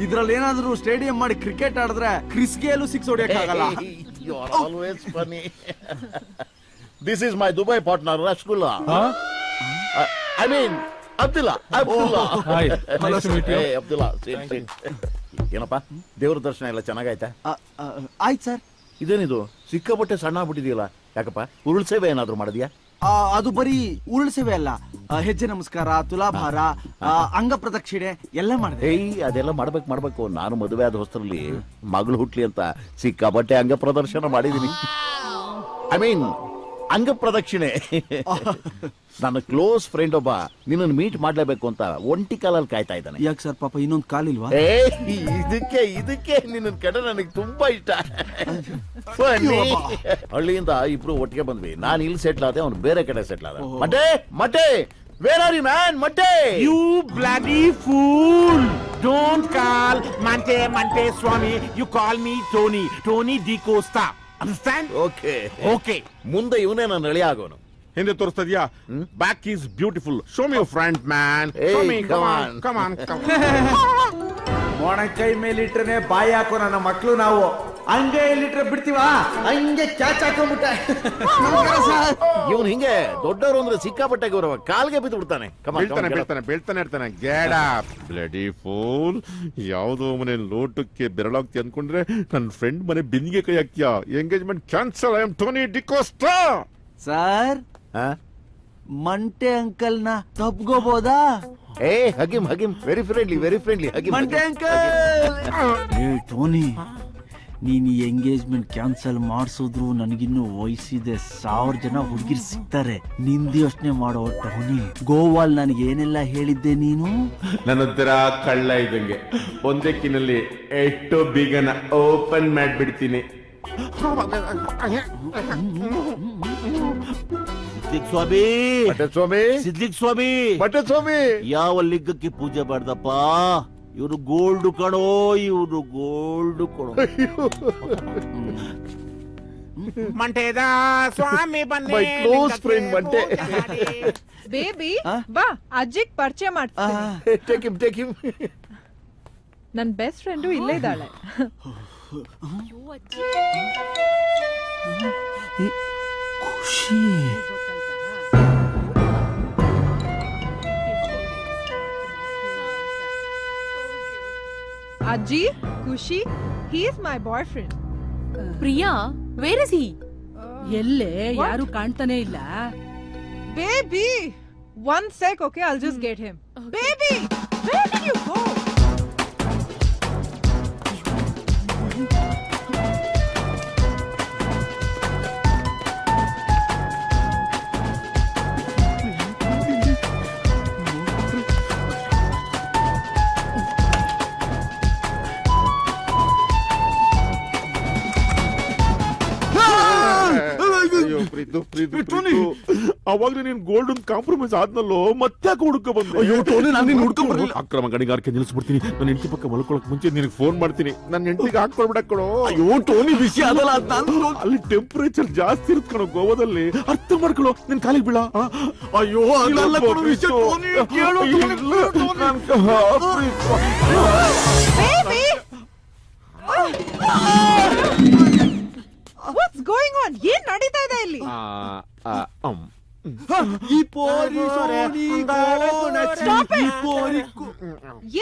ಇದ್ರಲ್ಲಿ ಏನಾದ್ರು ಸ್ಟೇಡಿಯಂ ಮಾಡಿ ಕ್ರಿಕೆಟ್ ಆಡಿದ್ರೆ ಕ್ರಿಸ್ಗೆಲ್ಲೂ 6 ಹೊಡಿಯಕ್ಕಾಗಲ್ಲ. You are always funny. This is my Dubai partner, Rashgulla. I mean, Abdullah. Hi, nice to meet you. Hey, Abdullah. Sit. ಏನಪ್ಪ, ದೇವ್ರ ದರ್ಶನ ಎಲ್ಲ ಚೆನ್ನಾಗಾಯ್ತಾ? ಆಯ್ತು ಸರ್. ಇದೇನಿದು ಸಿಕ್ಕಾಪಟ್ಟೆ ಸಣ್ಣ ಆಗ್ಬಿಟ್ಟಿದೆಯಲ್ಲ, ಯಾಕಪ್ಪ? ಉರುಳು ಸೇವೆ ಏನಾದ್ರು ಮಾಡಿದ್ಯಾ? ಅದು ಬರೀ ಉರುಳು ಸೇವೆ ಅಲ್ಲ, ಹೆಜ್ಜೆ ನಮಸ್ಕಾರ, ತುಲಾಭಾರ, ಅಂಗ ಪ್ರದಕ್ಷಿಣೆ ಎಲ್ಲ ಮಾಡಿದೆ. ಅದೆಲ್ಲ ಮಾಡ್ಬೇಕು. ನಾನು ಮದುವೆ ಆದ ಹೊಸರಲ್ಲಿ ಮಗಳು ಹುಟ್ಲಿ ಅಂತ ಸಿಕ್ಕಾಪಟ್ಟೆ ಅಂಗ ಪ್ರದರ್ಶನ ಮಾಡಿದೀನಿ. ಐ ಮೀನ್ ಅಂಗ ಪ್ರದಕ್ಷಿಣೆ. ನನ್ನ ಕ್ಲೋಸ್ ಫ್ರೆಂಡ್ ಒಬ್ಬ ನಿನ್ನನ್ನು ಮೀಟ್ ಮಾಡ್ಲೇಬೇಕು ಅಂತ ಒಂಟಿ ಕಾಲಲ್ಲಿ ಕಾಯ್ತಾ ಇದ್ದಾನೆ. ಯಾಕೆ ಸರ್, ಪಾಪ ಇನ್ನೊಂದು ಕಾಲಿಲ್ವಾ? ಇದಕ್ಕೆ ನಿನ್ನ ಕಡೆ ನನಗೆ ತುಂಬಾ ಇಷ್ಟ. ಹಳ್ಳಿಯಿಂದ ಇಬ್ರು ಒಟ್ಟಿಗೆ ಬಂದ್ವಿ. ನಾನು ಇಲ್ಲಿ ಸೆಟ್ಲ್ ಆದೆ, ಅವ್ನು ಬೇರೆ ಕಡೆ ಸೆಟ್ಲ್ ಆದ. ಮಟೆ where are you man? Mante, you bloody fool, don't call Mante Swami, you call me Tony Di Costa, understand? Okay. ಮುಂದೆ ಇವನೇ ನನ್ನ ಅಳಿಯ ಆಗೋನು. ಹಿಂದೆ ತೋರಿಸ್ತಾ ಇದೀಯಾ? Back is beautiful. Show me your front man. Show me, come on. ಮೊಣ ಕೈ ಮೇಲಿಟ್ರೆ ಬಾಯಿ ಹಾಕೋ ನನ್ನ ಮಕ್ಕಳು. ನಾವು ಹಂಗೆ ಇಲ್ಲಿಟ್ರೆ ಬಿಡ್ತೀವಾ? ಹಂಗೆ ಕ್ಯಾಚ್ ಹಾಕೊಂಡ್ಬಿಟ್ಟೆ. ಇವನು ಹಿಂಗೆ ದೊಡ್ಡವರು ಅಂದ್ರೆ ಸಿಕ್ಕಾಪಟ್ಟೆ ಗೌರವ, ಕಾಲ್ಗೆ ಬಿದ್ದು ಬಿಡ್ತಾನೆ. ಬೀಳ್ತಾನೆ ಇರ್ತಾನೆ. Get up bloody fool. ಯಾವುದೋ ಮನೆ ಲೋಟಕ್ಕೆ ಬೆರಳಾಗ್ತಿ ಅನ್ಕೊಂಡ್ರೆ ನನ್ನ ಫ್ರೆಂಡ್ ಮನೆ ಬಿಂದಿಗೆ ಕೈ ಹಾಕ್ತೀಯಾ? Engagement cancel. I am Tony D Costa. Sir, Monte uncle ನ ತಪ್ಕೋಬೋದಾ? Hug him very friendly Monte uncle. Tony, ನೀನ್ ಈ ಎಂಗೇಜ್ಮೆಂಟ್ ಕ್ಯಾನ್ಸಲ್ ಮಾಡಿಸಿದ್ರು ನನಗಿನ್ನು ವಯಸ್ಸಿದೆ, 1000 ಜನ ಹುಡುಗಿರ್ ಸಿಗ್ತಾರೆ. ನಿಂದು ಯೋಚನೆ ಮಾಡೋ ಟೋನಿ. ಗೋವಾಲ್ ನನಗೆ ಏನೆಲ್ಲ ಹೇಳಿದ್ದೆ ನೀನು? ನನ್ನೊಂಥರ ಕಳ್ಳ ಇದ್ದಂಗೆ ಒಂದಕ್ಕಿನಲ್ಲಿ ಎಷ್ಟು ಬೀಗನ ಓಪನ್ ಮಾಡ್ಬಿಡ್ತೀನಿ. ಸಿದ್ಲಿಕ್ ಸ್ವಾಮಿ ಯಾವ ಲಿಂಗಕ್ಕೆ ಪೂಜೆ ಮಾಡ್ದಪ್ಪ? ಇವ್ರು ಗೋಲ್ಡ್ ಕಣೋ, ಮಂಟೇದ ಸ್ವಾಮಿ ಬನ್ನಿ. ಮೈ ಕ್ಲೋಸ್ ಫ್ರೆಂಡ್ ಮಂಟೆ. ಬೇಬಿ ಬಾ, ಅಜ್ಜಿಗ್ ಪರಿಚಯ ಮಾಡ್ತೀನಿ. Take him. ನನ್ ಬೆಸ್ಟ್ ಫ್ರೆಂಡು ಇಲ್ಲೇ ಇದ್ದಾಳೆ. ಖುಷಿ. ಅಜ್ಜಿ, ಖುಷಿ, he is my boyfriend. Priya, where is he? ಎಲ್ಲೇ, ಯಾರು ಕಾಣ್ತಾನೆ ಇಲ್ಲ. Baby, one sec, okay, I'll just get him. Baby, where did you go? ಅವಾಗ್ಲೇ ನೀನ್ ಗೋಲ್ಡನ್ ಕಾಂಪ್ರಮೈಸ್ ಆದ್ನಲ್ಲೋ, ಮತ್ತೆ ಹುಡುಕ ಬಂದೆ. ಅಕ್ರಮ ಗಣಿಗಾರಿಕೆ ನಿಲ್ಲಿಸ್ಬಿಡ್ತೀನಿ. ನನ್ನ ಹೆಂಡತಿ ಪಕ್ಕ ಮಲ್ಕೊಳಕ್ ಮುಂಚೆ ನಿನಗೆ ಫೋನ್ ಮಾಡ್ತೀನಿ. ನನ್ನ ಹೆಂಡತಿಗೆ ಹಾಕೊಳ್ಬಿಡಕ್ಕಣೋ. ಅಯ್ಯೋ ಟೋನಿ, ವಿಷಯ ಅದಲ್ಲ. ಅಲ್ಲಿ ಟೆಂಪರೇಚರ್ ಜಾಸ್ತಿ ಇರುತ್ತೆ ಕಣೋ ಗೋವಾದಲ್ಲಿ. ಅರ್ಥ ಮಾಡ್ಕೊಳ್ಳೋ, ನಿನ್ ಕಾಲಿಗೆ ಬೀಳ. ಅಯ್ಯೋ What's going on? ಏನ್ ನಡೀತಾ ಇದೆ ಇಲ್ಲಿ?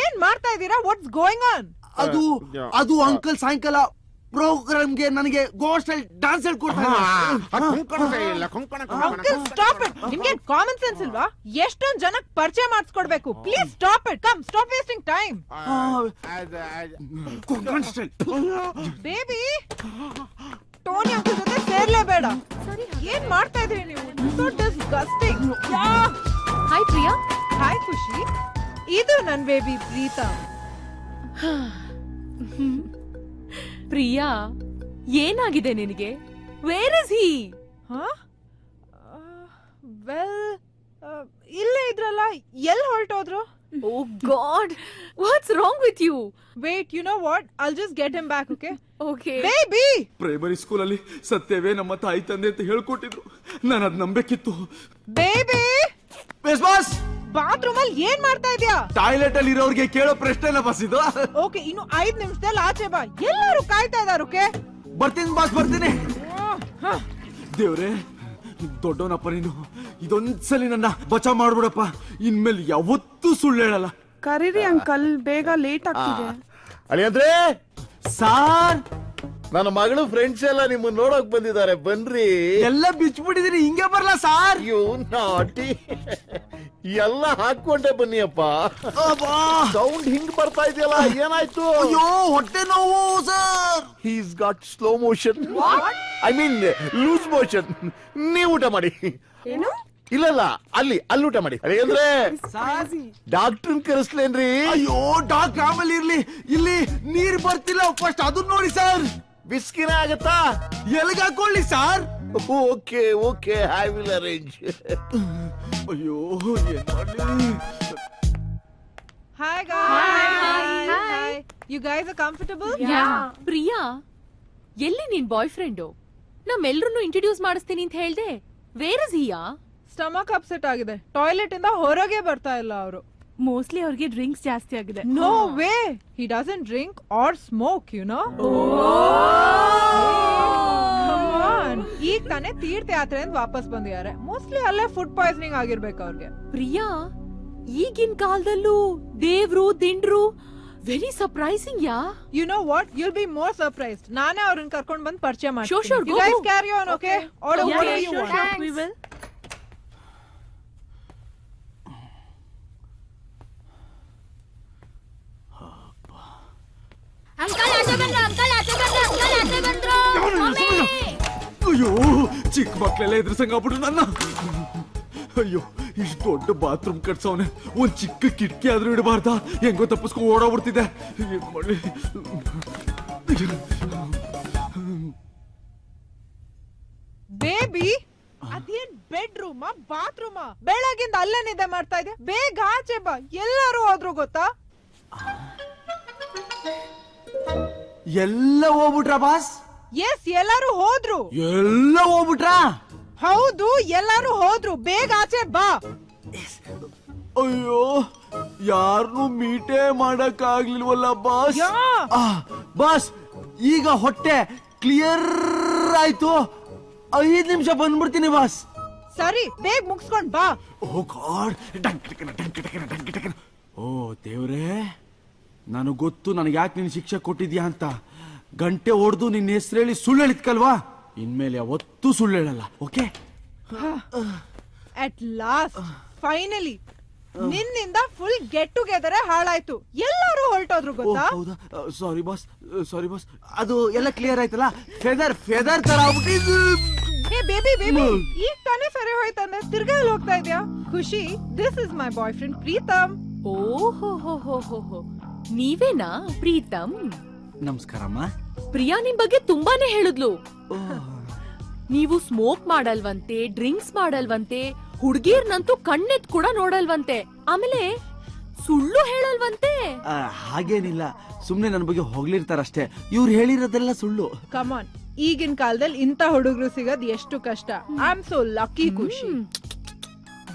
ಏನ್ ಮಾಡ್ತಾ ಇದ್ದೀರಾ? What's going on? ಅದು ಅಂಕಲ್ ಸಾಯಂಕಾಲ ಪ್ರೋಗ್ರಾಮ್ಗೆ ನನಗೆ ಗೋಸ್ಟಲ್ ಡ್ಯಾನ್ಸ್ ಹೇಳ್ಕೊಡ್ತಾರೆ. Uncle stop it. ನಿಮ್ಗೆ ಕಾಮನ್ ಸೆನ್ಸ್ ಇಲ್ವಾ? ಎಷ್ಟೊಂದ್ ಜನಕ್ಕೆ ಪರಿಚಯ ಮಾಡಿಸ್ಕೊಡ್ಬೇಕು. Please stop it. Come, stop wasting time. Baby, Tony uncle ಜೊತೆ ಸೇರ್ಲೇಬೇಡ. ಏನ್ ಮಾಡ್ತಾ ಇದ್ರಿ ನೀವು? So disgusting. Hi Priya. Hi Khushi. ಇದು ನನ್ ಬೇಬಿ ಪ್ರೀತಾ. ಪ್ರಿಯಾ, ಏನಾಗಿದೆ ನಿನಗೆ? Where is he? ವೆಲ್, ಇಲ್ಲೇ ಇದ್ರಲ್ಲ, ಎಲ್ಲಿ ಹೊರಟೋದ್ರು? Oh God, what's wrong with you? Wait, you know what? I'll just get him back, okay? Okay. Baby! Primary ಸ್ಕೂಲಲ್ಲಿ ಸತ್ಯವೇ ನಮ್ಮ ತಾಯಿ ತಂದೆ ಅಂತ ಹೇಳ್ಕೊಟ್ಟಿದ್ರು. ನಾನು ಅದ್ ನಂಬೇಕಿತ್ತು. ಬೇಬಿ! ಬಾಸ್, ಬಾತ್ರೂಮ್ ಅಲ್ಲಿ ಏನ್ ಮಾಡ್ತಾ ಇದ್ಯಾ? ಟಾಯ್ಲೆಟ್ ಅಲ್ಲಿ ಇರೋರಿಗೆ ಕೇಳೋ ಪ್ರಶ್ನೆನ ಬಸ್ ಇದು. ಓಕೆ, ಇನ್ನು 5 ನಿಮಿಷದಲ್ಲಿ ಆಚೆ ಬಾ. ಎಲ್ಲರೂ ಕಾಯ್ತಾ ಇದಾರೆ. ಓಕೆ, ಬರ್ತೀನಿ ಬಾಸ್, ಬರ್ತೀನಿ. ದೇವ್ರೆ, ದೊಡ್ಡವನಪ್ಪ ನೀನು. ಇದೊಂದ್ಸಲಿ ನನ್ನ ಬಚಾವ್ ಮಾಡ್ಬಿಡಪ್ಪ. ಇನ್ಮೇಲೆ ಯಾವತ್ತೂ ಸುಳ್ಳು ಹೇಳಲ್ಲ. ಕರೀರಿ ಅಂಕಲ್, ಬೇಗ ಲೇಟ್ ಆಗ್ತಿದೆ. ಅಳಿಯಂದ್ರೆ ಸಾರ್, ನನ್ನ ಮಗಳು ಫ್ರೆಂಡ್ಸ್ ಎಲ್ಲ ನಿಮ್ಮನ್ನ ನೋಡಕ್ ಬಂದಿದ್ದಾರೆ, ಬನ್ರಿ. ಎಲ್ಲ ಬಿಚ್ಚಿಬಿಟ್ಟಿದೀನಿ, ಹಿಂಗೆ ಬರ್ಲಾ ಸಾರ್? ಯು ನಾಟಿ, ಎಲ್ಲ ಹಾಕೊಂಡೆ ಬನ್ನಿಯಪ್ಪ. ಸೌಂಡ್ ಹಿಂಗ್ ಬರ್ತಾ ಇದೆಯಲ್ಲ, ಏನಾಯ್ತು? ಅಯ್ಯೋ ಹೊಟ್ಟೆ ನೋವು sir. He's got slow motion, I mean loose motion. ನೀವು ಊಟ ಮಾಡಿ. ಏನು? ಇಲ್ಲ ಅಲ್ಲಿ ಊಟ ಮಾಡಿ. ಅಂದ್ರೆ ಡಾಕ್ಟರ್ ಕರೆಸ್ಲೇನ್ರಿ? ಅಯ್ಯೋ ಡಾಕ್ಟರ್ ಆಮೇಲೆ ಇರ್ಲಿ, ಇಲ್ಲಿ ನೀರ್ ಬರ್ತಿಲ್ಲ, ಫಸ್ಟ್ ಅದನ್ನ ನೋಡಿ ಸರ್. ಬಿಸ್ಕಿನ ಆಗತ್ತಾ? ಎಲ್ಗ ಹಾಕೊಳ್ಳಿ sir? Okay okay, I will arrange. ಅಯ್ಯೋ ಏನ್ ಮಾಡ್ಲಿ? Hi guys. Hi. You guys are comfortable? Priya, ಎಲ್ಲಿ ನಿನ್ ಬಾಯ್ ಫ್ರೆಂಡು? ನಮ್ಮೆಲ್ರನ್ನು ಇಂಟ್ರೊಡ್ಯೂಸ್ ಮಾಡಿಸ್ತೀನಿ ಅಂತ ಹೇಳ್ದೆ. Where is ಹಿಯಾ? ಸ್ಟಮಕ್ ಅಪ್ಸೆಟ್ ಆಗಿದೆ, ಟಾಯ್ಲೆಟ್ ಇಂದ ಹೊರಗೆ ಬರ್ತಾ ಇಲ್ಲ ಅವರು. ಮೋಸ್ಟ್ಲಿ ಅವ್ರಿಗೆ ಡ್ರಿಂಕ್ಸ್ ಜಾಸ್ತಿ ಆಗಿದೆ. No way, he doesn't drink or smoke, you know. ಈಗ ತಾನೇ ತೀರ್ಥಯಾತ್ರೆಯಿಂದ ವಾಪಸ್ ಬಂದಿದ್ದಾರೆ. ಮೋಸ್ಟ್ಲಿ ಅಲ್ಲೇ ಫುಡ್ ಪಾಯ್ಸನಿಂಗ್ ಆಗಿರ್ಬೇಕು ಅವ್ರಿಗೆ. ಪ್ರಿಯಾ, ಈಗಿನ ಕಾಲದಲ್ಲೂ ದೇವ್ರು ದಿಂಡ್ರು very surprising yeah. You know what, you'll be more surprised. ನಾನೇ ಅವ್ರನ್ನ ಕರ್ಕೊಂಡ್ ಬಂದು ಪರಿಚಯ ಮಾಡ್ತೀನಿ. Sure, You guys carry on, okay? Order whatever you want. We will. ಅಯ್ಯೋ ಚಿಕ್ಕ ಮಕ್ಳೆಲ್ಲ ಎದುರು ಸಂಗಾಬಿಟ್ರು ನನ್ನ. ಅಯ್ಯೋ ಇಷ್ಟು ದೊಡ್ಡ ಬಾತ್ರೂಮ್ ಕಟ್ಸವನೆ, ಒಂದ್ ಚಿಕ್ಕ ಕಿಟಕಿ ಆದ್ರೂ ಇಡಬಾರ್ದ? ಹೆಂಗೋ ತಪ್ಪಿಸ್ಕೊಂಡು ಓಡಾಡ್ಬಿಡ್ತಿದ್ದೆ. ಏನ್ ಮಾಡ್ಲಿ? ಬೇಬಿ, ಅದೇನ್ ಬೆಡ್ರೂಮಾ ಬಾತ್ರೂಮಾ? ಬೆಳಗಿಂದ ಅಲ್ಲೇ ನಿದ್ದೆ ಮಾಡ್ತಾ ಇದೆ. ಬೇಗ ಆಚೆ ಬಾ. ಎಲ್ಲರೂ ಹೋದ್ರು ಗೊತ್ತಾ? ಎಲ್ಲ ಹೋಗ್ಬಿಟ್ರ ಬಾಸ್? ಎಸ್, ಎಲ್ಲರೂ ಹೋದ್ರು. ಎಲ್ಲ ಹೋಗ್ಬಿಟ್ರ? ಹೌದು, ಎಲ್ಲರೂ ಹೋದ್ರು. ಬೇಗ ಆಚೆ ಬಾ. ಅಯ್ಯೋ ಯಾರನ್ನು ಮೀಟೇ ಮಾಡಕ್ ಆಗ್ಲಿಲ್ವಲ್ಲ ಬಾಸ್. ಬಾಸ್ ಈಗ ಹೊಟ್ಟೆ ಕ್ಲಿಯರ್ ಆಯ್ತು. 5 ನಿಮಿಷ ಬಂದ್ಬಿಡ್ತೀನಿ ಬಾಸ್. ಸರಿ, ಬೇಗ ಮುಗಿಸ್ಕೊಂಡ್ ಬಾ. ಓ ಗಾಡ್, ಓ ದೇವ್ರೇ, ನನಗ್ ಗೊತ್ತು ನನಗೆ ಯಾಕೆ ನೀನು ಶಿಕ್ಷೆ ಕೊಟ್ಟಿದ್ಯಾ ಅಂತ. ಗಂಟೆ ಹೊಡೆದು ನಿನ್ನ ಹೆಸರು ಹೇಳಿ ಸುಳ್ಳು ಹೇಳಿದ್ಕಲ್ವಾ? ಇನ್ಮೇಲೆ ಯಾವತ್ತೂ ಸುಳ್ಳು ಹೇಳಲ್ಲ, ಓಕೆ? ಅಟ್ ಲಾಸ್ಟ್ ಫೈನಲಿ ನಿನ್ನಿಂದ ಫುಲ್ ಗೆಟ್ ಟುಗೆದರ್ ಹಾಳಾಯ್ತು. ಎಲ್ಲರೂ ಹೊರಟೋದ್ರು ಗೊತ್ತಾ? ಹೌದಾ? Sorry boss, sorry boss. ಅದು ಎಲ್ಲ ಕ್ಲಿಯರ್ ಆಯ್ತಲ್ಲ? ಫೆದರ್ ತರ ಆಗ್ಬಿಟ್ಟಿದ್ದು. ಹೇ ಬೇಬಿ, ಈಗ ತಾನೇ ಸರಿ ಹೋಯ್ತಂದ್ರೆ ತಿರ್ಗಾ ಹೋಗ್ತಾ ಇದ್ಯಾ? ಖುಷಿ, this is my boyfriend Preetham. ಓಹೋ, ನೀವೇನಾ ಪ್ರೀತಮ್? ನಮಸ್ಕಾರಮ್ಮ. ಪ್ರಿಯಾ ನಿಮ್ ಬಗ್ಗೆ ತುಂಬಾನೇ ಹೇಳಿದ್ಲು. ನೀವು ಸ್ಮೋಕ್ ಮಾಡಲ್ವಂತೆ, ಡ್ರಿಂಕ್ಸ್ ಮಾಡಲ್ವಂತೆ, ಹುಡ್ಗೀರ್ನಂತೂ ಕಣ್ಣೆತ್ ಕೂಡ ನೋಡಲ್ವಂತೆ, ಆಮೇಲೆ ಸುಳ್ಳು ಹೇಳಲ್ವಂತೆ. ಹಾಗೇನಿಲ್ಲ, ಸುಮ್ನೆ ನನ್ನ ಬಗ್ಗೆ ಹೊಗಳಿರ್ತಾರಷ್ಟೇ. ಇವ್ರು ಹೇಳಿರೋದೆಲ್ಲ ಸುಳ್ಳು. ಕಮಾನ್, ಈಗಿನ ಕಾಲದಲ್ಲಿ ಇಂತ ಹುಡುಗರು ಸಿಗೋದ್ ಎಷ್ಟು ಕಷ್ಟ. ಐ ಆಮ್ ಸೋ ಲಕ್ಕಿ ಖುಷಿ.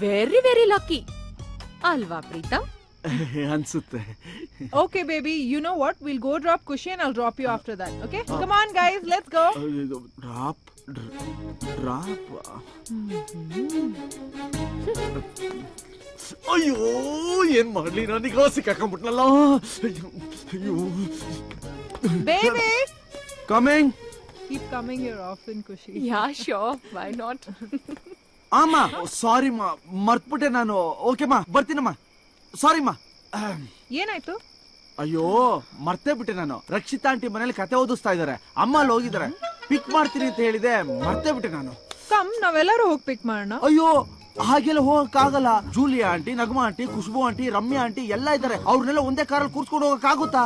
ವೆರಿ ವೆರಿ ಲಕ್ಕಿ ಅಲ್ವಾ ಪ್ರೀತಮ್? ಅನ್ಸುತ್ತೆ. Okay baby, you know what, we'll go drop Kushi and I'll drop you after that, okay? Come on guys, let's go. Drop ಅಯ್ಯೋ ಏನ್ ಮಾಡ್ಲಿ, ನಾನೀಗ ಸಿಕ್ಕಾಕೊಂಡ್ಬಿಟ್ನಲ್ಲ. ಅಯ್ಯೋ baby, coming. keep coming here often Kushi. Yeah, sure, why not? ಅಮ್ಮ ಸಾರಿ ಮಾ, ಮರ್ತ್ಬಿಟ್ಟೆ ನಾನು. ಓಕೆ ಮಾ, ಬರ್ತೀನಮ್ಮ. ಸಾರಿ ಮಾ. ಏನಾಯ್ತು? ಅಯ್ಯೋ ಮರ್ತೇ ಬಿಟ್ಟೆ ನಾನು. ರಕ್ಷಿತಾ ಆಂಟಿ ಮನೇಲಿ ಕತೆ ಓದಿಸ್ತಾ ಇದಾರೆ, ಅಮ್ಮ ಅಲ್ಲಿ ಹೋಗಿದ್ದಾರೆ. ಪಿಕ್ ಮಾಡ್ತೀನಿ ಅಂತ ಹೇಳಿದೆ, ಮರ್ತೇ ಬಿಟ್ಟೆ ನಾನು. ಕಮ್, ನಾವೆಲ್ಲರೂ ಹೋಗಿ ಪಿಕ್ ಮಾಡೋಣ. ಅಯ್ಯೋ ಹಾಗೆಲ್ಲ ಹೋಗಕ್ ಆಗಲ್ಲ. Julia aunty, Nagma aunty, Khushbu aunty, Ramya aunty ಎಲ್ಲ ಇದ್ದಾರೆ. ಅವ್ರನ್ನೆಲ್ಲ ಒಂದೇ ಕಾರಲ್ಲಿ ಕೂರ್ಸ್ಕೊಂಡು ಹೋಗಕ್ ಆಗುತ್ತಾ?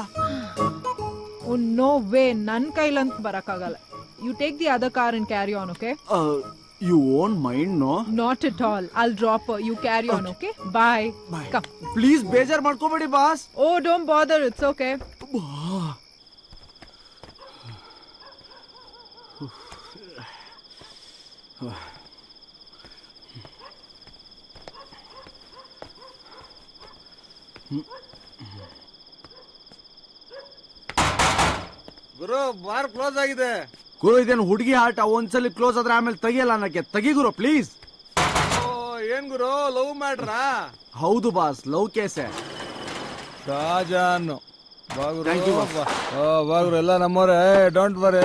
ನೋ ವೇ, ನನ್ ಕೈಲಂತ ಬರಕ್ಕಾಗಲ್ಲ. You take the other car and carry on, okay? You won't mind, no? Not at all. I'll drop her. You carry on, okay? Bye. Come. Please, ಬೇಜಾರ್ ಮಾಡ್ಕೋಬೇಡಿ boss. Oh, don't bother. It's okay. Guru, bar close ಆಗಿದೆ. ಗುರು, ಇದೇನು ಹುಡುಗಿ ಆಟ? ಒಂದ್ಸಲಿ ಕ್ಲೋಸ್ ಆದ್ರೆ ಆಮೇಲೆ ತೆಗಿಯಲ್ಲ ಅನ್ನಕ್ಕೆ. ತೆಗಿ ಗುರು ಪ್ಲೀಸ್. ಏನ್ ಗುರು, ಲವ್ ಮಾಡ್ರಾ? ಹೌದು ಬಾಸ್, ಲವ್ ಕೇಸೆ. ಶಾಜಾನ್ ಬಾಗುರು ಎಲ್ಲ ನಮ್ಮವ್ರೆ, ಡೋಂಟ್ ವರಿ.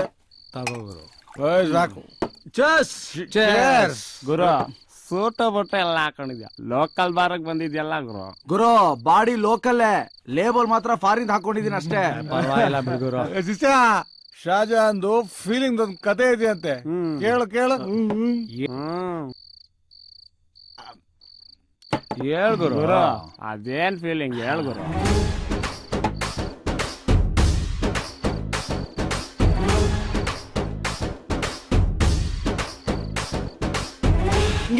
ತಗೋಗುರು ಸಾಕು. ಗುರು ಸೂಟ ಬುಟ್ಟ ಎಲ್ಲ ಹಾಕೊಂಡಿದ್ಯಾ, ಲೋಕಲ್ ಬಾರಕ್ ಬಂದಿದ್ಯಲ್ಲ ಗುರು. ಗುರು ಬಾಡಿ ಲೋಕಲ್ಲೇ, ಲೇಬಲ್ ಮಾತ್ರ ಫಾರಿನ್ ಹಾಕೊಂಡಿದೀನಿ ಅಷ್ಟೇ. ಪರವಾಗಿಲ್ಲ ಬಿಡುಗುರು. ಶಿಷ್ಯ, ಶಾಜಾನ್ದು ಫೀಲಿಂಗ್ ಒಂದು ಕತೆ ಇದೆಯಂತೆ, ಕೇಳು ಕೇಳು. ಹೇಳ್ ಗುರು, ಅದೇನ್ ಫೀಲಿಂಗ್ ಹೇಳ್ ಗುರು.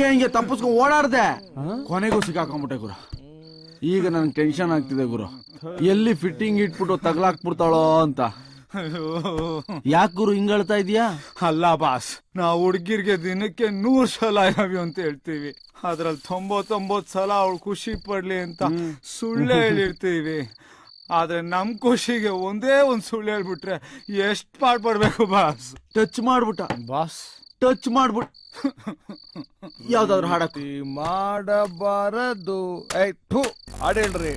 ಹಿಂಗೆ ತಪ್ಪಿಸ್ಕೊಂಡ್ ಓಡಾಡ್ದೆ, ಕೊನೆಗೂ ಸಿಕ್ಕಾಕೊಂಡ್ಬಿಟ್ಟೆ ಗುರು. ಈಗ ನನ್ಗೆ ಟೆನ್ಷನ್ ಆಗ್ತಿದೆ ಗುರು, ಎಲ್ಲಿ ಫಿಟ್ಟಿಂಗ್ ಇಟ್ಬಿಟ್ಟು ತಗ್ಲಾಕ್ಬಿಡ್ತಾಳೋ ಅಂತ. ಯಾಕೆ ಗುರು ಹಿಂಗ್ ಹೇಳ್ತಾ ಇದೀಯಾ? ಅಲ್ಲ ಬಾಸ್, ನಾವು ಹುಡುಗಿರ್ಗೆ ದಿನಕ್ಕೆ 100 ಸಲ ಯಾವ್ಯಾವ ಅಂತ ಹೇಳ್ತೀವಿ, ಅದ್ರಲ್ಲಿ 99 ಸಲ ಅವಳು ಖುಷಿ ಪಡ್ಲಿ ಅಂತ ಸುಳ್ಳು ಹೇಳಿರ್ತೀವಿ. ಆದ್ರೆ ನಮ್ ಖುಷಿಗೆ ಒಂದೇ ಒಂದ್ ಸುಳ್ಳು ಹೇಳ್ಬಿಟ್ರೆ ಎಷ್ಟ್ ಮಾಡ್ಬಿಡ್ಬೇಕು ಬಾಸ್. ಟಚ್ ಮಾಡ್ಬಿಟ್ಟ ಬಾಸ್, ಟಚ್ ಮಾಡ್ಬಿಟ್. ಯಾವ್ದಾದ್ರು ಹಾಡಕ್ ಮಾಡಬಾರದು. ಹಾಡು ಹೇಳ್ರಿ.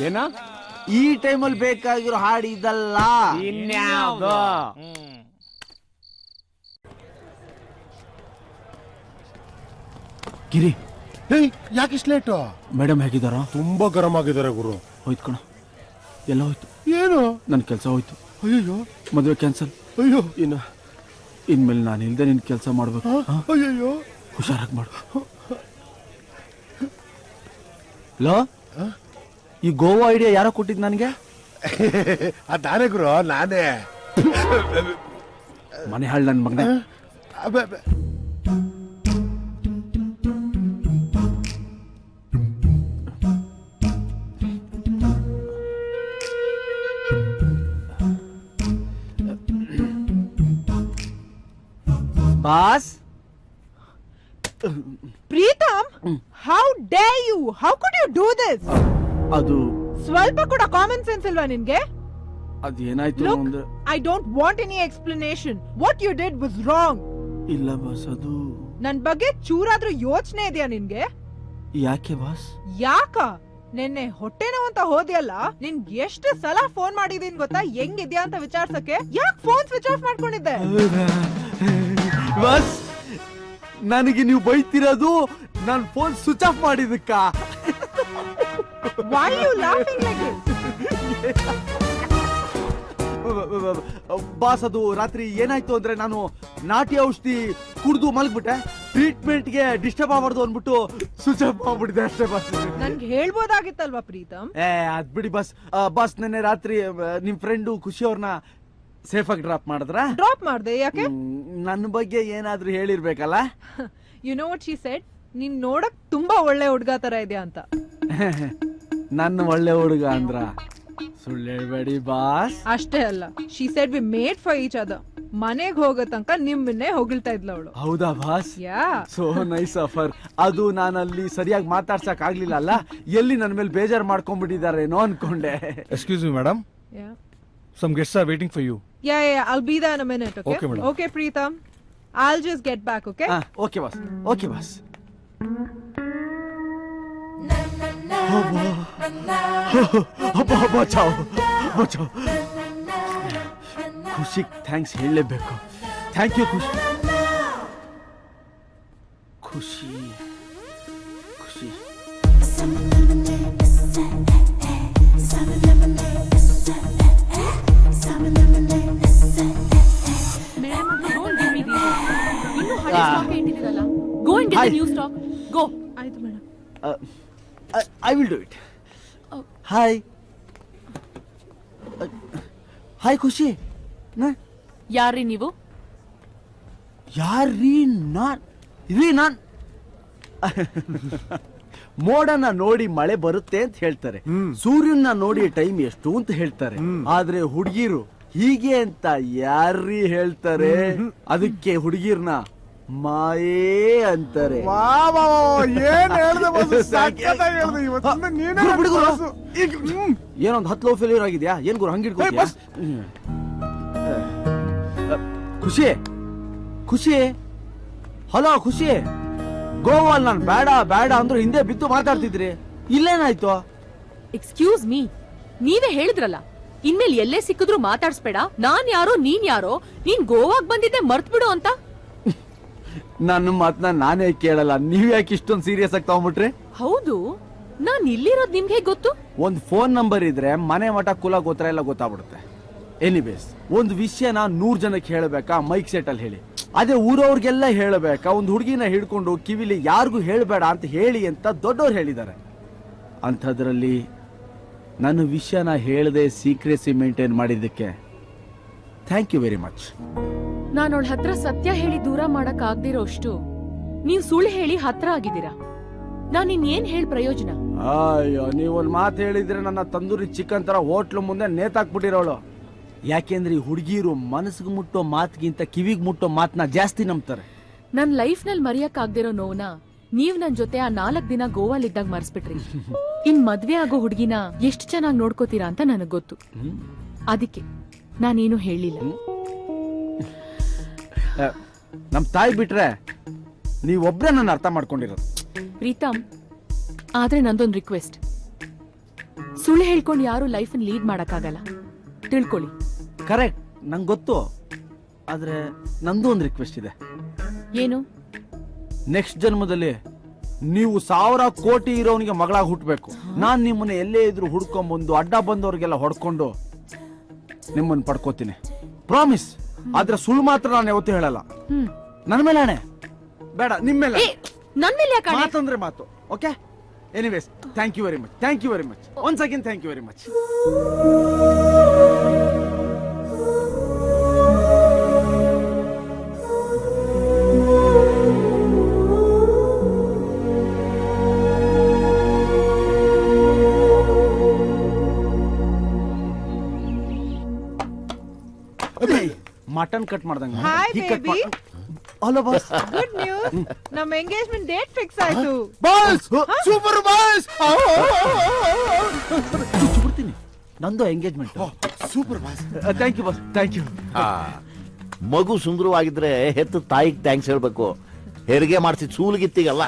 ಏನ ಈ ಟೈಮಲ್ಲಿ ಬೇಕಾಗಿರೋ ಹಾಡು ಇದಲ್ಲ, ಇನ್ಯಾವ್ದು? ಗಿರಿ ಯಾಕೆ ಇಷ್ಟು ಲೇಟು? ಮೇಡಮ್ ಹೇಗಿದಾರ? ತುಂಬಾ ಗರಂ ಆಗಿದ್ದಾರೆ ಗುರು. ಹೋಯ್ತು ಕಣ, ಎಲ್ಲ ಹೋಯ್ತು. ಏನು? ನನ್ ಕೆಲಸ ಹೋಯ್ತು. ಅಯ್ಯೋ, ಮದುವೆ ಕ್ಯಾನ್ಸಲ್. ಅಯ್ಯೋ, ಇನ್ಮೇಲೆ ನಾನು ಇಲ್ದೆ ನಿನ್ ಕೆಲಸ ಮಾಡ್ಬೇಕು. ಅಯ್ಯೋ, ಹುಷಾರಾಗಿ ಮಾಡು. ಲೋ, ಈ ಗೋವಾ ಐಡಿಯಾ ಯಾರೋ ಕೊಟ್ಟಿದ್ ನನಗೆ? ಅದಾನೆ ಗುರು, ನಾನೇ. ಮನೆ ಹಾಳು ನನ್ ಮಗನೇ. Boss, Pritam, how dare you? How could you do this? ಅದು ಸ್ವಲ್ಪ ಕೂಡ ಕಾಮನ್ ಸೆನ್ಸ್ ಇಲ್ವಾ ನಿನ್ಗೆ? ಅದೇನಾಯ್ತು ಅಂದ್ರೆ, I don't want any explanation. What you did was wrong. ಇಲ್ಲ ಬಾಸ್, ಅದು ನನ್ ಬಗ್ಗೆ ಚೂರಾದ್ರೂ ಯೋಚನೆ ಇದೆಯಾ ನಿನ್ಗೆ? ಯಾಕೆ ಬಾಸ್? ಯಾಕ? ನಿನ್ನೆ ಹೊಟ್ಟೆ ನೋವು ಅಂತ ಹೋದ್ಯಲ್ಲ, ನಿನ್ಗೆ ಎಷ್ಟು ಸಲ ಫೋನ್ ಮಾಡಿದೀನಿ ಗೊತ್ತಾ ಹೆಂಗಿದ್ಯಾ ಅಂತ ವಿಚಾರ್ಸಕ್ಕೆ? ಯಾಕೆ ಫೋನ್ ಸ್ವಿಚ್ ಆಫ್ ಮಾಡ್ಕೊಂಡಿದ್ದೆ? ಬಾಸ್, ನನಗೆ ನೀವು ಬೈತಿರೋದು ನಾನು ಫೋನ್ ಸ್ವಿಚ್ ಆಫ್ ಮಾಡಿದಕ್ಕ. Why are you laughing like this? Boss, ಅದು ರಾತ್ರಿ ಏನಾಯ್ತು ಅಂದ್ರೆ, ನಾನು ನಾಟಿ ಔಷಧಿ ಕುಡ್ದು ಮಲಗ್ಬಿಟ್ಟೆ. ಟ್ರೀಟ್ಮೆಂಟ್ಗೆ ಡಿಸ್ಟರ್ಬ್ ಆಗಬಾರ್ದು ಅಂದ್ಬಿಟ್ಟು ಸ್ವಿಚ್ ಆಫ್ ಮಾಡ್ಬಿಟ್ಟಿದೆ ಅಷ್ಟೇ ಬಾಸ್. ನನ್ಗೆ ಹೇಳ್ಬೋದಾಗಿತ್ತಲ್ವಾ ಪ್ರೀತಮ್? ಅದ್ ಬಿಡಿ ಬಾಸ್. ಬಾಸ್, ನಿನ್ನೆ ರಾತ್ರಿ ನಿಮ್ ಫ್ರೆಂಡು ಖುಷಿ ಅವ್ರನ್ನ ಸೇಫ್ ಆಗಿ ಡ್ರಾಪ್ ಮಾಡಿದ್ರ? ಡ್ರಾಪ್ ಮಾಡ್ದೆ, ಯಾಕೆ? ನನ್ನ ಬಗ್ಗೆ ಏನಾದ್ರೂ ಹೇಳಿರ್ಬೇಕಲ್ಲ. You know what she said? ನೀನ್ ನೋಡಕ್ ತುಂಬಾ ಒಳ್ಳೆ ಹುಡ್ಗ ತರ ಇದೆಯಾ ಅಂತ. ನನ್ನ ಒಳ್ಳೆ ಹುಡುಗ ಅಂದ್ರ? ಸುಳ್ಳು ಹೇಳ್ಬೇಡಿ ಬಾಸ್. ಅಷ್ಟೇ ಅಲ್ಲ, she said we made for each other. ಮನೆಗ್ ಹೋಗೋ ತನಕ ನಿಮ್ಮನ್ನೇ ಹೊಗಳ್ತಾ ಇದ್ಲ ಅವಳು. ಹೌದಾ ಬಾಸ್? ಯಾ, ಸೋ ನೈಸ್ ಆಫರ್. ಅದು ನಾನಲ್ಲಿ ಸರಿಯಾಗಿ ಮಾತಾಡ್ಸಕ್ ಆಗ್ಲಿಲ್ಲ ಅಲ್ಲ, ಎಲ್ಲಿ ನನ್ನ ಮೇಲೆ ಬೇಜಾರ್ ಮಾಡ್ಕೊಂಡ್ಬಿಟ್ಟಿದಾರೇನೋ ಅನ್ಕೊಂಡೆ. Excuse me madam, some guests are waiting for you. Yeah, I'll be there in a minute, okay? Okay, madam. Okay, Preetham. I'll just get back, okay? Okay, boss. Okay, boss. ಬಚಾವ್ ಬಚಾವ್. ಖುಷಿ ಥ್ಯಾಂಕ್ಸ್ ಹೇಳಲೇಬೇಕು. ಥ್ಯಾಂಕ್ ಯು ಖುಷಿ. ಖುಷಿ ಖುಷಿ. Go and get the new stock. Go. ಆಯ್ತು madam. I will do it. Hi. Hi ಖುಷಿ. ಯಾರ್ರೀ ನೀವು? ಯಾರ್ರೀ? ನಾನ್ ಮೋಡನ ನೋಡಿ ಮಳೆ ಬರುತ್ತೆ ಅಂತ ಹೇಳ್ತಾರೆ, ಸೂರ್ಯನ ನೋಡಿ ಟೈಮ್ ಎಷ್ಟು ಅಂತ ಹೇಳ್ತಾರೆ. ಆದ್ರೆ ಹುಡುಗಿರು ಹೀಗೆ ಅಂತ ಯಾರ್ರೀ ಹೇಳ್ತಾರೆ? ಅದಕ್ಕೆ ಹುಡುಗಿರ್ನ ಮಾಯೇ ಅಂತಾರೆ. ಏನೊಂದು 10 ಲವ್ ಫೇಲ್ಯೂರ್ ಆಗಿದ್ಯಾ ಏನ್ ಗುರು ಹಂಗಿಡ್ಕೊ? ಖುಷಿ ಖುಷಿ, ಹಲೋ ಖುಷಿ. ಗೋವಾಲ್ ನಾನು ಬೇಡ ಬೇಡ ಅಂದ್ರು ಹಿಂದೆ ಬಿದ್ದು ಮಾತಾಡ್ತಿದ್ರಿ, ಇಲ್ಲೇನಾಯ್ತು? ಎಕ್ಸ್ಕ್ಯೂಸ್ ಮೀ, ನೀವೇ ಹೇಳಿದ್ರಲ್ಲ ಇನ್ಮೇಲೆ ಎಲ್ಲೇ ಸಿಕ್ಕಿದ್ರು ಮಾತಾಡ್ಸ್ಬೇಡ, ನಾನ್ ಯಾರೋ ನೀನ್ ಯಾರೋ, ನೀನ್ ಗೋವಾಗ್ ಬಂದಿದ್ದೆ ಮರ್ತ್ ಬಿಡು ಅಂತ. ನನ್ನ ಮಾತನ್ನ ನಾನೇ ಕೇಳಲ್ಲ, ನೀವ್ ಯಾಕೆ ಇಷ್ಟೊಂದು ಸೀರಿಯಸ್ ಆಗಿ ತಗೊಂಡ್ಬಿಟ್ರಿ? ಹೌದು, ನಾನ್ ಇಲ್ಲಿರೋದ್ ನಿಮ್ಗೆ ಹೇಗ್ ಗೊತ್ತು? ಒಂದ್ ಫೋನ್ ನಂಬರ್ ಇದ್ರೆ ಮನೆ ಮಠ ಕುಲ ಗೋತ್ರ ಎಲ್ಲ ಗೊತ್ತಾಗ್ಬಿಡುತ್ತೆ. ಎನಿವೇಸ್, ಒಂದು ವಿಷಯನ 100 ಜನಕ್ಕೆ ಹೇಳಬೇಕಾ ಮೈಕ್ ಸೆಟ್ ಅಲ್ಲಿ ಹೇಳಿ, ಅದೇ ಊರವ್ರಿಗೆಲ್ಲ ಹೇಳಬೇಕಾ ಒಂದು ಹುಡುಗಿನ ಹಿಡ್ಕೊಂಡು ಕಿವಿಲಿ ಯಾರಿಗೂ ಹೇಳಬೇಡ ಅಂತ ಹೇಳಿ ಅಂತ ದೊಡ್ಡವ್ರು ಹೇಳಿದ್ದಾರೆ. ಅಂಥದ್ರಲ್ಲಿ ನನ್ನ ವಿಷಯನ ಹೇಳದೆ ಸೀಕ್ರೆಸಿ ಮೇಂಟೈನ್ ಮಾಡಿದ್ದಕ್ಕೆ ಥ್ಯಾಂಕ್ ಯು ವೆರಿ ಮಚ್. ನಾನು ಅವಳ ಹತ್ರ ಸತ್ಯ ಹೇಳಿ ದೂರ ಮಾಡಕ್ ಆಗ್ದಿರೋ ಅಷ್ಟು ನೀವ್ ಸುಳ್ಳು ಹೇಳಿ ಹತ್ರ ಆಗಿದ್ದೀರಾ. ನಾನ್ ಇನ್ನೇನ್ ಹೇಳಿ ಪ್ರಯೋಜನ? ಅಯ್ಯೋ, ನೀವೊಂದ್ ಮಾತು ಹೇಳಿದ್ರೆ ನನ್ನ ತಂದೂರಿ ಚಿಕನ್ ತರ ಹೋಟ್ಲು ಮುಂದೆ ನೇತಾಕ್ಬಿಟ್ಟಿರೋಳು. ಯಾಕೆಂದ್ರೆ ಈ ಹುಡುಗಿರು ಮನಸ್ಸಿಗೆ ಮುಟ್ಟೋ ಮಾತ್ಗಿಂತ ಕಿವಿಗ್ ಮುಟ್ಟೋ ಮಾತನ್ನ ಜಾಸ್ತಿ ನಂಬ್ತಾರೆ. ನನ್ ಲೈಫ್ ನಲ್ಲಿ ಮರೆಯಕ್ ಆಗ್ದಿರೋ ನೋವ್ನ ನೀವ್ ನನ್ ಜೊತೆ ಆ 4 ದಿನ ಗೋವಾಲಿದ್ದಾಗ ಮರ್ಸ್ಬಿಟ್ರಿ. ಇನ್ ಮದ್ವೆ ಆಗೋ ಹುಡುಗಿನ ಎಷ್ಟ್ ಚೆನ್ನಾಗಿ ನೋಡ್ಕೋತೀರಾ ಅಂತ ನನಗ್ ಗೊತ್ತು. ಅದಕ್ಕೆ ನಾನೇನು ಹೇಳಿಲ್ಲ. ನಮ್ ತಾಯಿ ಬಿಟ್ರೆ ನೀವೊಬ್ರೇ ನನ್ನ ಅರ್ಥ ಮಾಡ್ಕೊಂಡಿರೋದು. ಪ್ರೀತಮ್, ಆದ್ರೆ ನಂದೊಂದ್ ರಿಕ್ವೆಸ್ಟ್, ಸುಳ್ಳು ಹೇಳ್ಕೊಂಡು ಯಾರು ಲೈಫ್ ಲೀಡ್ ಮಾಡಕ್ಕಾಗಲ್ಲ, ತಿಳ್ಕೊಳ್ಳಿ. ಕರೆಕ್ಟ್, ನಂಗೆ ಗೊತ್ತು. ಆದ್ರೆ ನಂದು ಒಂದು ರಿಕ್ವೆಸ್ಟ್ ಇದೆ. ಏನು? ನೆಕ್ಸ್ಟ್ ಜನ್ಮದಲ್ಲಿ ನೀವು 1000 ಕೋಟಿ ಇರೋನಿಗೆ ಮಗಳಾಗಿ ಹುಟ್ಟಬೇಕು. ನಾನ್ ನಿಮ್ಮನ್ನ ಎಲ್ಲೇ ಇದ್ರು ಹುಡ್ಕೊಂಡ್ಬಂದು ಅಡ್ಡ ಬಂದವ್ರಿಗೆಲ್ಲ ಹೊಡ್ಕೊಂಡು ನಿಮ್ಮನ್ನ ಪಡ್ಕೋತೀನಿ, ಪ್ರಾಮಿಸ್. ಆದ್ರೆ ಸುಳ್ಳು ಮಾತ್ರ ನಾನು ಯಾವತ್ತೂ ಹೇಳಲ್ಲ. ನನ್ನ ಮೇಲೆ ಆಣೆ, ಬೇಡ ನಿಮ್ಮ ಮೇಲೆ. ನನ್ನ ಮೇಲೆ ಯಾಕೆ? ಮಾತಂದ್ರೆ ಮಾತು. Okay, anyways, thank you very much, thank you very much, once again thank you very much. Mutton cut ಮಾಡ್ದಂಗ. Hi baby. Hello boss. Good news, ನಮ್ಮ ಎಂಗೇಜ್ಮೆಂಟ್ ಡೇಟ್ ಫಿಕ್ಸ್ ಆಯ್ತು. Boss, super boss. ಬಿಡ್ತೀನಿ, ನಂದು engagement. Super boss. Thank you boss, thank you. ಮಗು ಸುಂದರವಾಗಿದ್ರೆ ಹೆತ್ತ ತಾಯಿಗೆ ಥ್ಯಾಂಕ್ಸ್ ಹೇಳ್ಬೇಕು, ಹೆರಿಗೆ ಮಾಡಿಸಿ ಸೂಲಿಗಿತ್ತಿಗಲ್ಲ.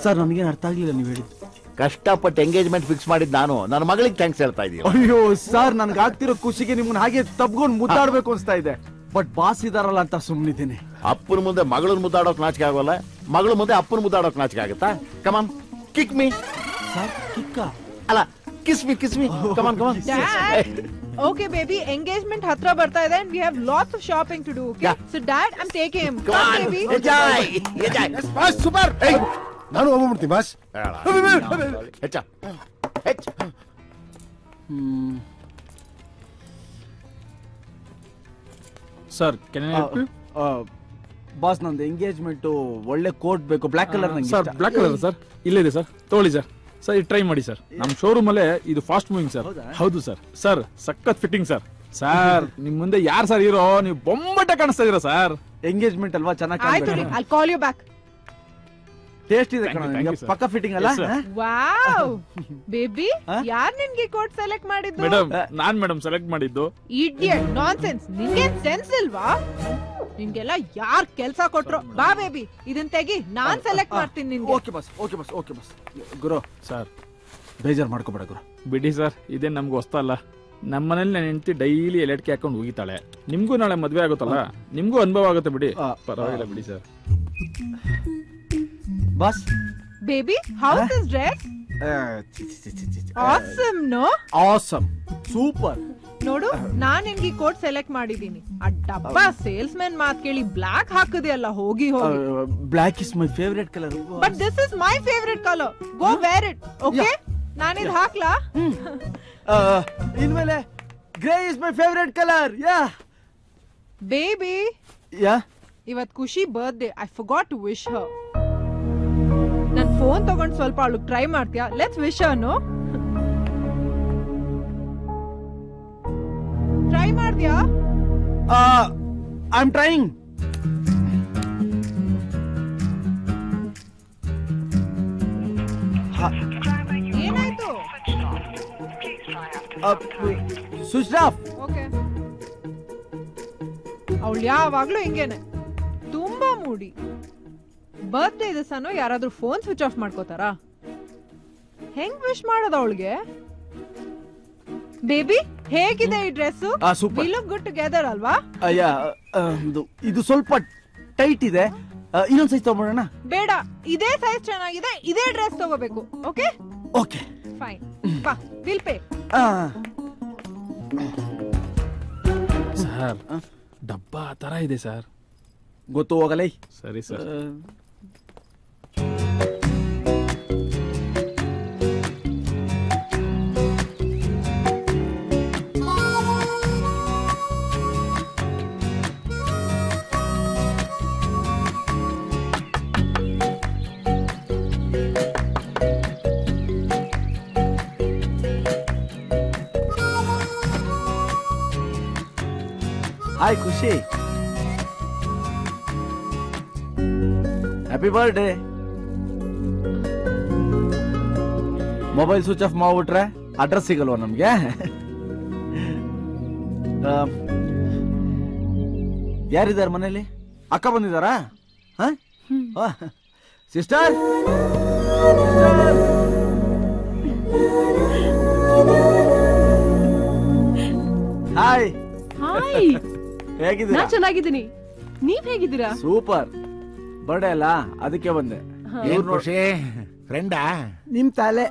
ಸರ್, ನನಗೇನು ಅರ್ಥ ಆಗ್ಲಿಲ್ಲ ನೀವು ಹೇಳಿದ್ದು. ಕಷ್ಟಪಟ್ಟು ಎಂಗೇಜ್ಮೆಂಟ್ ಫಿಕ್ಸ್ ಮಾಡಿದ್ ನಾನು, ನನ್ನ ಮಗಳಿಗೆ ಥ್ಯಾಂಕ್ಸ್ ಹೇಳ್ತಾ ಇದೀನಿ. ಅಯ್ಯೋ ಸರ್, ನನ್ಗೆ ಆಗ್ತಿರೋ ಖುಷಿಗೆ ನಿಮ್ಮನ್ನ ಹಾಗೆ ತಬ್ಕೊಂಡು ಮುದ್ದಾಡ್ಬೇಕು ಅನ್ಸ್ತಾ ಇದೆ. ಬಟ್ ಬಾಸ್ ಇದಾರಲ್ಲ ಅಂತ ಸುಮ್ಮನಿದ್ದೀನಿ. ಅಪ್ಪನ ಮುಂದೆ ಮಗಳನ್ನ ಮುದ್ದಾಡೋಕ್ ನಾಚಿಕೆ ಆಗೋಲ್ಲ, ಮಗಳ ಮುಂದೆ ಅಪ್ಪನ ಮುದ್ದಾಡೋಕ್ ನಾಚಿಕೆ ಆಗುತ್ತಾ? ಕಮಾನ್, ಕಿಕ್ ಮೀ. ಸರ್, ಕಿಕ್ಕ ಅಲ್ಲ, ಕಿಸ್ ಮೀ, ಕಿಸ್ ಮೀ. ಕಮಾನ್, ಕಮಾನ್. ಓಕೆ ಬೇಬಿ, ಎಂಗೇಜ್ಮೆಂಟ್ ಹತ್ರ ಬರ್ತಾ ಇದೆ and we have lots of shopping to do. Okay, so dad, I'm taking him. Come baby. Enjoy, enjoy. Boss super. ನಾನು ಹೋಗ್ಬಿಡ್ತೀನಿ ಬಾಸ್. ಹೆಚ್ಚ ಹೆಚ್ಚ. ಸರ್, ಬಾಸ್, ನಂದು ಎಂಗೇಜ್ಮೆಂಟ್ ಒಳ್ಳೆ ಕೋಟ್ ಬೇಕು, black colour. Sir, black colour sir, ಇಲ್ಲಿದೆ ಸರ್, ತಗೊಳ್ಳಿ ಸರ್. ಸರ್, ಇದು ಟ್ರೈ ಮಾಡಿ ಸರ್. ನಮ್ಮ ಶೋರೂಮ್ ಅಲ್ಲೇ ಇದು ಫಾಸ್ಟ್ ಮೂವಿಂಗ್ ಸರ್. ಹೌದು ಸರ್. ಸರ್, ಸಖತ್ ಫಿಟ್ಟಿಂಗ್ ಸರ್. ಸರ್, ನಿಮ್ ಮುಂದೆ ಯಾರು ಸರ್ ಇರೋ, ನೀವು ಬೊಂಬಟ ಕಾಣಿಸ್ತಾ ಇದೀರಾ ಸರ್. ಎಂಗೇಜ್ಮೆಂಟ್ ಅಲ್ವಾ, ಚೆನ್ನಾಗಿ ಆಯ್ತು, I'll call you back. Taste ಇದೆ ಕಣ, ಪಕ್ಕ ಫಿಟ್ಟಿಂಗ್ ಅಲ್ಲ. ವಾವ್ ಬೇಬಿ, ಯಾರ್ ನಿನ್ಗೆ ಕೋಟ್ ಸೆಲೆಕ್ಟ್ ಮಾಡಿದ್ದು? ಮೇಡಮ್, ನಾನ್ ಮೇಡಮ್ ಸೆಲೆಕ್ಟ್ ಮಾಡಿದ್ದು. Idiot, nonsense. ನಿಂಗೇನ್ ಸೆನ್ಸ್ ಇಲ್ವಾ? ನಿಂಗೆಲ್ಲ ಯಾರ್ ಕೆಲ್ಸ ಕೊಟ್ರು? ಬಾ ಬೇಬಿ, ಇದನ್ ತೆಗಿ, ನಾನ್ ಸೆಲೆಕ್ಟ್ ಮಾಡ್ತೀನಿ ನಿನ್ಗೆ. Okay boss, okay boss, okay boss. ಗುರು ಸರ್, ಬೇಜಾರ್ ಮಾಡ್ಕೋಬೇಡ ಗುರು. ಬಿಡಿ ಸರ್, ಇದೇನ್ ನಮ್ಗೆ ಹೊಸ್ತಲ್ಲ. ನಮ್ಮನೇಲಿ ನನ್ನ ಹೆಂಡತಿ ಡೈಲಿ ಎಲೆಟ್ಕೆ ಹಾಕೊಂಡು ಹೋಗಿತಾಳೆ. ನಿಮ್ಗೂ ನಾಳೆ ಮದ್ವೆ ಆಗುತ್ತಲ್ಲ, ನಿಮ್ಗೂ ಅನುಭವ ಆಗುತ್ತೆ ಬಿಡಿ. ಪರವಾಗಿಲ್ಲ ಬಿಡಿ sir. Boss, baby, how's this dress? Awesome, no? Awesome, super. ನೋಡು, ನಾನ್ ನಿನ್ಗೆ ಕೋಟ್ ಸೆಲೆಕ್ಟ್ ಮಾಡಿದೀನಿ. ಆ ಡಬ್ಬಾ ಸೇಲ್ಸ್ ಮ್ಯಾನ್ ಮಾತ್ ಕೇಳಿ ಬ್ಲಾಕ್ ಹಾಕದೆ ಅಲ್ಲ, ಹೋಗಿ ಹೋಗಿ. Black is my favourite colour. But this is my favourite colour. Go wear it. Okay, ನಾನಿದ್ ಹಾಕ್ಲಾ? ಇನ್ಮೇಲೆ grey is my favourite colour. Ya baby, ya ಇವತ್ Khushi birthday. I forgot to wish her. ನನ್ ಫೋನ್ ತಗೊಂಡ್ ಸ್ವಲ್ಪ ಅವಳು ಟ್ರೈ ಮಾಡ್ತೀಯಾ? Let's wish her. No, try ಮಾಡ್ತೀಯಾ? I am trying. ಏನಾಯ್ತು? Switch off. ಓಕೆ, ಅವಳು ಯಾವಾಗ್ಲೂ ಹಿಂಗೇನೆ, ತುಂಬಾ ಮೂಡಿ. ಬರ್ತ್ಡೇ ದಿವಸನೂ ಯಾರಾದ್ರೂ ಫೋನ್ ಸ್ವಿಚ್ ಆಫ್ ಮಾಡ್ಕೋತಾರಾ? ಹೆಂಗ್ ವಿಶ್ ಮಾಡೋದು ಅವಳಿಗೆ? ಬೇಬಿ ಹೇಗಿದೆ ಈ dress? Super. We look good together ಅಲ್ವಾ? ಅಯ್ಯ ಇದು ಸ್ವಲ್ಪ ಟೈಟ್ ಇದೆ, ಇನ್ನೊಂದ್ ಸೈಜ್ ತಗೊಂಡ್ಬಿಡೋಣ? ಬೇಡ, ಇದೇ ಸೈಜ್ ಚೆನ್ನಾಗಿದೆ, ಇದೇ ಡ್ರೆಸ್ ತಗೋಬೇಕು. ಓಕೆ ಓಕೆ ಫೈನ್, ಬಾ ಬಿಲ್ ಪೇ. ಸರ್ ಡಬ್ಬ ಆ ತರ ಇದೆ ಸರ್. ಗೊತ್ತು, ಹೋಗಲೇ. ಸರಿ ಸರ್. ಹಾಯ್ ಖುಷಿ, happy birthday. Mobile switch off ಮಾಡ್ಬಿಟ್ರೆ ಅಡ್ರೆಸ್ ಸಿಗಲ್ವಾ ನಮ್ಗೆ? ಯಾರಿದ್ದಾರೆ ಮನೇಲಿ? ಅಕ್ಕ ಬಂದಿದ್ದಾರಾ? Sister, hi. ಹಾಯ್, ಹೇಗಿದ್ದೀರಾ? ನಾ ಚೆನ್ನಾಗಿದ್ದೀನಿ, ನೀವ್ ಹೇಗಿದ್ದೀರಾ? ಸೂಪರ್. ಬರ್ಡೇ ಅಲ್ಲ, ಅದಕ್ಕೆ ಬಂದೆ. ಫ್ರೆಂಡಾ? ನಿಮ್ ತಲೆ.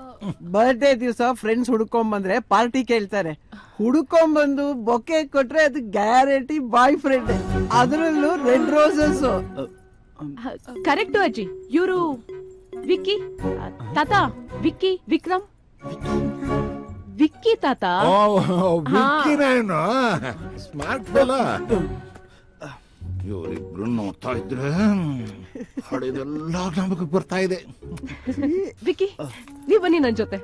ಬರ್ಡೇ ದಿವಸ ಫ್ರೆಂಡ್ಸ್ ಹುಡ್ಕೊಂಡ್ ಬಂದ್ರೆ ಪಾರ್ಟಿ ಕೇಳ್ತಾರೆ. ಹುಡ್ಕೊಂಡ್ ಬಂದು ಬೊಕ್ಕೆ ಕೊಟ್ರೆ ಅದು ಗ್ಯಾರಂಟಿ ಬಾಯ್ ಫ್ರೆಂಡ್, ಅದರಲ್ಲೂ ರೆಡ್ ರೋಸಸ್. ಕರೆಕ್ಟು ಅಜ್ಜಿ. ಇವರು ವಿಕ್ಕಿ ತಾತ. ವಿಕ್ಕಿ ವಿಕ್ರಮ್ ವಿಕ್ಕಿ ತಾತ. ಸ್ಮಾರ್ಟ್ ಫೆಲ. ಇವರಿಬ್ರು ನೋಡ್ತಾ ಇದ್ರೆ ಹಳೆದೆಲ್ಲ ನಮಗೆ ಬರ್ತಾ ಇದೆ. ವಿಕ್ಕಿ, ನೀವ್ ಬನ್ನಿ ನನ್ ಜೊತೆ.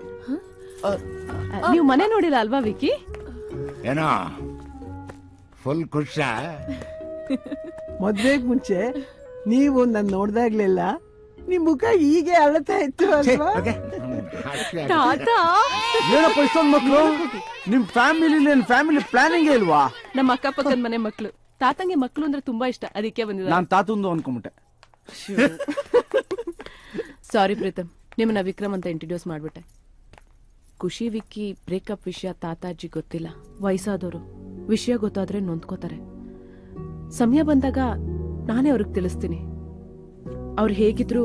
ನೀವು ಮನೆ ನೋಡಿಲ್ಲ ಅಲ್ವಾ ವಿಕ್ಕಿ? ಏನೋ ಫುಲ್ ಖುಷ. ಮದ್ವೆಗ್ ಮುಂಚೆ ನೀವು ನನ್ ನೋಡ್ದಾಗ್ಲೆಲ್ಲ ನಿಮ್ ಮುಖ ಹೀಗೆ ಅಳತಾ ಇತ್ತು ಅಲ್ವಾ? ತಾತ, ಏನಪ್ಪ ಇಷ್ಟೊಂದು ಮಕ್ಳು? ನಿಮ್ ಫ್ಯಾಮಿಲಿ ಪ್ಲಾನಿಂಗ್ ಇಲ್ವಾ? ನಮ್ಮ ಅಕ್ಕಪಕ್ಕದ ಮನೆ ಮಕ್ಳು. ತಾತಂಗೆ ಮಕ್ಳು ಅಂದ್ರೆ ತುಂಬಾ ಇಷ್ಟ, ಅದಕ್ಕೆ ಬಂದಿದ್ದಾರೆ. ನಾನ್ ತಾತಂದು ಅನ್ಕೊಂಬಿಟ್ಟೆ. ಸಾರಿ ಪ್ರೀತಮ್, ನಿಮ್ಮನ್ನ ವಿಕ್ರಮ್ ಅಂತ ಇಂಟ್ರೊಡ್ಯೂಸ್ ಮಾಡ್ಬಿಟ್ಟೆ. ಖುಷಿ ವಿಕ್ಕಿ ಬ್ರೇಕಪ್ ವಿಷಯ ತಾತಾಜಿ ಗೊತ್ತಿಲ್ಲ. ವಯಸ್ಸಾದವರು, ವಿಷಯ ಗೊತ್ತಾದ್ರೆ ನೊಂದ್ಕೋತಾರೆ. ಸಮಯ ಬಂದಾಗ ನಾನೇ ಅವ್ರಿಗೆ ತಿಳಿಸ್ತೀನಿ. ಅವ್ರು ಹೇಗಿದ್ರು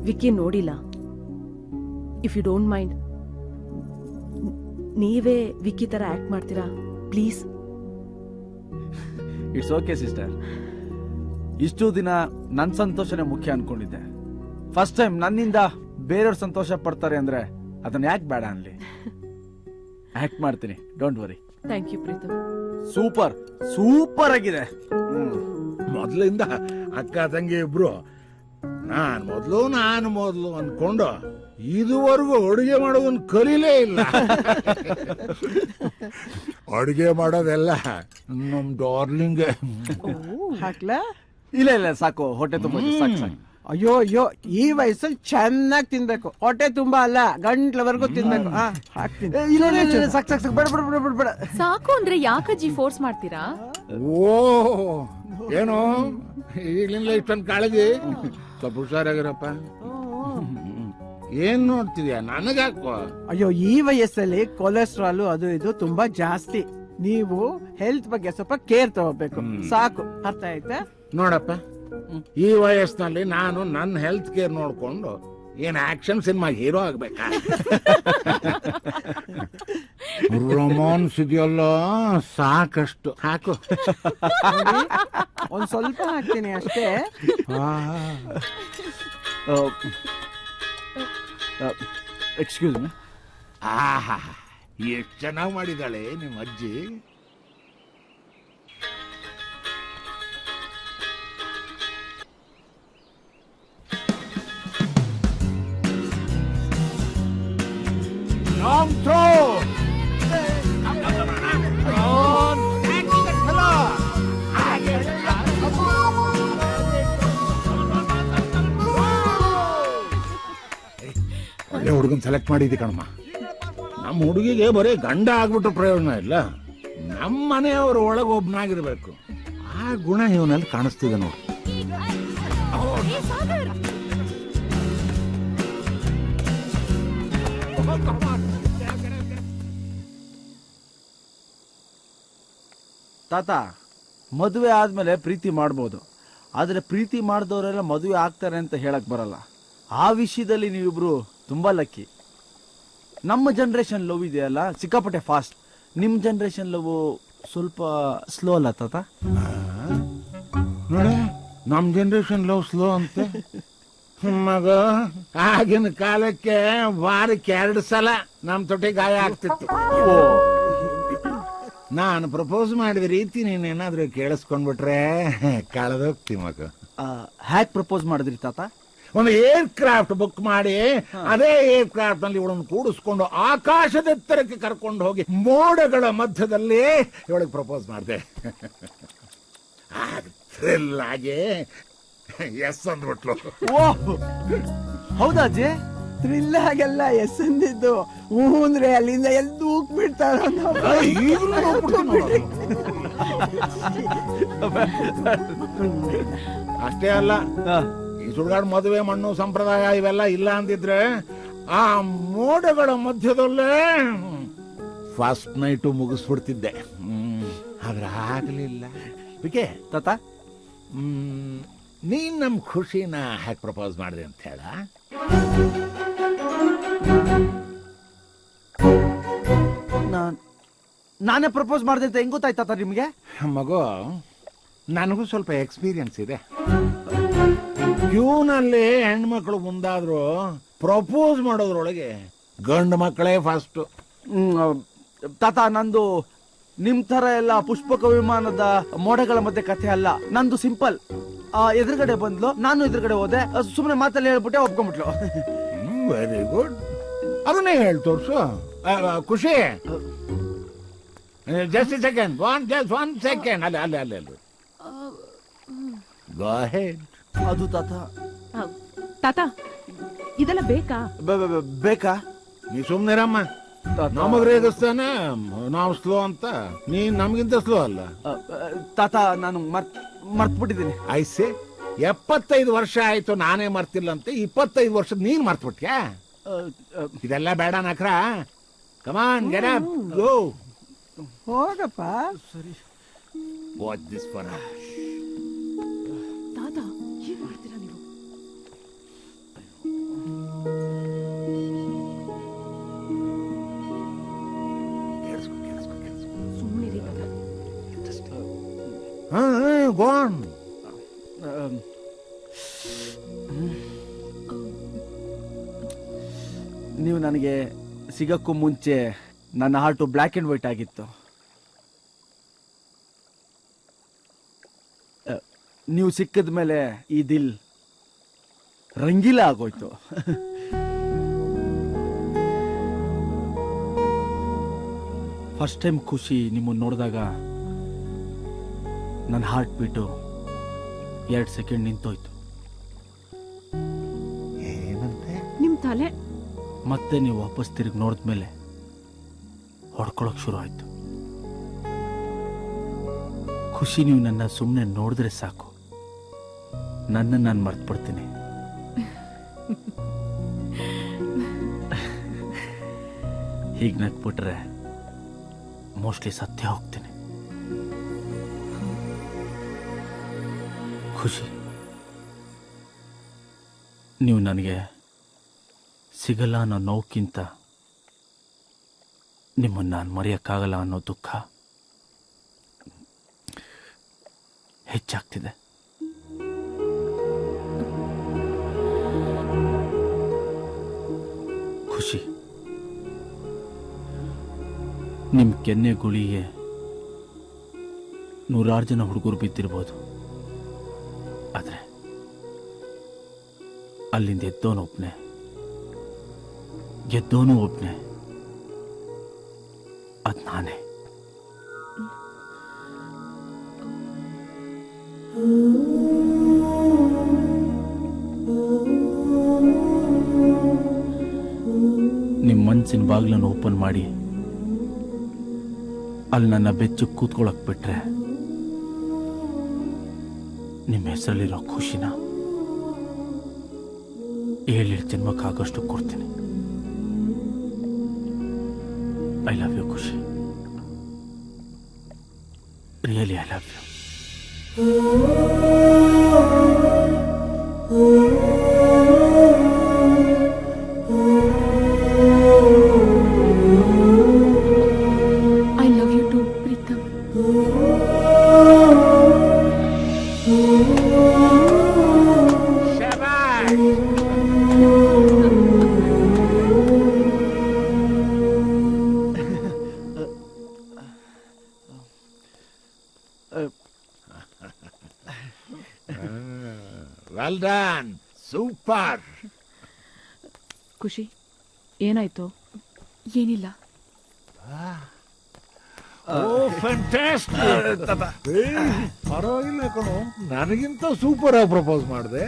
ವಿಕ್ಕಿ ನೋಡಿಲ್ಲ. ಇಫ್ ಯು ಡೋಂಟ್ ಮೈಂಡ್, ನೀವೇ ವಿಕ್ಕಿ ತರ ಆಕ್ಟ್ ಮಾಡ್ತೀರಾ ಪ್ಲೀಸ್? It's okay sister. ಇಷ್ಟು ದಿನ ನನ್ ಸಂತೋಷನೇ ಮುಖ್ಯ ಅನ್ಕೊಂಡಿದ್ದೆ. ಫಸ್ಟ್ ಟೈಮ್ ನನ್ನಿಂದ ಬೇರೆಯವ್ರ ಸಂತೋಷ ಪಡ್ತಾರೆ ಅಂದ್ರೆ ಅದನ್ನ ಯಾಕೆ ಬೇಡ ಅನ್ಲಿ? ಆಕ್ಟ್ ಮಾಡ್ತೀನಿ, don't worry. Thank you Pritam. Super super ಆಗಿದೆ. ಮೊದ್ಲಿಂದ ಅಕ್ಕ ತಂಗಿ ಇಬ್ರು ನಾನು ಮೊದಲು ಅನ್ಕೊಂಡು ಇದುವರೆಗೂ ಅಡುಗೆ ಮಾಡೋದನ್ನ ಕಲೀಲೇ ಇಲ್ಲ. ಅಡುಗೆ ಮಾಡೋದೆಲ್ಲ ನಮ್ ಡಾರ್ಲಿಂಗ್. ಹಾಕ್ಲಾ? ಇಲ್ಲ ಸಾಕು, ಹೊಟ್ಟೆ ತುಂಬ ಸಾಕು. ಅಯ್ಯೋ ಈ ವಯಸ್ಸಲ್ಲಿ ಚೆನ್ನಾಗಿ ತಿನ್ಬೇಕು. ಹೊಟ್ಟೆ ತುಂಬಾ ಅಲ್ಲ, ಗಂಟ್ಲವರೆಗೂ ತಿನ್ಬೇಕು. ಹಾಕ್ತೀನಿ. ಇಲ್ಲ ಸಾಕು, ಬೇಡ. ಸಾಕು ಅಂದ್ರೆ ಯಾಕಜ್ಜಿ ಫೋರ್ಸ್ ಮಾಡ್ತೀರಾ? ಓ ಏನು ಈಗಲಿಂದ ಇಷ್ಟೊಂದು ಕಾಳಜಿ? ಸ್ವಲ್ಪ ಹುಷಾರಾಗಿರಪ್ಪ. ಏನ್ ನೋಡ್ತಿದ್ಯಾ? ನನಗಾಕೋ. ಅಯ್ಯೋ, ಈ ವಯಸ್ಸಲ್ಲಿ ಕೊಲೆಸ್ಟ್ರಾಲ್ ಅದು ಇದು ತುಂಬಾ ಜಾಸ್ತಿ. ನೀವು ಹೆಲ್ತ್ ಬಗ್ಗೆ ಸ್ವಲ್ಪ ಕೇರ್ ತಗೋಬೇಕು. ಸಾಕು, ಅರ್ಥ ಆಯ್ತಾ? ನೋಡಪ್ಪ, ಈ ವಯಸ್ಸಿನಲ್ಲಿ ನಾನು ನನ್ನ ಹೆಲ್ತ್ ಕೇರ್ ನೋಡ್ಕೊಂಡು ಏನ್ ಆಕ್ಷನ್ ಸಿನಿಮಾ ಹೀರೋ ಆಗ್ಬೇಕಾ? ರೊಮಾನ್ಸ್ ಇದೆಯಲ್ಲ, ಸಾಕಷ್ಟು ಹಾಕು. ಒಂದ್ ಸ್ವಲ್ಪ ಹಾಕ್ತೀನಿ ಅಷ್ಟೇ. Excuse me. ಆಹಾ, ಎಷ್ಟು ಚೆನ್ನಾಗಿ ಮಾಡಿದಾಳೆ ನಿಮ್ಮ ಅಜ್ಜಿ. Long throw. ಒಳ್ಳೆ ಹುಡುಗನ್ ಸೆಲೆಕ್ಟ್ ಮಾಡಿದ್ದಿ ಕಣಮ್ಮ. ನಮ್ಮ ಹುಡುಗಿಗೆ ಬರೀ ಗಂಡ ಆಗ್ಬಿಟ್ರೆ ಪ್ರಯೋಜನ ಇಲ್ಲ, ನಮ್ಮ ಮನೆಯವರು ಒಳಗೆ ಒಬ್ಬನಾಗಿರ್ಬೇಕು. ಆ ಗುಣ ಇವನಲ್ಲಿ ಕಾಣಿಸ್ತಿದೆ ನೋಡಿ. ತಾತ, ಮದುವೆ ಆದ್ಮೇಲೆ ಪ್ರೀತಿ ಮಾಡ್ಬೋದು, ಆದ್ರೆ ಪ್ರೀತಿ ಮಾಡಿದವರೆಲ್ಲ ಮದುವೆ ಆಗ್ತಾರೆ ಅಂತ ಹೇಳಕ್ ಬರಲ್ಲ. ಆ ವಿಷಯದಲ್ಲಿ ನೀವಿಬ್ರು ತುಂಬಾ ಲಕ್ಕಿ. ನಮ್ಮ ಜನರೇಷನ್ ಲವ್ ಇದೆಯಲ್ಲ ಸಿಕ್ಕಾಪಟ್ಟೆ ಫಾಸ್ಟ್, ನಿಮ್ ಜನರೇಷನ್ ಲವ್ ಸ್ವಲ್ಪ ಸ್ಲೋ ಅಲ್ಲ ತಾತ? ನೋಡಿ, ನಮ್ ಜನರೇಷನ್ ಲವ್ ಸ್ಲೋ ಅಂತೆ. ಮಗ, ಆಗಿನ ಕಾಲಕ್ಕೆ ವಾರಕ್ಕೆ 2 ಸಲ ನಮ್ ತೊಟ್ಟೆ ಗಾಯ ಆಗ್ತಿತ್ತು. ನಾನು ಪ್ರಪೋಸ್ ಮಾಡಿದ ರೀತಿ ನೀನೇನಾದ್ರೂ ಕೇಳಿಸ್ಕೊಂಡ್ಬಿಟ್ರೆ ಕಳೆದೋಗ್ತಿ ಮಗ. ಹ್ಯಾಕ್ ಪ್ರಪೋಸ್ ಮಾಡಿದ್ರಿ ತಾತ? ಒಂದು ಏರ್ ಕ್ರಾಫ್ಟ್ ಬುಕ್ ಮಾಡಿ ಅದೇ ಏರ್ ಕ್ರಾಫ್ಟ್ ನಲ್ಲಿ ಇವಳನ್ನು ಕೂಡಿಸ್ಕೊಂಡು ಆಕಾಶದ ಎತ್ತರಕ್ಕೆ ಕರ್ಕೊಂಡು ಹೋಗಿ ಮೋಡಗಳ ಮಧ್ಯದಲ್ಲಿ ಇವಳಿಗೆ ಪ್ರಪೋಸ್ ಮಾಡಿದೆ. ಥ್ರಿಲ್ ಆಗಿ ಎಸ್ ಅಂದ್ಬಿಟ್ಲು. ಹೌದಾ ಅಜ್ಜಿ? ಥ್ರಿಲ್ ಆಗೆಲ್ಲ ಎಸ್ ಅಂದಿದ್ದು ಹೂ ಅಂದ್ರೆ ಅಲ್ಲಿಂದ ಎಲ್ಲಿ ದೂಕ್ ಬಿಡ್ತಾರ. ಅಷ್ಟೇ ಅಲ್ಲ, ಈ ಸುಡುಗಾಡು ಮದುವೆ ಮಣ್ಣು ಸಂಪ್ರದಾಯ ಇವೆಲ್ಲ ಇಲ್ಲ ಅಂದಿದ್ರೆ ಆ ಮೋಡಗಳ ಮಧ್ಯದಲ್ಲೇ ಫಸ್ಟ್ ನೈಟು ಮುಗಿಸ್ಬಿಡ್ತಿದ್ದೆ. ಆದ್ರೆ ಆಗ್ಲಿಲ್ಲ. ಬಿಕೆ ತಾತ, ನೀನ್ ನಮ್ ಖುಷಿನ ಹ್ಯಾಕ್ ಪ್ರಪೋಸ್ ಮಾಡಿದೆ ಅಂತ ಹೇಳ? ನಾನೇ ಪ್ರಪೋಸ್ ಮಾಡಿದೆ ಅಂತ ಹೆಂಗ್ ಗೊತ್ತಾಯ್ತಾ ನಿಮ್ಗೆ? ಮಗು, ನನಗೂ ಸ್ವಲ್ಪ ಎಕ್ಸ್ಪೀರಿಯನ್ಸ್ ಇದೆ. ಕ್ಯೂನಲ್ಲಿ ಹೆಣ್ಮಕ್ಳು ಮುಂದಾದ್ರು ಪ್ರಪೋಸ್ ಮಾಡೋದ್ರೊಳಗೆ ಗಂಡು ಮಕ್ಕಳೇ ಫಸ್ಟ್. ತಾತ, ನಂದು ನಿಮ್ ತರ ಎಲ್ಲ ಪುಷ್ಪಕ ವಿಮಾನದ ಮೋಡಗಳ ಮಧ್ಯೆ ಕಥೆ ಅಲ್ಲ. ನಂದು ಸಿಂಪಲ್. ಎದುರುಗಡೆ ಬಂದ್ಲು, ನಾನು ಎದುರುಗಡೆ ಹೋದೆ, ಸುಮ್ಮನೆ ಮಾತಲ್ಲಿ ಹೇಳ್ಬಿಟ್ಟೆ, ಒಪ್ಕೊಂಡ್ಬಿಟ್ಲು. Very good. ಅದನ್ನೇ ಹೇಳಿ ತೋರ್ಸು. ಖುಷಿ, ಜಸ್ಟ್ ಸೆಕೆಂಡ್, ಒನ್ ಸೆಕೆಂಡ್. ಅಲ್ಲಿ ಗೋ ಅಹೆಡ್. ಅದು ತಾತ. ತಾತ, ಇದೆಲ್ಲ ಬೇಕಾ? ಬೇಕಾ? ನೀ ಸುಮ್ನಿರಮ್ಮ. ನಮಗ್ ರೇಗಿಸ್ತಾನೆ ನಾವು ಸ್ಲೋ ಅಂತ. ನೀನ್ ನಮ್ಗಿಂತ ಸ್ಲೋ ಅಲ್ಲ ತಾತ. ನಾನು ಮರ್ತ್ಬಿಟ್ಟಿದ್ದೀನಿ. ಐಸೆ 75 ವರ್ಷ ಆಯ್ತು ನಾನೇ ಮರ್ತಿಲ್ಲ ಅಂತೆ. 25 ವರ್ಷ ನೀನ್ ಮರ್ತ್ಬಿಟ್ಯಾ? ಇದೆಲ್ಲ ಬೇಡ ನಕ್ರ. ಕಮಾನ್, ಗೆಟ್ ಅಪ್, ಗೋ. ಹೋಗಪ್ಪ. ಸರಿ. ವಾಚ್ ದಿಸ್ ಫಾರ್ ತಾತ, ಏನ್ ಮಾಡ್ತೀರಾ ನೀವು? ಸುಮ್ಮನಿರಿ. Go on. ನೀವು ನನಗೆ ಸಿಗಕ್ಕೂ ಮುಂಚೆ ನನ್ನ ಹಾರ್ಟು ಬ್ಲ್ಯಾಕ್ ಅಂಡ್ ವೈಟ್ ಆಗಿತ್ತು. ನೀವು ಸಿಕ್ಕಿದ ಮೇಲೆ ಈ ದಿಲ್ ರಂಗೀಲ ಆಗೋಯ್ತು. ಫಸ್ಟ್ ಟೈಮ್ ಖುಷಿ ನಿಮ್ಮನ್ನು ನೋಡಿದಾಗ ನನ್ನ ಹಾರ್ಟ್ ಬೀಟು 2 ಸೆಕೆಂಡ್ ನಿಂತೋಯ್ತು. ನಿಮ್ ತಲೆ. ಮತ್ತೆ ನೀವು ವಾಪಸ್ ತಿರುಗಿ ನೋಡಿದ್ಮೇಲೆ ಹೊಡ್ಕೊಳಕ್ ಶುರು ಆಯ್ತು. ಖುಷಿ, ನೀವು ನನ್ನ ಸುಮ್ಮನೆ ನೋಡಿದ್ರೆ ಸಾಕು, ನನ್ನ ನಾನು ಮರ್ತ್ಬಿಡ್ತೀನಿ. ಹೀಗೆ ನಗ್ಬಿಟ್ರೆ ಮೋಸ್ಟ್ಲಿ ಸತ್ಯ ಹೋಗ್ತೀನಿ. ಖುಷಿ, ನೀವು ನನಗೆ ಸಿಗಲ್ಲ ಅನ್ನೋ ನೋವುಕ್ಕಿಂತ ನಿಮ್ಮನ್ನು ನಾನು ಮರೆಯೋಕ್ಕಾಗಲ್ಲ ಅನ್ನೋ ದುಃಖ ಹೆಚ್ಚಾಗ್ತಿದೆ. ಖುಷಿ, ನಿಮ್ಮ ಕೆನ್ನೆ ಗುಳಿಗೆ 100 ಜನ ಹುಡುಗರು ಬಿದ್ದಿರ್ಬೋದು, ಆದರೆ ಅಲ್ಲಿಂದ ಎದ್ದೋನು ಒಬ್ನೇ, ಗೆದ್ದೋನು ಒಬ್ನೇ, ಅದ್ ನಾನೇ. ನಿಮ್ಮ ಮನಸ್ಸಿನ ಬಾಗಿಲನ್ನು ಓಪನ್ ಮಾಡಿ ಅಲ್ಲಿ ನನ್ನ ಬೆಚ್ಚು ಕೂತ್ಕೊಳಕ್ ಬಿಟ್ರೆ ನಿಮ್ಮ ಹೆಸರಲ್ಲಿರೋ ಖುಷಿನ 7 ಜನ್ಮಕ್ಕಾಗೋಷ್ಟು ಕೊಡ್ತೀನಿ. I love you Khushi, really I love you. I love you too, Pritam. Well done, super. Khushi, ಏನಾಯ್ತು? ಏನಿಲ್ಲ. ಪರವಾಗಿಲ್ಲ ಕಣೋ, ನನಗಿಂತ ಸೂಪರ್ ಆಗಿ ಪ್ರಪೋಸ್ ಮಾಡಿದೆ.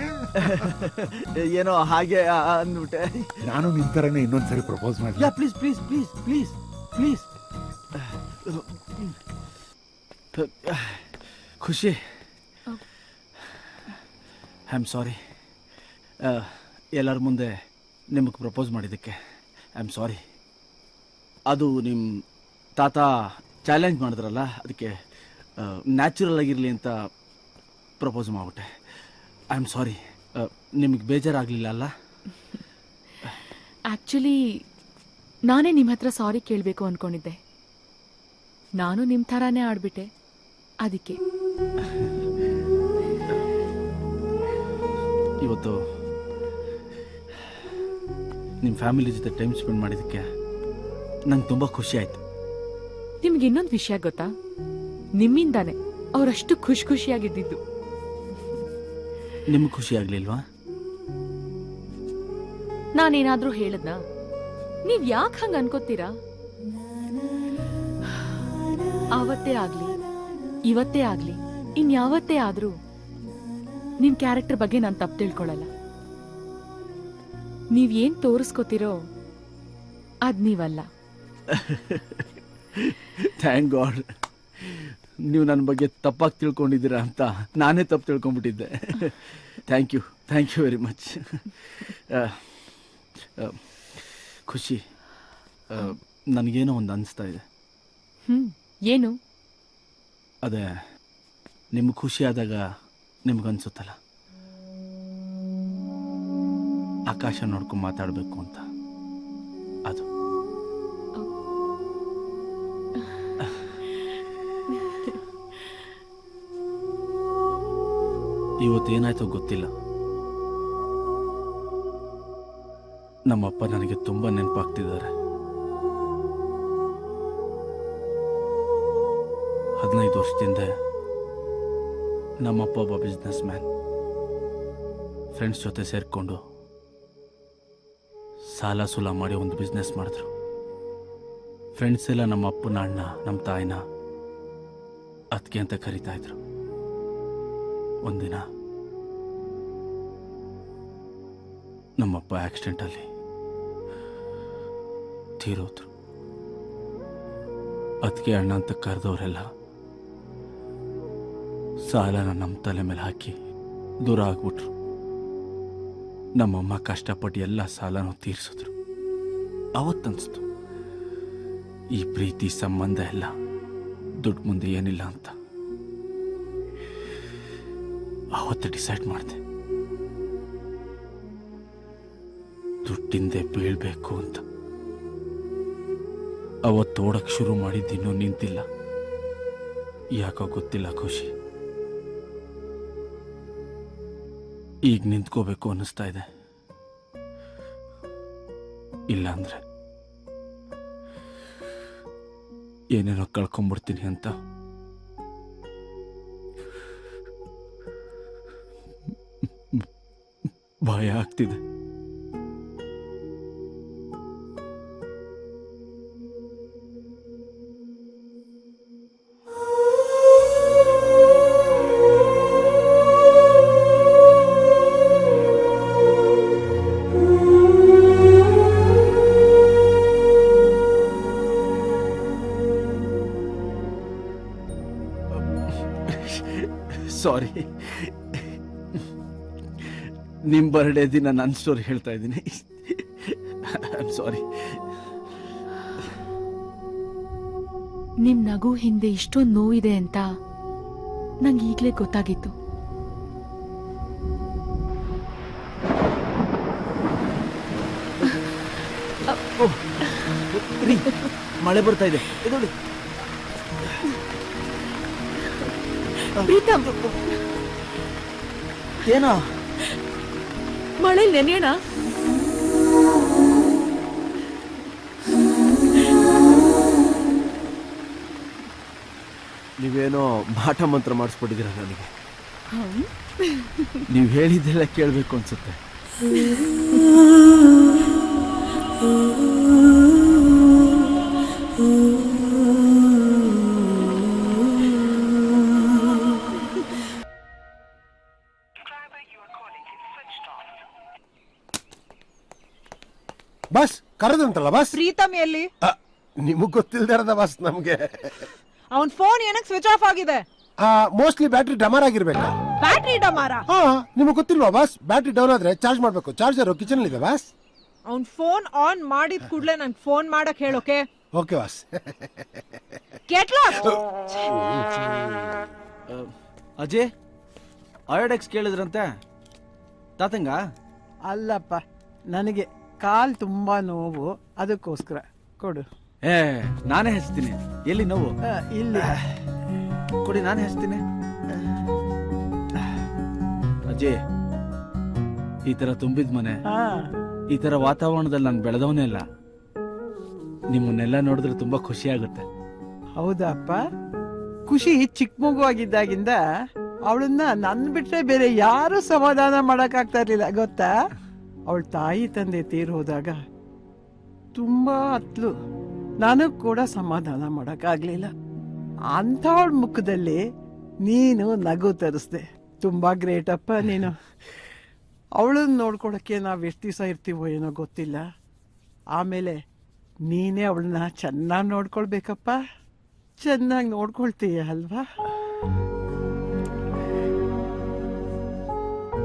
ಏನೋ ಹಾಗೆ ಅಂದ್ಬಿಟ್ಟೆ. ನಾನು ನಿನ್ ತರನೇ ಇನ್ನೊಂದ್ಸರಿ ಪ್ರಪೋಸ್ ಮಾಡಿ. Please please please please please. ಖುಷಿ, ಐ ಆಮ್ ಸಾರಿ. ಎಲ್ಲರ ಮುಂದೆ ನಿಮಗೆ ಪ್ರಪೋಸ್ ಮಾಡಿದ್ದಕ್ಕೆ ಐ ಆಮ್ ಸಾರಿ. ಅದು ನಿಮ್ಮ ತಾತ ಚಾಲೆಂಜ್ ಮಾಡಿದ್ರಲ್ಲ, ಅದಕ್ಕೆ ನ್ಯಾಚುರಲ್ ಆಗಿರಲಿ ಅಂತ ಪ್ರಪೋಸ್ ಮಾಡಿಬಿಟ್ಟೆ. I am sorry. ನಿಮಗೆ ಬೇಜಾರಾಗಲಿಲ್ಲ ಅಲ್ಲ? ಆಕ್ಚುಲಿ ನಾನೇ ನಿಮ್ಮ ಹತ್ರ ಸಾರಿ ಕೇಳಬೇಕು ಅಂದ್ಕೊಂಡಿದ್ದೆ. ನಾನು ನಿಮ್ಮ ಥರಾನೇ ಆಡ್ಬಿಟ್ಟೆ, ಅದಕ್ಕೆ. ಇವತ್ತು ನಿಮ್ಮ ಫ್ಯಾಮಿಲಿ ಜೊತೆ ಟೈಮ್ ಸ್ಪೆಂಡ್ ಮಾಡಿದ್ದಕ್ಕೆ ನಂಗೆ ತುಂಬ ಖುಷಿ ಆಯಿತು. ನಿಮ್ಗೆ ಇನ್ನೊಂದು ವಿಷಯ ಗೊತ್ತಾ? ನಿಮ್ಮಿಂದಾನೆ ಅವರಷ್ಟು ಖುಷಿಯಾಗಿದ್ದಿದ್ದು. ನಿಮ್ಗೆ ಖುಷಿ ಆಗ್ಲಿಲ್ವಾ? ನಾನೇನಾದ್ರೂ ಹೇಳದ್ನಾ? ನೀವ್ ಯಾಕೆ ಹಂಗ ಅನ್ಕೋತೀರಾ? ಆವತ್ತೇ ಆಗ್ಲಿ, ಇವತ್ತೇ ಆಗ್ಲಿ, ಇನ್ಯಾವತ್ತೇ ಆದ್ರೂ ನಿಮ್ ಕ್ಯಾರೆಕ್ಟರ್ ಬಗ್ಗೆ ನಾನು ತಪ್ಪು ತಿಳ್ಕೊಳ್ಳಲ್ಲ. ನೀವ್ ಏನ್ ತೋರಿಸ್ಕೋತಿರೋ ಅದ್ ನೀವಲ್ಲ. ಥ್ಯಾಂಕ್ ಗಾಡ್, ನೀವು ನನ್ನ ಬಗ್ಗೆ ತಪ್ಪಾಗಿ ತಿಳ್ಕೊಂಡಿದ್ದೀರಾ ಅಂತ ನಾನೇ ತಪ್ಪು ತಿಳ್ಕೊಂಡ್ಬಿಟ್ಟಿದ್ದೆ. Thank you very much. Khushi, ನನಗೇನೋ ಒಂದು ಅನಿಸ್ತಾ ಇದೆ. ಏನು? ಅದೇ ನಿಮ್ಗೆ ಖುಷಿ ಆದಾಗ ನಿಮ್ಗನ್ಸುತ್ತಲ್ಲ, ಆಕಾಶ ನೋಡ್ಕೊಂಡು ಮಾತಾಡಬೇಕು ಅಂತ. ಅದು ಇವತ್ತೇನಾಯ್ತೋ ಗೊತ್ತಿಲ್ಲ, ನಮ್ಮಪ್ಪ ನನಗೆ ತುಂಬ ನೆನಪಾಗ್ತಿದ್ದಾರೆ. 15 ವರ್ಷದಿಂದ ನಮ್ಮಪ್ಪ ಒಬ್ಬ ಬಿಸ್ನೆಸ್ ಮ್ಯಾನ್. ಫ್ರೆಂಡ್ಸ್ ಜೊತೆ ಸೇರಿಕೊಂಡು ಸಾಲ ಸೂಲ ಮಾಡಿ ಒಂದು ಬಿಸ್ನೆಸ್ ಮಾಡಿದ್ರು. ಫ್ರೆಂಡ್ಸ್ ಎಲ್ಲ ನಮ್ಮ ಅಪ್ಪನ ಅಣ್ಣ, ನಮ್ಮ ತಾಯಿನ ಅದಕ್ಕೆ ಅಂತ ಕರೀತಾ ಇದ್ರು. ಒಂದಿನ ನಮ್ಮಪ್ಪ ಆಕ್ಸಿಡೆಂಟಲ್ಲಿ ತೀರೋದ್ರು. ಅದಕ್ಕೆ ಅಣ್ಣ ಅಂತ ಕರೆದವರೆಲ್ಲ ಸಾಲನ ನಮ್ಮ ತಲೆ ಮೇಲೆ ಹಾಕಿ ದೂರ ಆಗ್ಬಿಟ್ರು. ನಮ್ಮಮ್ಮ ಕಷ್ಟಪಟ್ಟು ಎಲ್ಲ ಸಾಲನೂ ತೀರಿಸಿದ್ರು. ಅವತ್ತನ್ಸ್ತು ಈ ಪ್ರೀತಿ ಸಂಬಂಧ ಎಲ್ಲ ದುಡ್ಡು ಮುಂದೆ ಏನಿಲ್ಲ ಅಂತ. ಅವತ್ತು ಡಿಸೈಡ್ ಮಾಡಿದೆ, ದುಡ್ಡಿಂದೆ ಬೀಳ್ಬೇಕು ಅಂತ. ಅವತ್ತು ಓಡಕ್ ಶುರು ಮಾಡಿದ್ದಿನ್ನೂ ನಿಂತಿಲ್ಲ. ಯಾಕೋ ಗೊತ್ತಿಲ್ಲ ಖುಷಿ, ಈಗ ನಿಂತ್ಕೋಬೇಕು ಅನ್ನಿಸ್ತಾ ಇದೆ. ಇಲ್ಲ ಅಂದ್ರೆ ಏನೇನೋ ಕಳ್ಕೊಂಡ್ಬಿಡ್ತೀನಿ ಅಂತ ಭಯ ಆಗ್ತಿದೆ. ಸಾರಿ, ನಿಮ್ ಬರ್ಡೇ ದಿನ ನನ್ನ ಸ್ಟೋರಿ ಹೇಳ್ತಾ ಇದ್ದೀನಿ. ಸಾರಿ. ನಿಮ್ ನಗು ಹಿಂದೆ ಇಷ್ಟೊಂದು ನೋವಿದೆ ಅಂತ ನಂಗೆ ಈಗ್ಲೇ ಗೊತ್ತಾಗಿತ್ತು. ಮಳೆ ಬರ್ತಾ ಇದೆ. ಪ್ರೀತಮ್, ಏನೋ ಮಳೆ ನೆನೆಯೋಣ. ನೀವೇನೋ ಮಾಟ ಮಂತ್ರ ಮಾಡಿಸ್ಬಿಟ್ಟಿದ್ದೀರ ನನಗೆ. ನೀವು ಹೇಳಿದ್ದೆಲ್ಲ ಕೇಳಬೇಕು ಅನ್ಸುತ್ತೆ. Bus ಕರೆದಂತಲ್ಲ bus. ಪ್ರೀತಮ್ ಎಲ್ಲಿ? ನಿಮಗ್ ಗೊತ್ತಿಲ್ದಾರದ ಬಸ್ ನಮ್ಗೆ. ಅವನ್ ಫೋನ್ ಏನಕ್ಕೆ ಸ್ವಿಚ್ ಆಫ್ ಆಗಿದೆ? ಮೋಸ್ಟ್ಲಿ ಬ್ಯಾಟ್ರಿ ಡಮಾರ್ ಆಗಿರ್ಬೇಕು. ಬ್ಯಾಟ್ರಿ ಡಮಾರ? ನಿಮಗ್ ಗೊತ್ತಿಲ್ವಾ ಬಸ್? ಬ್ಯಾಟ್ರಿ ಡೌನ್ ಆದ್ರೆ ಚಾರ್ಜ್ ಮಾಡ್ಬೇಕು. ಚಾರ್ಜರ್ ಕಿಚನ್ ಇದೆ ಬಸ್. ಅವ್ನ್ ಫೋನ್ ಆನ್ ಮಾಡಿದ ಕೂಡಲೇ ನನ್ ಫೋನ್ ಮಾಡಕ್ ಹೇಳೋಕೆ. Okay boss. Get lost. Ajay Iodex ಕೇಳಿದ್ರಂತೆ ತಾತಂಗ? ಅಲ್ಲಪ್ಪ, ನನಗೆ ಕಾಲ್ ತುಂಬಾ ನೋವು, ಅದಕ್ಕೋಸ್ಕರ ಕೊಡು. ನಾನೇ ಹಚ್ತೀನಿ. ಎಲ್ಲಿ ನೋವು? ಇಲ್ಲಿ ಕೊಡಿ, ನಾನೇ ಹಚ್ತೀನಿ. ಅಜಯ್, ಈ ತರ ತುಂಬಿದ ಮನೆ, ಈ ತರ ವಾತಾವರಣದಲ್ಲಿ ನಾನು ಬೆಳೆದವನೇ ಇಲ್ಲ. ನಿಮ್ಮನ್ನೆಲ್ಲ ನೋಡಿದ್ರೆ ತುಂಬಾ ಖುಷಿ ಆಗುತ್ತೆ. ಹೌದಪ್ಪ, ಖುಷಿ ಚಿಕ್ಕ ಮಗು ಆಗಿದ್ದಾಗಿಂದ ಅವಳನ್ನ ನನ್ ಬಿಟ್ರೆ ಬೇರೆ ಯಾರು ಸಮಾಧಾನ ಮಾಡಕ್ ಆಗ್ತಾ ಇರ್ಲಿಲ್ಲ ಗೊತ್ತಾ. ಅವಳ ತಾಯಿ ತಂದೆ ತೀರ್ ಹೋದಾಗ ತುಂಬಾ ಹತ್ಲು, ನನಗ್ ಕೂಡ ಸಮಾಧಾನ ಮಾಡಕ್ ಆಗ್ಲಿಲ್ಲ. ಅಂಥವಳ ಮುಖದಲ್ಲಿ ನೀನು ನಗು ತರಿಸ್ದೆ. ತುಂಬಾ ಗ್ರೇಟ್ ಅಪ್ಪ ನೀನು. ಅವಳನ್ನ ನೋಡ್ಕೊಳಕ್ಕೆ ನಾವ್ ಎಷ್ಟು ದಿವಸ ಇರ್ತೀವೋ ಏನೋ ಗೊತ್ತಿಲ್ಲ. ಆಮೇಲೆ ನೀನೇ ಅವಳನ್ನ ಚೆನ್ನಾಗಿ ನೋಡ್ಕೊಳ್ಬೇಕಪ್ಪ. ಚೆನ್ನಾಗಿ ನೋಡ್ಕೊಳ್ತೀಯ ಅಲ್ವಾ?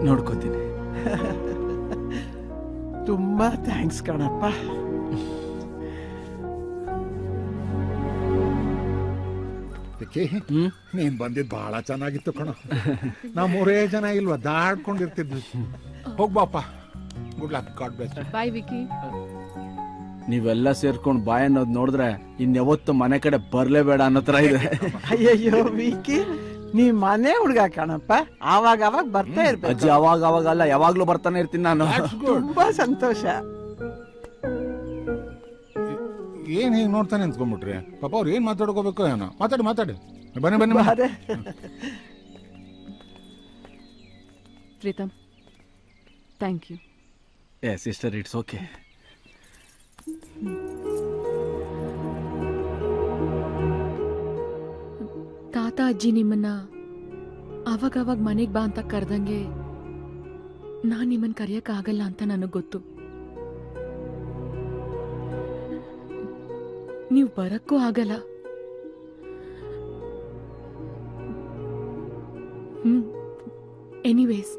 ನೋಡ್ಕೋತೀನಿ. ತುಂಬಾ ಥ್ಯಾಂಕ್ಸ್ ಕಣಪ್ಪ. ನೀನ್ ಬಂದಿದ್ ಬಹಳ ಚೆನ್ನಾಗಿತ್ತು ಕಣ. ನಾವ್ 3 ಜನ ಇಲ್ವಾ ದಾಡ್ಕೊಂಡಿರ್ತಿದ್ವಿ. ಹೋಗ್ಬಾಪ. Good luck. God bless. Bye Vicky. ನೀವೆಲ್ಲ ಸೇರ್ಕೊಂಡು ಬಾಯ್ ಅನ್ನೋದು ನೋಡಿದ್ರೆ ಇನ್ಯಾವತ್ತು ಮನೆ ಕಡೆ ಬರ್ಲೇಬೇಡ ಅನ್ನೋ ತರ ಇದೆ. ಅಯ್ಯಯ್ಯೋ ವಿಕಿ, ನೀ ಮನೆ ಹುಡ್ಗ ಕಣಪ್ಪ. ಆವಾಗ ಅವಾಗ ಬರ್ತಾ ಇರ್ಬೇಕು. ಅಜ್ಜಿ ಅವಾಗ ಅವಾಗ ಅಲ್ಲ, ಯಾವಾಗ್ಲೂ ಬರ್ತಾನೆ ಇರ್ತೀನಿ ನಾನು. ತುಂಬಾ ಸಂತೋಷ. ಏನ್ ಹೀಗ್ ನೋಡ್ತಾನೆ ನಿಂತ್ಕೊಂಡ್ಬಿಟ್ರಿ? ಪಾಪ ಅವ್ರು ಏನ್ ಮಾತಾಡ್ಕೋಬೇಕು ಏನೋ. ಮಾತಾಡಿ ಬನ್ನಿ ಬನ್ನಿ. Pritam, thank you. Sister, it's okay. ತಾತ ಅಜ್ಜಿ ನಿಮ್ಮನ್ನ ಅವಾಗವಾಗ ಮನೆಗ್ ಬಾ ಅಂತ ಕರೆದಂಗೆ ನಾನ್ ನಿಮ್ಮನ್ ಕರೆಯಕ್ ಆಗಲ್ಲ ಅಂತ ನನಗ್ ಗೊತ್ತು. ನೀವು ಬರಕ್ಕೂ ಆಗಲ್ಲ. Anyways,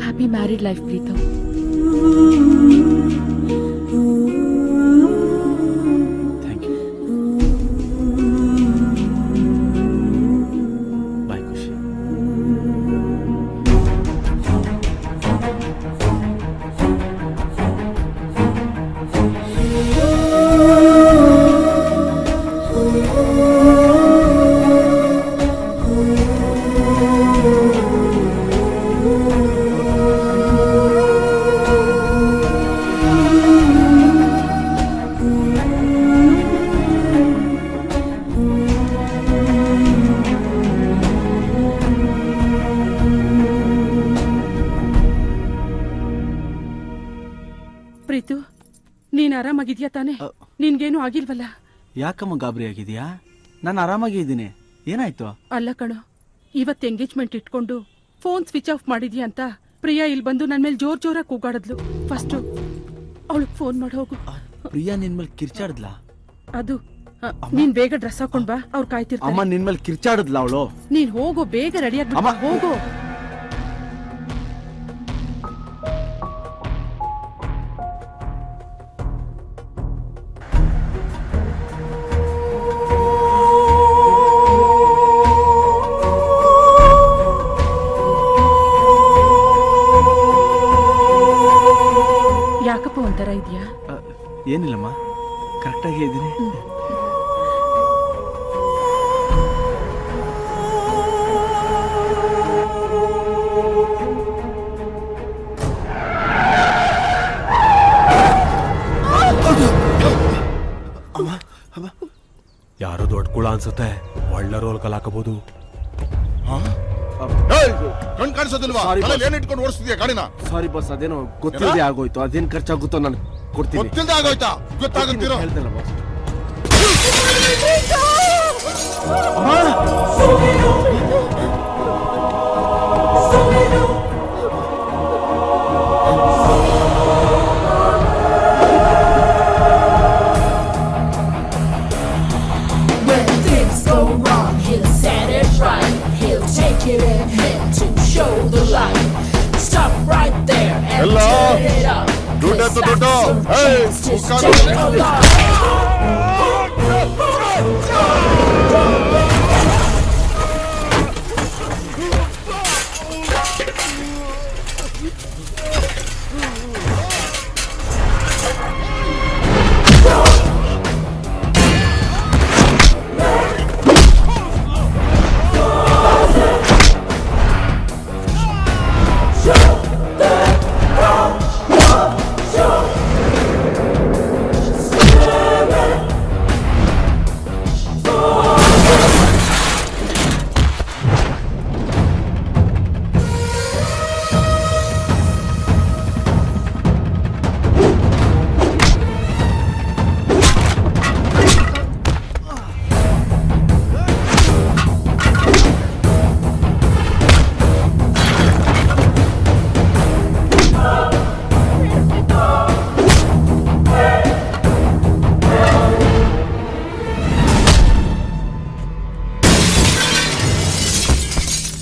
happy married life, Preetham. Thank you. Bye, Kushi. Pritu, ನೀನ್ ಆರಾಮಾಗಿದ್ಯಾ ತಾನೆ? ನಿನ್ಗೇನು ಆಗಿಲ್ವಲ್ಲ? ಯಾಕಮ್ಮ ಗಾಬರಿ ಆಗಿದ್ಯಾ? ನಾನು ಆರಾಮಾಗಿ ಇದ್ದೀನಿ. ಏನಾಯ್ತು? ಅಲ್ಲ ಕಣೋ, ಇವತ್ತು ಎಂಗೇಜ್ಮೆಂಟ್ ಇಟ್ಕೊಂಡು ಫೋನ್ ಸ್ವಿಚ್ ಆಫ್ ಮಾಡಿದ್ಯಾ ಅಂತ ಪ್ರಿಯಾ ಇಲ್ಲಿ ಬಂದು ನನ್ ಮೇಲೆ ಜೋರಾಗಿ ಕೂಗಾಡಿದ್ಲು. ಫಸ್ಟ್ ಅವಳಿಗೆ ಫೋನ್ ಮಾಡಿ ಹೋಗು. ಪ್ರಿಯಾ ನಿನ್ ಮೇಲೆ ಕಿರ್ಚಾಡಿದ್ಲಾ? ಅದು ನೀನ್ ಬೇಗ ಡ್ರೆಸ್ ಹಾಕೊಂಡ್ ಬಾ, ಅವ್ರು ಕಾಯ್ತಿರ್ತಾರೆ. ಅಮ್ಮ ನಿನ್ ಮೇಲೆ ಕಿರ್ಚಾಡಿದ್ಲ ಅವಳು? ನೀನ್ ಹೋಗೋ, ಬೇಗ ರೆಡಿ ಆಗ್ಬಿಟ್ಟು ಹೋಗೋ. ಯಾಕಪ್ಪ ಒಂಥರ ಇದೆಯಾ? ಏನಿಲ್ಲಮ್ಮ, ಕರೆಕ್ಟಾಗಿ ಇದ್ದೀನಿ. ಯಾರು ದೊಡ್ಡ ಕುಳ ಅನ್ಸುತ್ತೆ, ಒಳ್ಳೆ ರೋಲ್ ಕಲ್ ಹಾಕಬಹುದು. ಕಣ್ ಕಾಣಿಸೋದಿಲ್ವಾ? ಏನ್ ಇಟ್ಕೊಂಡು ಓಡಿಸ್ತಿದ್ಯಾ ಗಾಡಿನ? ಸಾರಿ ಬಾಸ್, ಅದೇನೋ ಗೊತ್ತಿಲ್ಲದೆ ಆಗೋಯ್ತು. ಅದೇನ್ ಖರ್ಚಾಗುತ್ತೋ ನಾನು ಕೊಡ್ತೀನಿ. ಗೊತ್ತಿಲ್ಲದೆ ಆಗೋಯ್ತಾ? ಗೊತ್ತಾಗುತ್ತೀರೋ? ಹೇಳ್ದಲ್ಲ boss. When things go wrong, he'll set it right. He'll take it in him to show the light. Stop right there and turn it up. ದುಡ್ಡು ದುಡ್ಡು. Just take a lot.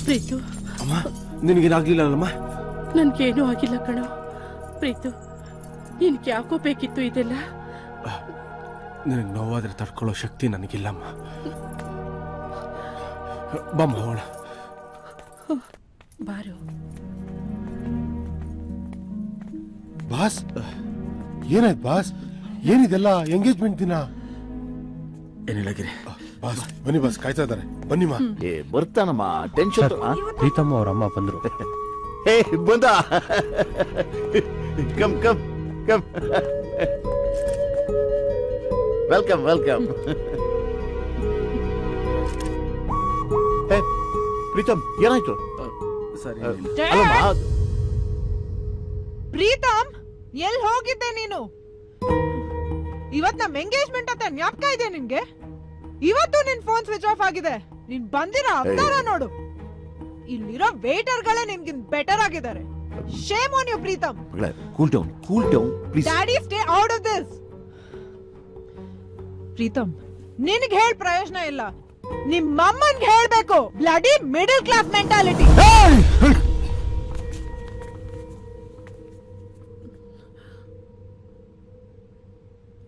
Preethu, ನಿನಗೇನಾಗ್ಲಿಲ್ಲಮ್ಮ? ನನ್ಗೇನೂ ಆಗಿಲ್ಲ ಕಣೋ. ಪ್ರೀತು, ನಿನ್ಗೆ ಯಾಕೋ ಬೇಕಿತ್ತು ಇದೆಲ್ಲ? ನಿನಗೆ ನೋವಾದ್ರೆ ತಡ್ಕೊಳ್ಳೋ ಶಕ್ತಿ ನನಗಿಲ್ಲಮ್ಮ. ಬಮ್ಮ ಹೋಗೋಣ. ಬಾರು. ಬಾಸ್, ಏನಾಯ್ತು ಬಾಸ್? ಏನಿದೆಲ್ಲ ಎಂಗೇಜ್ಮೆಂಟ್ ದಿನ? ಏನಿಲ್ಲ ಗಿರಿ. ಬಾಸ್ ಬನ್ನಿ ಬಾಸ್, ಕಾಯ್ತಾ ಇದಾರೆ. ಬನ್ನಿಮ್ಮ. ಏ ಬರ್ತಾನಮ್ಮ, ಟೆನ್ಷನ್. ಪ್ರೀತಮ್ಮ ಅವ್ರ ಅಮ್ಮ ಬಂದ್ರು. ಹೇ ಬಂದ. Come come come. Welcome welcome. Pritam, ಏನಾಯ್ತು? ಸರಿ. ಪ್ರೀತಮ್, ಎಲ್ಲಿ ಹೋಗಿದ್ದೆ ನೀನು? ಇವತ್ ನಮ್ ಎಂಗೇಜ್ಮೆಂಟ್ ಅಂತ ಜ್ಞಾಪಕ ಇದೆ ನಿನ್ಗೆ? ಇವತ್ತು ನಿನ್ ಫೋನ್ ಸ್ವಿಚ್ ಆಫ್ ಆಗಿದೆ. ನೀನ್ ಬಂದಿರೋ ಅವತಾರ ನೋಡು. ಇಲ್ಲಿರೋ ವೇಟರ್ ಗಳೇ ನಿನ್ಗಿನ್ ಬೆಟರ್ ಆಗಿದ್ದಾರೆ. Shame on you Pritam. Cool down, cool down please. Daddy, stay out of this. Pritam, ನಿನ್ಗೆ ಹೇಳ್ ಪ್ರಯೋಜನ ಇಲ್ಲ. ನಿಮ್ ಅಮ್ಮನ್ಗೆ ಹೇಳ್ಬೇಕು. Bloody middle class mentality.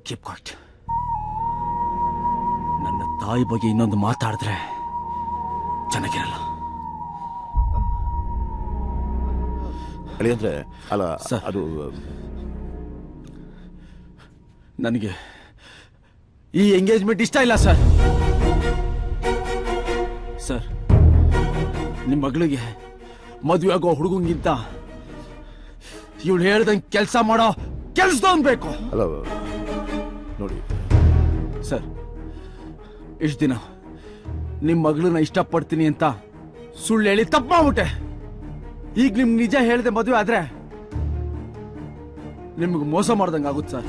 Keep quiet. ನನ್ನ ತಾಯಿ ಬಗ್ಗೆ ಇನ್ನೊಂದು ಮಾತಾಡಿದ್ರೆ ಚೆನ್ನಾಗಿರಲ್ಲ. ಅಂದ್ರೆ ಅಲ್ಲ ಅದು ನನಗೆ ಈ ಎಂಗೇಜ್ಮೆಂಟ್ ಇಷ್ಟ ಇಲ್ಲ ಸರ್. ಸರ್, ನಿಮ್ಮ ಮಗಳಿಗೆ ಮದುವೆ ಆಗೋ ಹುಡುಗಂಗಿಂತ ಇವಳು ಹೇಳ್ದಂಗೆ ಕೆಲಸ ಮಾಡೋ ಕೆಲ್ಸದವನ್ ಬೇಕು. ಅಲ್ಲ ನೋಡಿ ಸರ್, ಇಷ್ಟು ದಿನ ನಿಮ್ಮ ಮಗಳನ್ನ ಇಷ್ಟಪಡ್ತೀನಿ ಅಂತ ಸುಳ್ಳು ಹೇಳಿ ತಪ್ಪು ಮಾಡ್ಬಿಟ್ಟೆ. ಈಗ ನಿಮ್ಗೆ ನಿಜ ಹೇಳಿದೆ ಮದುವೆ ಆದ್ರೆ ನಿಮ್ಗೆ ಮೋಸ ಮಾಡ್ದಂಗೆ ಆಗುತ್ತೆ ಸರ್.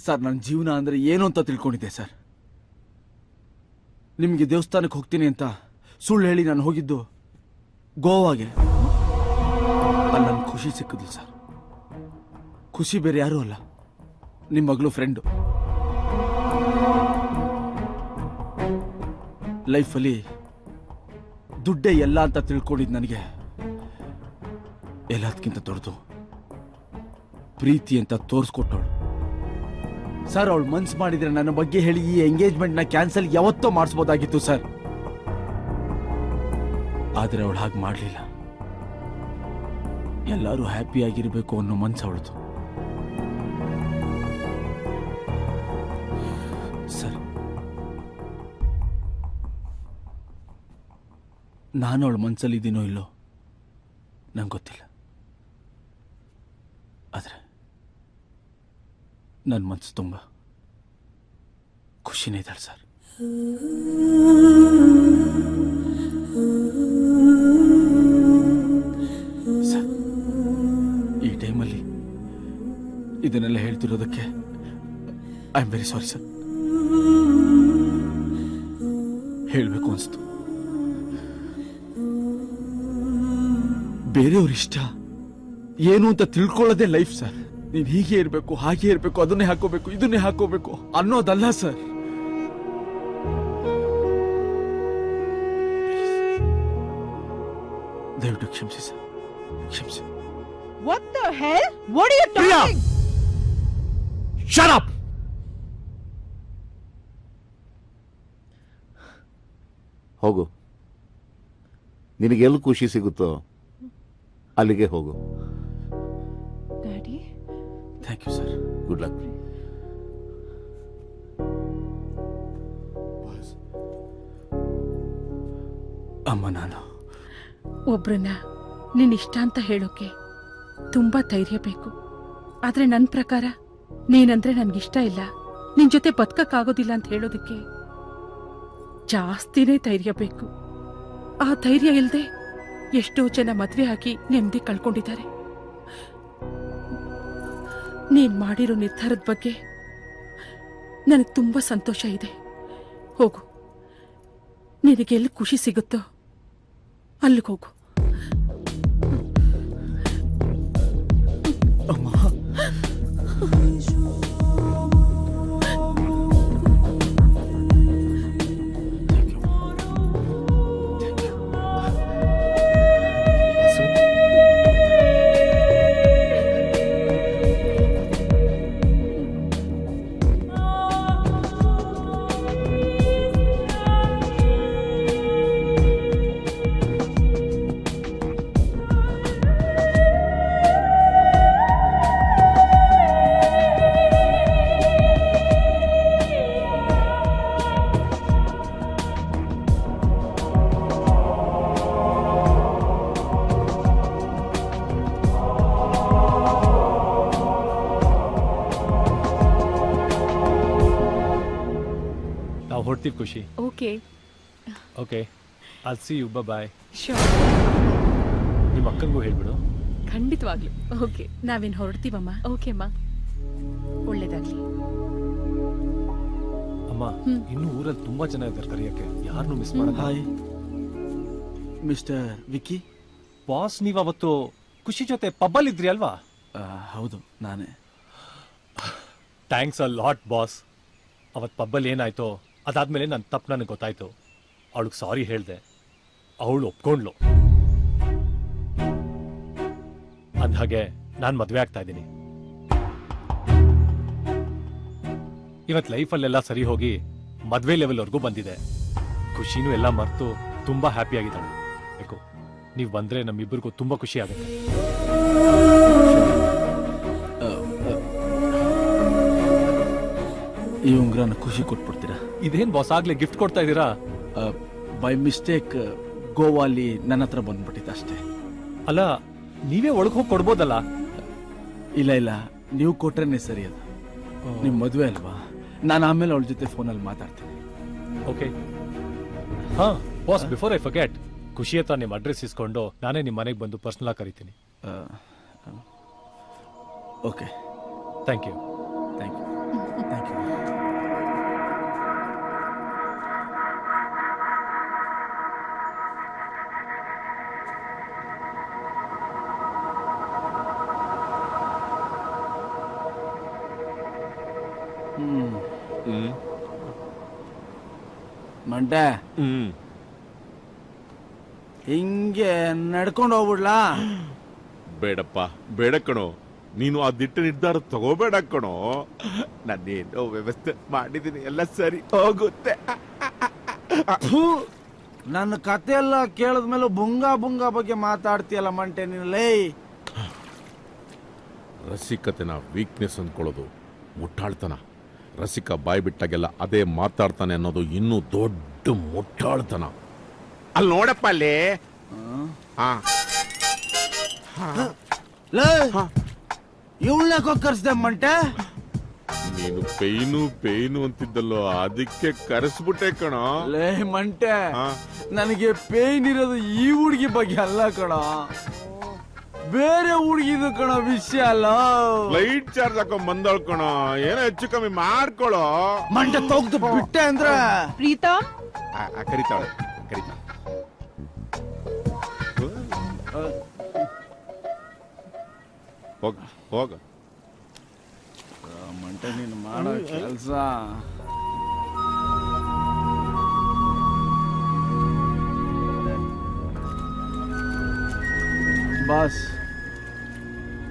ಸರ್, ನನ್ನ ಜೀವನ ಅಂದ್ರೆ ಏನು ಅಂತ ತಿಳ್ಕೊಂಡಿದ್ದೆ ಸರ್. ನಿಮ್ಗೆ ದೇವಸ್ಥಾನಕ್ಕೆ ಹೋಗ್ತೀನಿ ಅಂತ ಸುಳ್ಳು ಹೇಳಿ ನಾನು ಹೋಗಿದ್ದು ಗೋವಾಗೆ. ಅಲ್ಲಿ ನನ್ ಖುಷಿ ಸಿಕ್ಕಿದ್ಲು ಸರ್. ಖುಷಿ ಬೇರೆ ಯಾರೂ ಅಲ್ಲ, ನಿಮ್ಮ ಮಗಳು ಫ್ರೆಂಡು. ಲೈಫಲ್ಲಿ ದುಡ್ಡೇ ಎಲ್ಲ ಅಂತ ತಿಳ್ಕೊಂಡಿದ್ದು ನನಗೆ ಎಲ್ಲದಕ್ಕಿಂತ ದೊಡ್ಡದು ಪ್ರೀತಿ ಅಂತ ತೋರಿಸ್ಕೊಟ್ಟವಳು ಸರ್. ಅವಳು ಮನ್ಸು ಮಾಡಿದ್ರೆ ನನ್ನ ಬಗ್ಗೆ ಹೇಳಿ ಈ ಎಂಗೇಜ್ಮೆಂಟ್ನ ಕ್ಯಾನ್ಸಲ್ ಯಾವತ್ತೋ ಮಾಡಿಸ್ಬೋದಾಗಿತ್ತು ಸರ್. ಆದ್ರೆ ಅವಳು ಹಾಗೆ ಮಾಡಲಿಲ್ಲ. ಎಲ್ಲರೂ ಹ್ಯಾಪಿಯಾಗಿರ್ಬೇಕು ಅನ್ನೋ ಮನ್ಸು ಅವಳದು ಸರ್. ನಾನು ಅವಳ ಮನ್ಸಲ್ಲಿದ್ದೀನೋ ಇಲ್ಲೋ ನಂಗೆ ಗೊತ್ತಿಲ್ಲ. ಆದ್ರೆ ನನ್ನ ಮನ್ಸು ತುಂಬ ಖುಷಿನೇ ಇದ್ದಾಳೆ ಸರ್. ಸರ್, ಈ ಟೈಮಲ್ಲಿ ಇದನ್ನೆಲ್ಲ ಹೇಳ್ತಿರೋದಕ್ಕೆ I am very sorry sir. ಹೇಳಬೇಕು ಅನಿಸ್ತು. ಬೇರೆಯವ್ರ ಇಷ್ಟ ಏನು ಅಂತ ತಿಳ್ಕೊಳ್ಳೋದೇ ಲೈಫ್ ಸರ್. ನೀನ್ ಹೀಗೆ ಇರಬೇಕು, ಹಾಗೆ ಇರಬೇಕು, ಅದನ್ನೇ ಹಾಕೋಬೇಕು, ಇದನ್ನೇ ಹಾಕೋಬೇಕು ಅನ್ನೋದಲ್ಲ ಸರ್. ದಯವಿಟ್ಟು ಕ್ಷಮಿಸಿ ಸರ್, ಕ್ಷಮಿಸಿ. What the hell? What are you talking? Shut up! ಹೋಗು. ನಿನಗೆಲ್ಲಿ ಖುಷಿ ಸಿಗುತ್ತೋ ಅಲ್ಲಿಗೆ ಹೋಗು. Daddy, thank you sir. Good luck. ಅಮ್ಮ, ನಾನು ಒಬ್ರನ್ನ ನಿನ್ ಇಷ್ಟ ಅಂತ ಹೇಳೋಕೆ ತುಂಬಾ ಧೈರ್ಯ ಬೇಕು. ಆದ್ರೆ ನನ್ನ ಪ್ರಕಾರ ನೀನಂದ್ರೆ ನನ್ಗಿಷ್ಟ ಇಲ್ಲ, ನಿನ್ ಜೊತೆ ಬದುಕಕ್ಕಾಗೋದಿಲ್ಲ ಅಂತ ಹೇಳೋದಕ್ಕೆ ಜಾಸ್ತಿನೇ ಧೈರ್ಯ ಬೇಕು. ಆ ಧೈರ್ಯ ಇಲ್ಲದೆ ಎಷ್ಟೋ ಜನ ಮದ್ವೆ ಆಗಿ ನೆಮ್ಮದಿ ಕಳ್ಕೊಂಡಿದ್ದಾರೆ. ನೀನ್ ಮಾಡಿರೋ ನಿರ್ಧಾರದ ಬಗ್ಗೆ ನನಗೆ ತುಂಬಾ ಸಂತೋಷ ಇದೆ. ಹೋಗು, ನಿನಗೆಲ್ಲಿ ಖುಷಿ ಸಿಗುತ್ತೋ ಅಲ್ಲಿಗೆ ಹೋಗು. ಹೊರಡ್ತೀವಿ Khushi. Okay okay, I'll see you. Bye. Sure. ನಿಮ್ಮ ಅಕ್ಕನಿಗೂ ಹೇಳ್ಬಿಡು. ಖಂಡಿತವಾಗ್ಲು. ಓಕೆ, ನಾವೇನ್ ಹೊರಡ್ತೀವಮ್ಮ. ಓಕೆ ಅಮ್ಮ, ಒಳ್ಳೇದಾಗ್ಲಿ. ಅಮ್ಮ, ಇನ್ನು ಊರಲ್ಲಿ ತುಂಬಾ ಜನ ಇದ್ದಾರೆ ಕರೆಯಕ್ಕೆ, ಯಾರನ್ನು ಮಿಸ್ ಮಾಡಲ್ಲ. Hi mister Vicky. ಬಾಸ್, ನೀವು ಅವತ್ತು ಖುಷಿ ಜೊತೆ ಪಬ್ಬಲ್ಲಿ ಇದ್ರಿ ಅಲ್ವಾ? ಹೌದು, ನಾನೇ. Thanks a lot boss. ಅವತ್ತು ಪಬ್ಬಲ್ಲಿ ಏನಾಯ್ತೋ ಅದಾದ್ಮೇಲೆ ನನ್ನ ತಪ್ಪು ನನಗೆ ಗೊತ್ತಾಯ್ತು. ಅವಳಿಗೆ ಸಾರಿ ಹೇಳಿದೆ, ಅವಳು ಒಪ್ಕೊಂಡ್ಲು. ಅಂದ್ಹಾಗೆ ನಾನು ಮದುವೆ ಆಗ್ತಾ ಇದ್ದೀನಿ. ಇವತ್ತು ಲೈಫಲ್ಲೆಲ್ಲ ಸರಿ ಹೋಗಿ ಮದುವೆ ಲೆವೆಲ್ವರೆಗೂ ಬಂದಿದೆ. ಖುಷಿನೂ ಎಲ್ಲ ಮರೆತು ತುಂಬಾ ಹ್ಯಾಪಿ ಆಗಿದ್ದಾಳೆ. ಬೇಕು, ನೀವು ಬಂದ್ರೆ ನಮ್ಮಿಬ್ಬರಿಗೂ ತುಂಬಾ ಖುಷಿ ಆಗುತ್ತೆ. ಈ ಉಂಗ್ರನ ಖುಷಿ ಕೊಟ್ಬಿಡ್ತೀರಾ? ಇದೇನ್ ಬಾಸ್, ಆಗ್ಲೇ ಗಿಫ್ಟ್ ಕೊಡ್ತಾ ಇದ್ದೀರಾ? ಬೈ ಮಿಸ್ಟೇಕ್ ಗೋವಾಲಿ ನನ್ನ ಹತ್ರ ಬಂದ್ಬಿಟ್ಟಿತ್ತು ಅಷ್ಟೇ. ಅಲ್ಲ, ನೀವೇ ಒಳಗೆ ಹೋಗಿ ಕೊಡ್ಬೋದಲ್ಲ? ಇಲ್ಲ ಇಲ್ಲ, ನೀವು ಕೊಟ್ರೇನೆ ಸರಿ. ಅದು ನಿಮ್ ಮದುವೆ ಅಲ್ವಾ, ನಾನು ಆಮೇಲೆ ಅವಳ ಜೊತೆ ಫೋನಲ್ಲಿ ಮಾತಾಡ್ತೀನಿ. ಓಕೆ. ಹಾ ಬಾಸ್, ಬಿಫೋರ್ ಐ ಫರ್ಗೆಟ್, ಖುಷಿ ಹತ್ರ ನಿಮ್ಮ ಅಡ್ರೆಸ್ ಇಸ್ಕೊಂಡು ನಾನೇ ನಿಮ್ಮ ಮನೆಗೆ ಬಂದು ಪರ್ಸನಲ್ ಆಗಿ ಕರಿತೀನಿ. Okay, thank you. Thank you, thank you. ಮಂಟೆ ಹಿಂಗೆ ನಡ್ಕೊಂಡು ಹೋಗ್ಬಿಡ್ಲಾ? ಬೇಡಪ್ಪ, ಬೇಡ ಕಣೋ. ನೀನು ಆ ದಿಟ್ಟ ನಿರ್ಧಾರ ತಗೋಬೇಡ ಕಣೋ. ನಾನೇನೋ ವ್ಯವಸ್ಥೆ ಮಾಡಿದ್ದೀನಿ, ಎಲ್ಲ ಸರಿ ಹೋಗುತ್ತೆ. ನನ್ನ ಕತೆ ಎಲ್ಲ ಕೇಳಿದ್ಮೇಲೆ ಬುಂಗಾ ಬಗ್ಗೆ ಮಾತಾಡ್ತೀಯಲ್ಲ ಮಂಟೆ ನೀನು. ಲೇ, ರಸಿಕತೆನ ವೀಕ್ನೆಸ್ ಅಂದ್ಕೊಳ್ಳೋದು ಮುಟ್ಟಾಳ್ತನ. ರಸಿಕ ಬಾಯಿ ಬಿಟ್ಟಾಗೆಲ್ಲ ಅದೇ ಮಾತಾಡ್ತಾನೆ ಅನ್ನೋದು ಇನ್ನೂ ದೊಡ್ಡ ಮುಟ್ಟಾಳ್ತನ. ಅಲ್ಲಿ ನೋಡಪ್ಪ ಅಲ್ಲಿ. ಇವಳನ್ನ ಕರ್ಸ್ದೆ ಮಂಟೆ. ನೀನು ಪೇಯ್ನು ಅಂತಿದ್ದಲ್ಲೋ, ಅದಕ್ಕೆ ಕರೆಸ್ಬಿಟ್ಟೆ ಕಣೋ. ಲೇ ಮಂಟೆ, ನನಗೆ ಪೇಯ್ನ್ ಇರೋದು ಈ ಹುಡುಗಿ ಬಗ್ಗೆ ಅಲ್ಲ ಕಣ, ಬೇರೆ ಹುಡುಗಿದು ಕಣ ವಿಷಯ ಅಲ್ಲ. ಲೈಟ್ ಚಾರ್ಜ್ ಹಾಕೊಂಡ್ ಬಂದೋಳ್ ಕಣೋ, ಏನೋ ಹೆಚ್ಚು ಕಮ್ಮಿ ಮಾಡ್ಕೊಳೋ. ಮಂಟೆ ತೊಗ್ದು ಬಿಟ್ಟೆ ಅಂದ್ರೆ ಪ್ರೀತಮ್ ಕರಿತಾಳೆ. ಹೋಗ ಮಂಟೆ ನೀನು ಮಾಡೋ ಕೆಲಸ. ಬಾಸ್,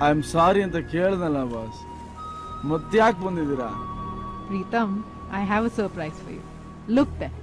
ಐ ಆಮ್ ಸಾರಿ ಅಂತ ಕೇಳ್ದಲ್ಲ ಬಾಸ್, ಮತ್ತೆ ಯಾಕೆ ಬಂದಿದ್ದೀರಾ? Pritam, I have a surprise for you. Look there.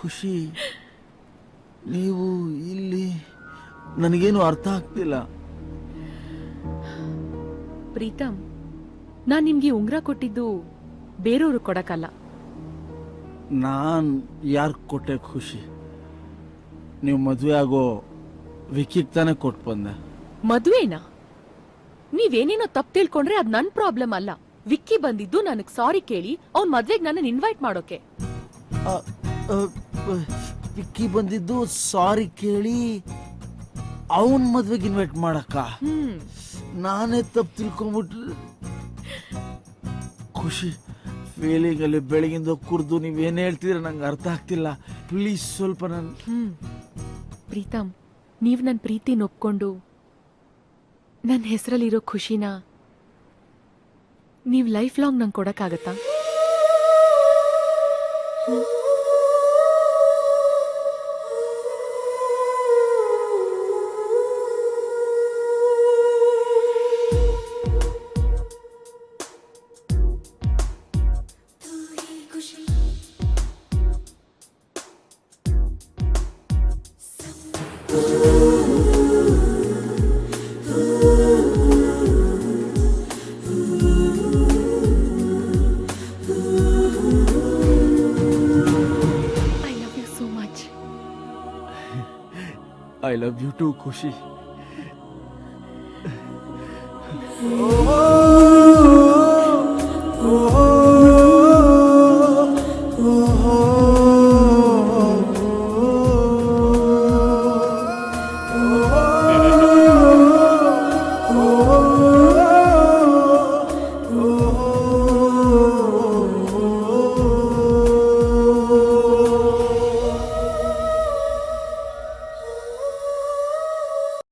Khushi, ನೀವು ಇಲ್ಲಿ, ನನಗೇನು ಅರ್ಥ ಆಗ್ತಿಲ್ಲ. ಪ್ರೀತಮ್, ನಾನ್ ನಿಮ್ಗೆ ಉಂಗ್ರ ಕೊಟ್ಟಿದ್ದು ಬೇರೆಯವ್ರು ಕೊಡಕ್ಕಲ್ಲ. ನಾನ್ ಯಾರ್ ಕೊಟ್ಟೆ ಖುಷಿ? ನೀವು ಮದುವೆ ಆಗೋ ವಿಕಿಗ್ ತಾನೇ ಕೊಟ್ಟು ಬಂದೆ. ಮದುವೆನಾ? ನೀವೇನೇನೋ ತಪ್ಪು ತಿಳ್ಕೊಂಡ್ರೆ ಅದ್ ನನ್ ಪ್ರಾಬ್ಲಮ್ ಅಲ್ಲ. ವಿಕ್ಕಿ ಬಂದಿದ್ದು ನನಗ್ ಸಾರಿ ಕೇಳಿ ಅವ್ನ್ ಮದ್ವೆಗ್ ನನ್ನ ಇನ್ವೈಟ್ ಮಾಡೋಕೆ. ವಿಕ್ಕಿ ಬಂದಿದ್ದು ಸಾರಿ ಕೇಳಿ ಅವನ್ ಮದ್ವೆಗೆ ಇನ್ವೈಟ್ ಮಾಡಕ್ಕ? ನಾನೇ ತಪ್ಪು ತಿಳ್ಕೊಂಡ್ಬಿಟ್ರೆ. ಖುಷಿ, ಫೀಲಿಂಗ್ ಅಲ್ಲಿ ಬೆಳಗಿಂದ ಕುರ್ದು ನೀವೇನ್ ಹೇಳ್ತಿದ್ರೆ ನಂಗೆ ಅರ್ಥ ಆಗ್ತಿಲ್ಲ. ಪ್ಲೀಸ್ ಸ್ವಲ್ಪ ಪ್ರೀತಮ್, ನೀವ್ ನನ್ ಪ್ರೀತಿನ ಒಪ್ಕೊಂಡು ನನ್ ಹೆಸರಲ್ಲಿರೋ ಖುಷಿನ ನೀವ್ ಲೈಫ್ ಲಾಂಗ್ ನಂಗೆ ಕೊಡಕ್ಕಾಗತ್ತಾ? I love you too, ಖುಷಿ.